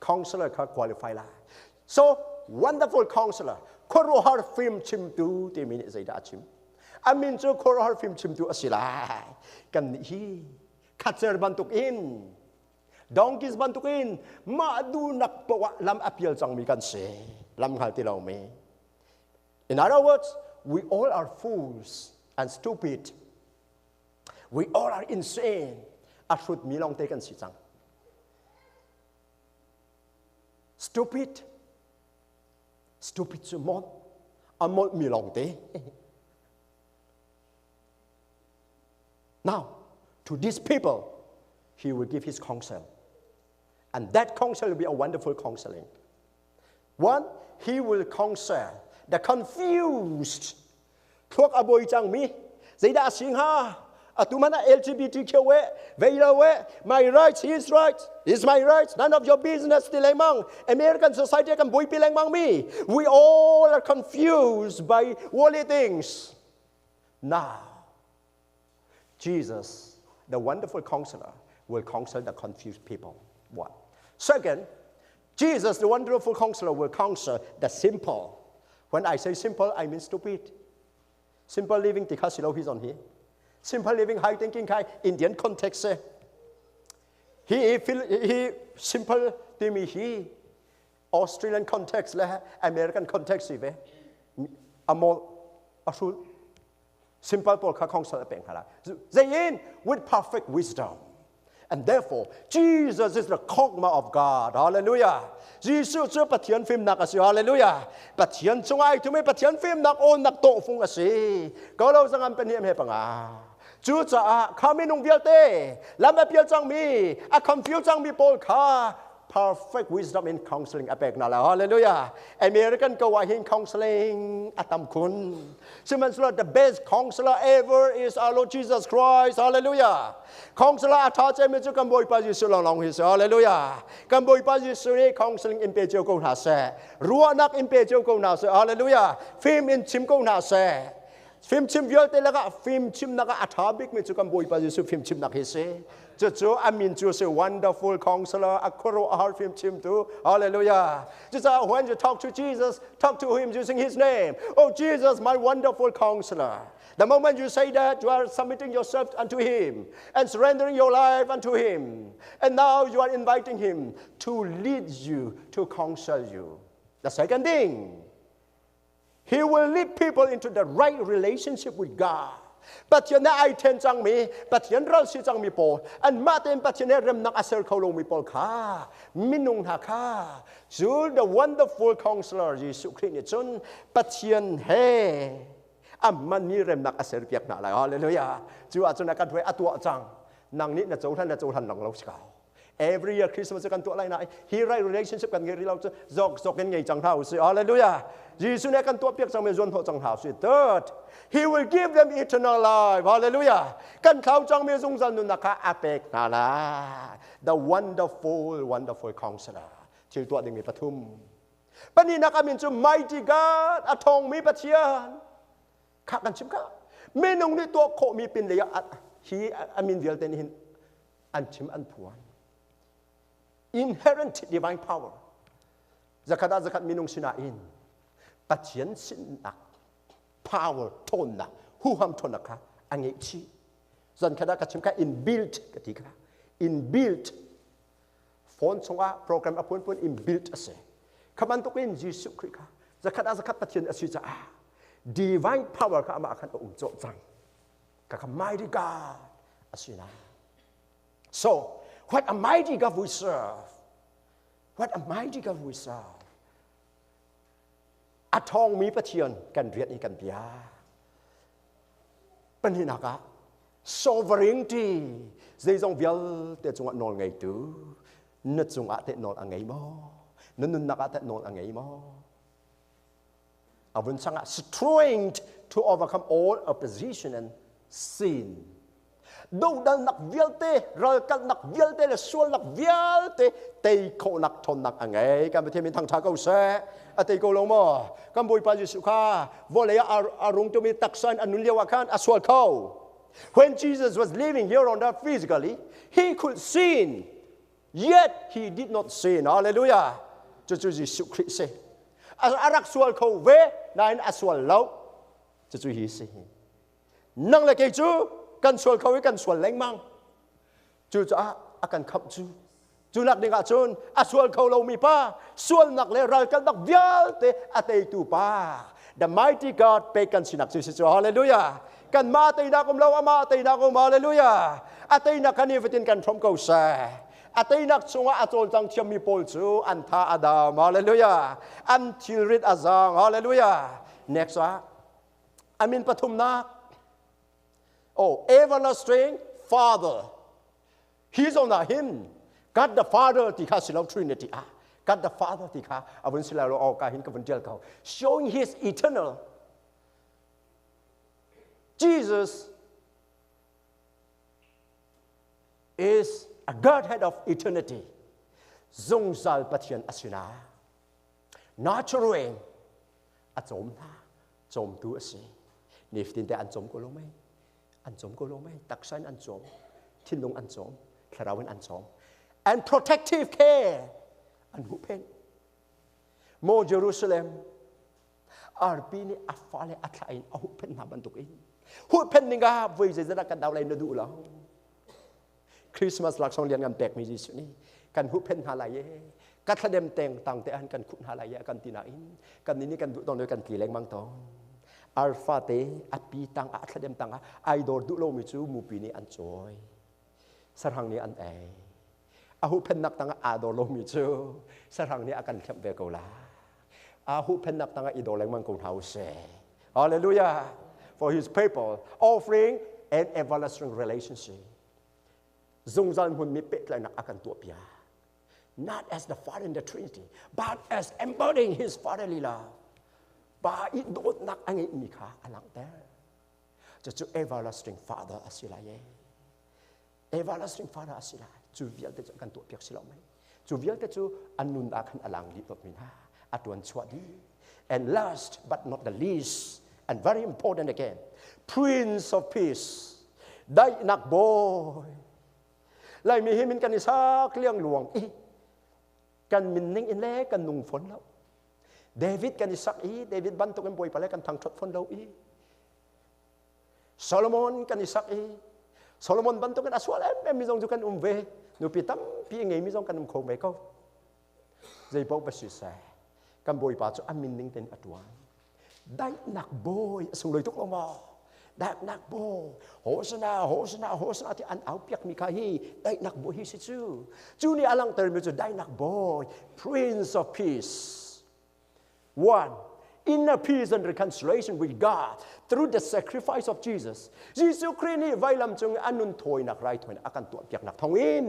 Counselor ka qualify la. So wonderful counselor. Korohar film chim tu te min zaida chim. Amin chu korohar film chim tu asila. Kan hi katser bantuk in. Donkeys bantuk in. Maadu nak pawa lam appeal chang mi kan se. Lam hal ti law me. In other words, we all are fools and stupid. We all are insane. Ashut mi long te kan si chang. Stupid. Stupid sumon. Amol mi long te. Now, to these people, he will give his counsel. And that counsel will be a wonderful counseling. One, he will counsel the confused. Thuốc aboy chang mi. Zay da sing ha. Atumana LGBTQ we. Veila we. My rights, his rights. Is my rights. None of your business tilemang. American society can boy pilemang mi. We all are confused by worldly things. Now, Jesus, the wonderful counselor, will counsel the confused people. One. Second, Jesus, the wonderful counselor, will counsel the simple. When I say simple, I mean stupid. Simple living, tikasilo he's on here. Simple living, high thinking, high Indian context. He simple to me, he Australian context, American context, amol asul. Simple polka counsel they in with perfect wisdom. And therefore, Jesus is the Kogma of God. Hallelujah. Jesus is pathian film nak asi. Hallelujah. Pathian sungai tu me pathian film nak on nak to fung asi. Kalau sangan peniem he panga. Juca kami nung vialte. Lama pial chang mi. A confuse chang mi polka. Perfect wisdom in counseling apek na la. Hallelujah. American kawahin counseling atam kun. Siman the best counselor ever is our Lord Jesus Christ. Hallelujah. Counselor atache me chu kamboy pa Yesu long his. Hallelujah. Kamboy pa Yesu ni counseling in pejo ko na se. Ruanak in pejo ko na se. Hallelujah. Film in chim ko na se. Film chim vialte laga film chim naga atabik me chu kamboy pa Yesu film chim nak hise. I mean, just a wonderful counselor, a koro ahar film chim too. Hallelujah. Just when you talk to Jesus, talk to him using his name. Oh, Jesus, my wonderful counselor. The moment you say that, you are submitting yourself unto him and surrendering your life unto him. And now you are inviting him to lead you, to counsel you. The second thing, he will lead people into the right relationship with God. Patyan na ay ten chang mi, patyan ral si chang mi po, and matin patyan rem nak aser kolong mi pol ka, minung ha ka. Jul the wonderful counselor Yesu Christ chun patyan he, amman mi rem nak aser piak na la. Hallelujah. Ju atun akan dwe atu chang, nang ni na chauhan lang lo sikao. every year Christmas กันตัวอะไรนะ he right relationship กันไงเราจะจอกกันไงจังเท้าสิ hallelujah ยิสุเนี่ยกันตัวเปียกจังไม่จวนหัวจังเท้าสิ third he will give them eternal life hallelujah กันเขาจังไม่ทรงสันนุนะคะอาเปกนาลา the wonderful counselor ชื่อตัวดึงมีปฐุมปนินักอามินจุ mighty God อทองมีปะเทียนข้ากันชิมข้าเมนูนี้ตัวโคมีเป็นเลยอะฮีอามินเดียลเตนินอันชิมอันพวน inherent divine power จะขัดเมนูสินาอินปะเทียนสินัก power ทนนะหูห้ามทนนะคะอันนี้ชีส่วนขัดชิมข้า inbuilt กติกา inbuilt ฟอนต์ส่งว่าโปรแกรมอภุน inbuilt อะไรขมันตุกินยิสุคริสต์จะขัดปะเทียนอสิจ้าdivine power ข้ามาขันโจจังกับ mighty God อสินะ so what a mighty God we serve what a mighty God we serve อาทองมีปะเทียนกันเรียนอีกันเปียเป็นหินักะ sovereignty ใจจงเวียลแต่จงนอนไงตู้นึกจงอาแต่นอนไงมั้งนึกนักอาแต่นอนไงมั้งอาวุธสัง strength to overcome all opposition and sin ดูดันนักเวียลเตเรากันนักเวียลเตและส่วนนักเวียลเตเตยโคนักทนนักไงกันประเทศมีทางชาเกาเสอเตยโกลงมากันบุยปาจิสุขาวอลเลยอารมณ์จะมีตักสันอนุเลียวกันอสวลเขา when Jesus was living here on earth physically he could sin yet he did not sin hallelujah จะจุจิสุคริสต์อารักสวลเขาเวนายอสวลเล่าจะจุฮิสินั่งเลยเกจูกันสวลเขากันสวลเล้งมังจูจะอากันขับจูนักเด็กจูนสวลเขาเรามีป้าสวลนักเลยเรากันนักเวียลเตอเตยตูป้า the mighty God เปกันสินักจูสิจูฮาเลลูยากันมาเตยนักเรามาเตยนักฮาเลลูยาเตยนักคันนี้ฟิตินกันพร้อมเขาเสอาเตยนักสงฆ์อาโจลจังเชียมีโพลจูอันท่าอาดามฮาเลลูยาอันทิลริดอาซังฮาเลลูยา next อามินปฐุมนักoh everlasting Father he's on him God the Father ที่ข้าสิเรา Trinity God the Father ที่ข้าอาวุธสิเราเอาการเห็นกับวันเดียวเขา showing his eternal Jesus is a Godhead of eternity ทรงสารปะเทียนอสินานาชรเองอาจมนะจมตัวสินี่ฟินแต่อันจมก็ลงไหมอันจมก็ลงไหมตักสันอันจมทิ้งลงอันจมคาราวันอันจม and protective care อันหุเพนโมเยรูซาเล็มอาร์ปีนี่อัฟฟาเลอัตไลน์หุเพนมาบรรทุกอินหุเพนนี่ก็วิจัยจะได้กันดาวไลน์ดูแล้วคริสต์มาสหลักสองเดือนกันแปลกมีจิสุนี่กันหุเพนฮาลายกันแสดงแต่งต่างแต่อันกันขุนฮาลายกันตีนาอินกันนี่กันตอนด้วยกันกี่แรงบางตอนอัลฟาเตอปีตังอัตเดมตังไอดอลดุโลมิจูมูปีนี้อันจอยสรังนี้อันเออาหูเพนนักตังอาดอลโลมิจูสรังนี้อากันเข้มเบกลาอาหูเพนนักตังอิดอลแรงมังกรเฮาเซ่ฮาเลลูยา for his people offering an everlasting relationship ทรงจันหุ่นมีเป็ดเลยนักอากันตัวเปีย not as the Father in the Trinity but as embodying his fatherly loveบาอิโดดนักอันนี้มีค่าอันหลังแต่จะจู everlasting Father อาศิลายeverlasting Father อาศิลายจูเวียลแต่จะกันตัวเปียกสิเราไหมจูเวียลแต่จูอันนุนอาคันอลังลิบมินฮาอัตวันสวัสดี and last but not the least and very important again Prince of Peace ได้นักบอยไล่มีให้มินกันนิสักเลี้ยงหลวงกันมินนิ่งอินเล่กันนุ่งฝนแล้วเดวิดกันอิสักเดวิดบันตุกันบอยไปแล้วกันทางทดฟอนเราโซโลมอนกันอิสักโซโลมอนบันตุกันอสวาเลมมีจงจุกันเวนูปีตั้มปีเงยมีจงกันโคงไปก็ใจบอกไปสุดแสกันบอยป่าจะอันมินนิ่งเต็นอัดวันได้หนักบอยส่งเลยทุกลงมาได้หนักบอยโหสนาโหสนาโหสนาที่อันเอาเปียกมีใครได้หนักบอยฮิสิจูนี่อลังเตอร์มีจะได้หนักบอย Prince of Peace one inner peace and reconciliation with God through the sacrifice of Jesus ยิสุคริสต์นี่ไว้ลำจงอันนุนถอยนักไรถอยนักอาการตัวเปียกนักทองอิน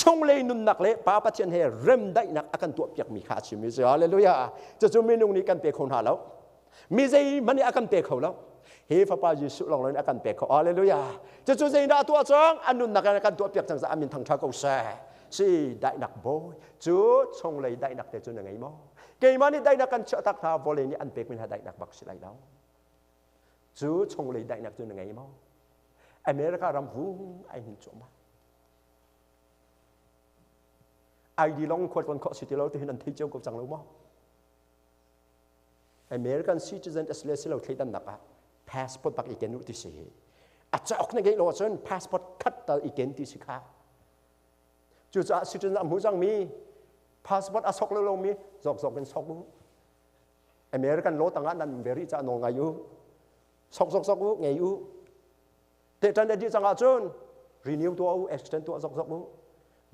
ชงเลยนุนนักเละป้าปะเทียนเฮเริ่มได้นักอาการตัวเปียกมีขาชิมิเสียฮาเลลูยาจะจุ่มมีนุ่งนี้กันเปียกคนหาแล้วมีใจมันนี่อาการเปียกเขาแล้วเฮฟ้าป้ายิสุลองเลยอาการเปียกเขาฮาเลลูยาจะจุ่มใจดาตัวจังอันนุนนักอาการตัวเปียกจังจะอามินทางชาเกาแซ่สิได้นักบ่อยจุดชงเลยได้นักแต่จุดยังไงมั้งเกย์มันนี่ได้นักกันเชื่อตักทาวอลเลนี่อันเปียกมันหาได้นักบักสิไลแล้วจูชงเลยได้นักจุดยังไงมั้งอเมริการำหูไอ้หินจมไอ้ดีลองควดวันข้อสิทธิเราที่นั่นที่เจ้าก็จังเรามั้งอเมริกันซิติเซนเอสเลสเราที่ดันนักอะพาสปอร์ตบักอีกนุติสิอาจจะออกในเกย์เราจนพาสปอร์ตคัดต่ออีกนุติสิค่ะจุดซิติเซนอัมหูจังมีพาสปอร์ตอาสกเรามีสอกเป็นสอกอเมริกันโลต่างนั้นเบริจานงอายุสอกไงอยู่แต่ตอนนี้จังอาจารย์รีนิวตัวเอ็กซ์เทนตัวสอก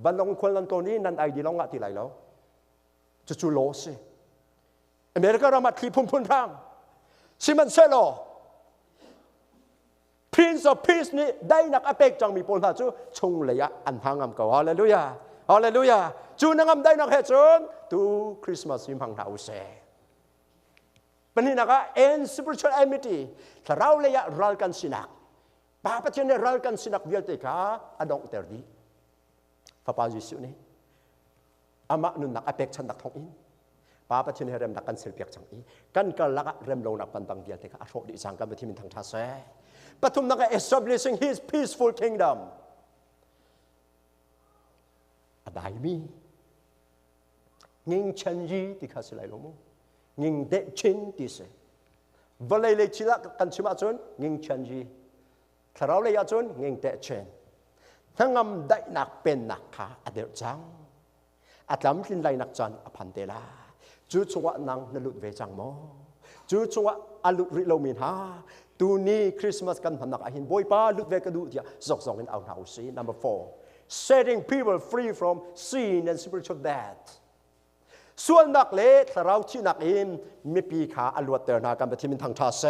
บันลงคนลันตัวนี้นั่นไอดีลองอะที่ไหนแล้วจะจูโลสิอเมริกาเรามาคลีพุ่มทางซิมันเซโล Prince of Peace นี่ได้นักอเปกจังมีปนหาจูชงเลยอะอันทางอันเก่าฮาเลลูยาฮาเลลูยาจูนังอันได้นักเฮจนตูคริสต์มาสยิมพังเท้าเสเป็นนี่นะคะ and spiritual enmity ถ้าเราเลยอะรัลกันสินักป้าปะเทียนรัลกันสินักเวียลเตกาอดองเตอร์ดีฟ้าป้ายิสุนี่อามานุนนักอเปกชันนักทองอินป้าปะเทียนเริ่มนักกันเสลเปียกจังอีกันก็ลักเริ่มลงนักปันตังเวียลเตกาอโศกดิจังกันไปที่มินทางท่าเสปฐุมนัก establishing his peaceful kingdom อะไรมีงิงชันยีที่ข้าศึกไหลลงมั้งงิงเดชินที่เสวลัยเลยชิละกันชิมาจนงิงชันยีถ้าเราเลยจนงิงเดชินทั้งงำได้นักเป็นนักขาอเดจังอาจำลินไลนักจันอภันเตลาจูชัวนังนลุดเวจังโมจูชัวอลุดริโลมินฮาตูนี้คริสต์มาสกันพันนักอาหินบอยป้าลุดเวกดูที่สอกกันเอาหน้าสี number 4 setting people free from sin and spiritual death ส่วนนักเล่ถ้าเราที่นักอินมีปีขาอลวดเตอร์นากันไปที่มินทางท่าเส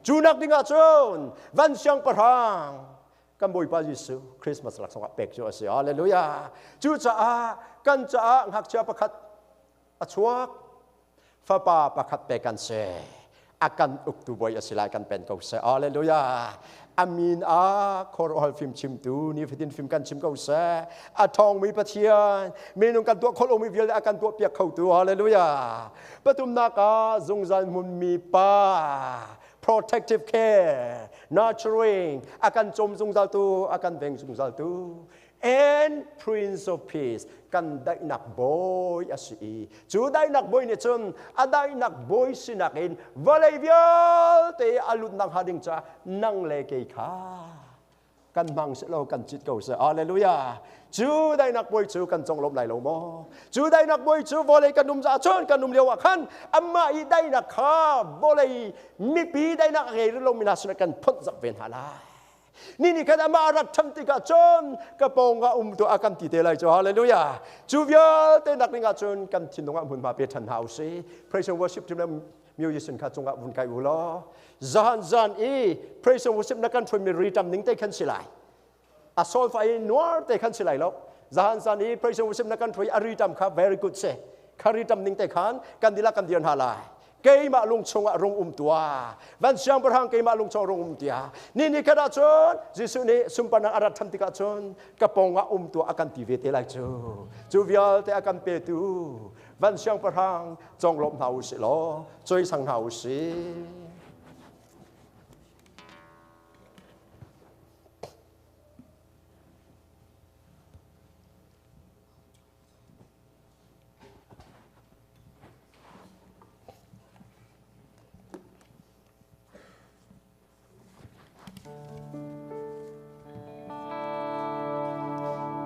จูนักดิ้งอาจนวันเชียงประหังกันบอยป้ายิสุคริสต์มาสหลักสงฆ์เป็กจูเสียฮาเลลูยาจูจ้ากันจ้าหักเจ้าประคัดอชวกฟ้าป่าประคัดเป็กกันเสอาการอุกตูบอยสิลายกันเป็นเกาเสฮาเลลูยาอามีนคอร์ออลฟิล์มชิมตูนี่ฟิดินฟิล์มกันชิมเกาเสอาทองมีปะเทียนมีนุ่งกันตัวคนมีวิลอาการตัวเปียกเข้าตัวฮาเลลูยาปฐุมนากาจงใจมุนมีป้า protective care nurturing อาการจมจงใจตัวอาการเบ่งจงใจตัว and Prince of Peace กันได้นักบอยอาศีจูได้นักบอยเนี่ยจนได้นักบอยสินักอินวลัยเวียลเตออลุดนังหาดิงจ้านังเลเกยขากันมังสโลกันจิตเก่าเสฮาเลลูยาจูได้นักบอยจูกันจงลบไหลลงมอจูได้นักบอยจูวลัยกันนุ่มจ่าชนกันนุ่มเลียวขันอามาอีได้นักข้าวลัยมีปีได้นักเฮรุลมินาสนักกันพ้นจับเวนฮาลานี่กันอามารักทันติกาจนกระโปงก็ตัวอาการติดเตลัยจ้าฮาเลลูยาจูเวียเตนักลิงกาจนกันทิ้งตรงหุ่นมาเป็นทันเฮาสิ praise and worship ที่นั่นมิวสินข้าจงอาบุญไก่อุลอจานอี praise and worship นักการช่วยมีรีดำนิ่งเตขันสิไลอาโซลไฟนัวเตขันสิไลแล้วจานอี praise and worship นักการช่วยอารีดำครับ very good เสคารีดำนิ่งเตขันกันดีละกันเดียนฮาลายเกยมาลงชงรงตัววันเชียงประหังเกยมาลงชงรงตัวนี่กระดาษชนจิสุนี่สุมปนังอารัตทันติกาชนกระปงตัวอาการทีเวเตลัยจูเวียลเตอาการเปตูวันเชียงประหังจงลมหาวสิโลจอยสังหาวสิ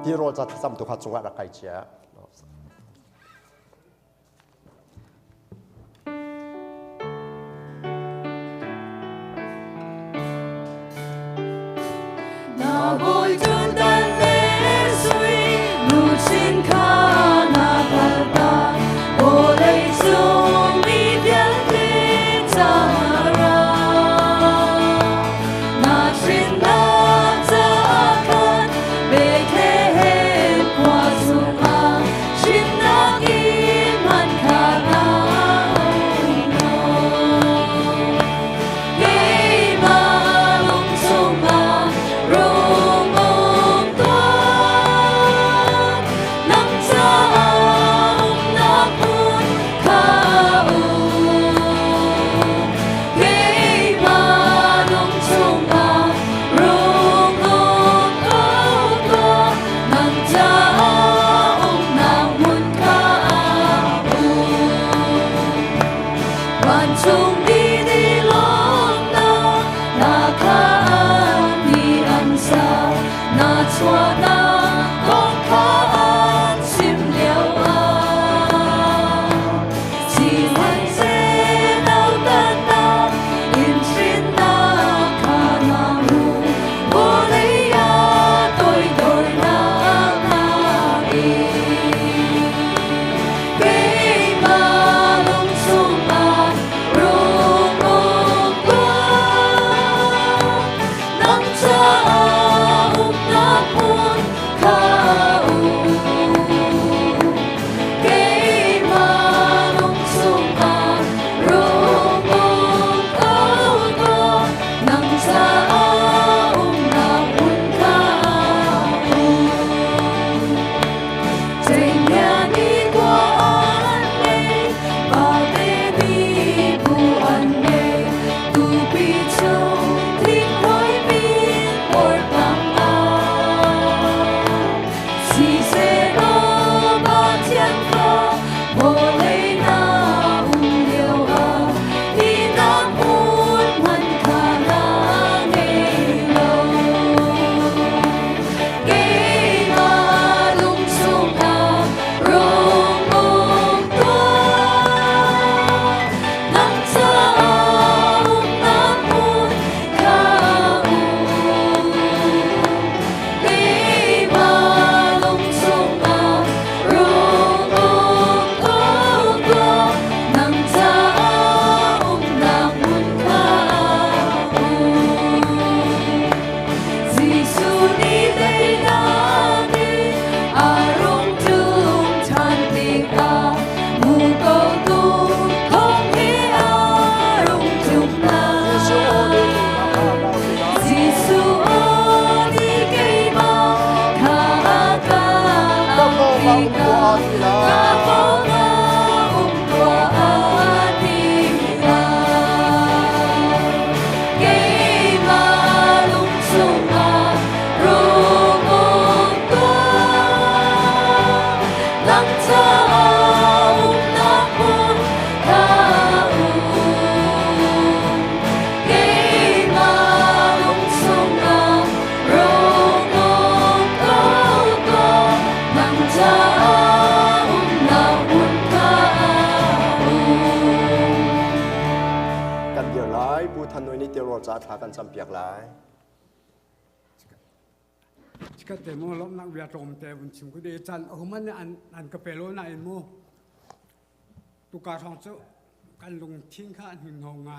ที่เราจะทำตัวขัดสงฆ์อะไรเชียนาบอยจุนดันเลสุยนูชินคานาพัตตาโอเลซุมีเดียนเต那错那光看心了啊，喜欢这道的那眼睛那看那路，我的呀对对那那里，给马龙松啊如梦光，能找那不靠。给马龙松啊如梦光，能找那不靠。这年你过安内，把那你不安内，不必求听会比我帮啊。是谁我把天发，我来那无聊啊，你那不问看那内容。给马龙松啊，容梦光，能找那不靠。给马龙松啊，容梦光，能找那不靠。只属你的那里，阿荣中产的啊，木高度空的阿荣中啊，只属我的给马卡卡的啊，卡波那红多阿的啊，给马龙松啊，如梦光，能找那不靠。给马龙松啊，如梦光，能找那不靠。 กันเดียวหลายผู้ทันหน่วยนิเตโรจะทากันจำเปียกหลาย ก็แต่โมล้มนักเวียดรมแต่บุญชิมก็ดีจันมันอันกระเปโลน่ะเอ็นโมตุกาทองเจ้ากันลงทิ้งข้าหึงหงไง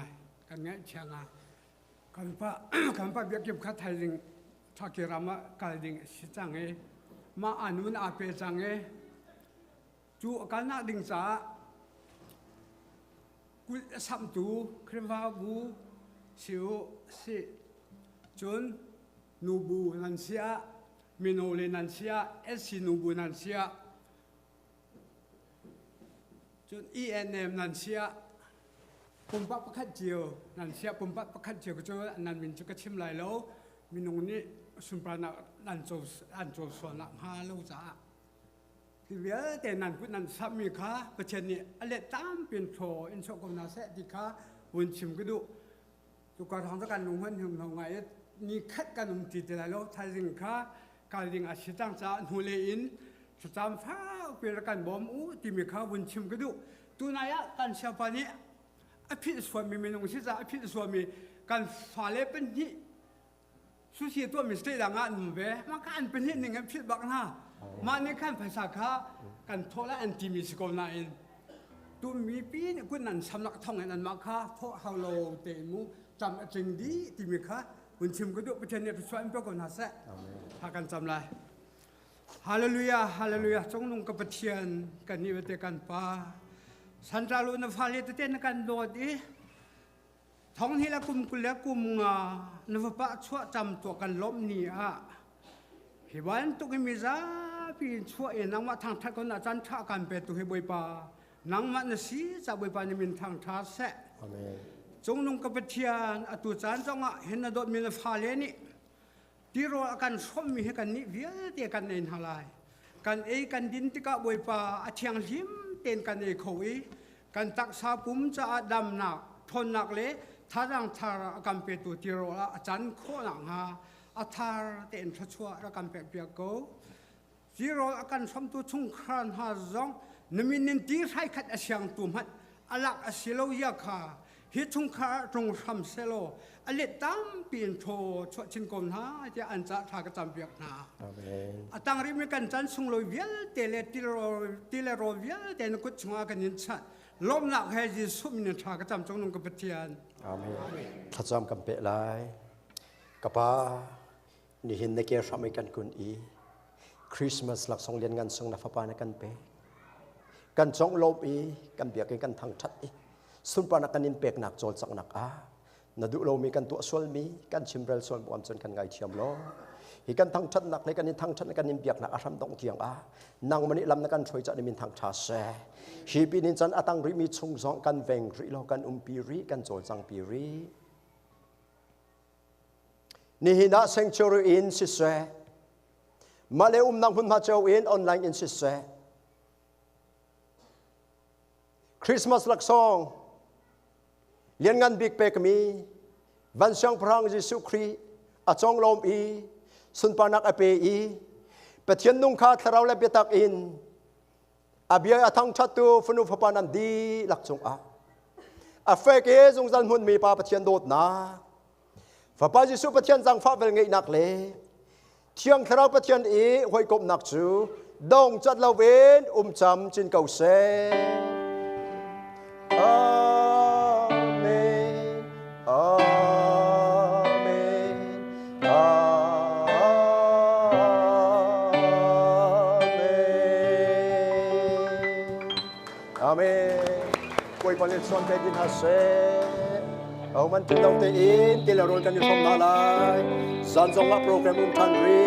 กันเงี้ยเชียงไงกันป้ากันป้าเบียกเก็บข้าไทยดิงทักเกรามะกันดิงสิจังเอมาอันนู้นอาเปจังเอจูกันนักดิงจ้ากูสัมตูครีมวาบูสิวสิจนนูบูนันเซียมิโนเลนันเซียเอสซีนูบูนันเซียจนอีเอ็นเอ็มนันเซียปุ่มปักประคัดเจียวนันเซียปุ่มปักประคัดเจียวก็จะนันมินจะกระชิมไหลแล้วมินงนี้สุนปรานันโจส่วนละห้าลูกจ้าที่เวียแต่นันกุนันสามีข้าประเทศนี้อะไรตามเป็นโชอินโชกนาเสติข้าวันชิมก็ดูตุกาทองตะการนุ่งมันหึงหงไงนี่คัดกันนุ่มตีแต่แล้วไทยสิงค้าการดิงอาชีพต่างจ้าหูเลอินสุดจำฟ้าเป็นการบอมอู้ที่มีข้าวันชิมก็ดูตัวนายการเชียร์ปานี้อภิสวามีเมนูชิจ้าอภิสวามีการฟาเลเป็นที่สุชีตัวมิสเตอร์ดังอ่ะหนุ่มเว้มาการเป็นที่หนึ่งอภิบักหน้ามาในขั้นภาษาข้าการโทษและอันติมิสกนาอินตัวมีปีนี่กุนันสำนักท่องนันมาข้าเพราะฮาวโลเตมูจำจริงดีที่มีข้าวันชิมก็ดูประเทศนี้ช่วยเป็นคนหาเสะพากันจำไรฮาเลลูยาฮาเลลูยาจงนุ่งกับประเทศกันนิเวศกันป้าสันตาลุนฟาเลตเต้นกันโดดอีท้องที่ละกุมกุลละกุมงานฟปะชั่วจำตัวกันล้มนี่อ่ะเหตุวันตุกมีจ้าปีชั่วเอ็นังว่าทางทัดคนอาจารย์ท่ากันเป็นตุกให้บวยปานังมันสีจะบวยปาในมินทางท้าเสะจงนุ่งกับเทียนอตุจานจงอ่ะเห็นนดมีนฟาเลนี่ที่รอกันชมมีให้กันนี่เวียเตียกันเองหลายกันกันดินที่กะบวยปาเทียงหิมเต้นกันเขากันตักซาปุ่มจะดำหนักทนหนักเลยท่ารังทากันเป็นตัวที่รออาจารย์โคหนังฮะ อาทาร์เต็นทัชวะรักันเปียกโกจีโรอากันสมตุชุงครานหาจงนมินินตีไทยขัดอาเซียงตุมัดอลักอาศิโลยาคาฮิชุงคาตรงทำเซโลอเลตัมปีนโทชวชินกมนาจะอันจะทากจำเปียกนาอาตังริมกันจันสุงโลเวียลเตเลติเลโรเวียลเตนกุชงากันยินชัดลมหนักให้ยิสุมินทากจำจงนงกับเทียนอาเมนข้าจำกันเปลายกับป้านี่เห็นในเกศไม่กันกุนอีคริสต์มาสหลักสองเดือนกันส่งนับปานักันเปกันจงลมอีกันเบียกกันทางชัดอีสุนปานักันนินเปกหนักโจลสักหนักนาดูเรามีกันตัวส่วนมีกันชิมเรลส่วนบวมจนกันไงเชียมล้อฮีกันทางชัดหนักเลยกันนินทางชัดกันนินเบียกหนักอารมณ์ต้องเทียงนางมันนี่ลำนักกันช่วยจะนิมินทางชาเสฮีปีนินจันอตังริมีชงสองกันเวงริโลกันปีริกันโจลสังปีรินี่หินะเซงจูริอินสิเสมาเลนางหุ่นมาเจ้าอินออนไลน์อินสิเสคริสต์มาสหลักสองเลียนงานบิ๊กเปกมีวันเชียงพระองค์เยซูคริสต์อาจงลมอีสุนปานักอเปอีเปเทียนนุ่งขาทเราและเบตักอินอาเบียอาทังชัตุฟนุฟปานันดีหลักจงอาเฟกเอจงจันหุ่นมีปาเปเทียนโดดนาฟปาเยซูเปเทียนจังฟ้าเวลไงนักเลเทียงทเราเปเทียนอีหอยกบนักจูดงจัดละเวนจำจินเก่าเซคนเล่นส่วนเป็นดินหาเสเอามันเป็นเราเตอินที่เราโรยกันอยู่ตรงนั้นเลยสันทรงว่าโปรแกรมทันรี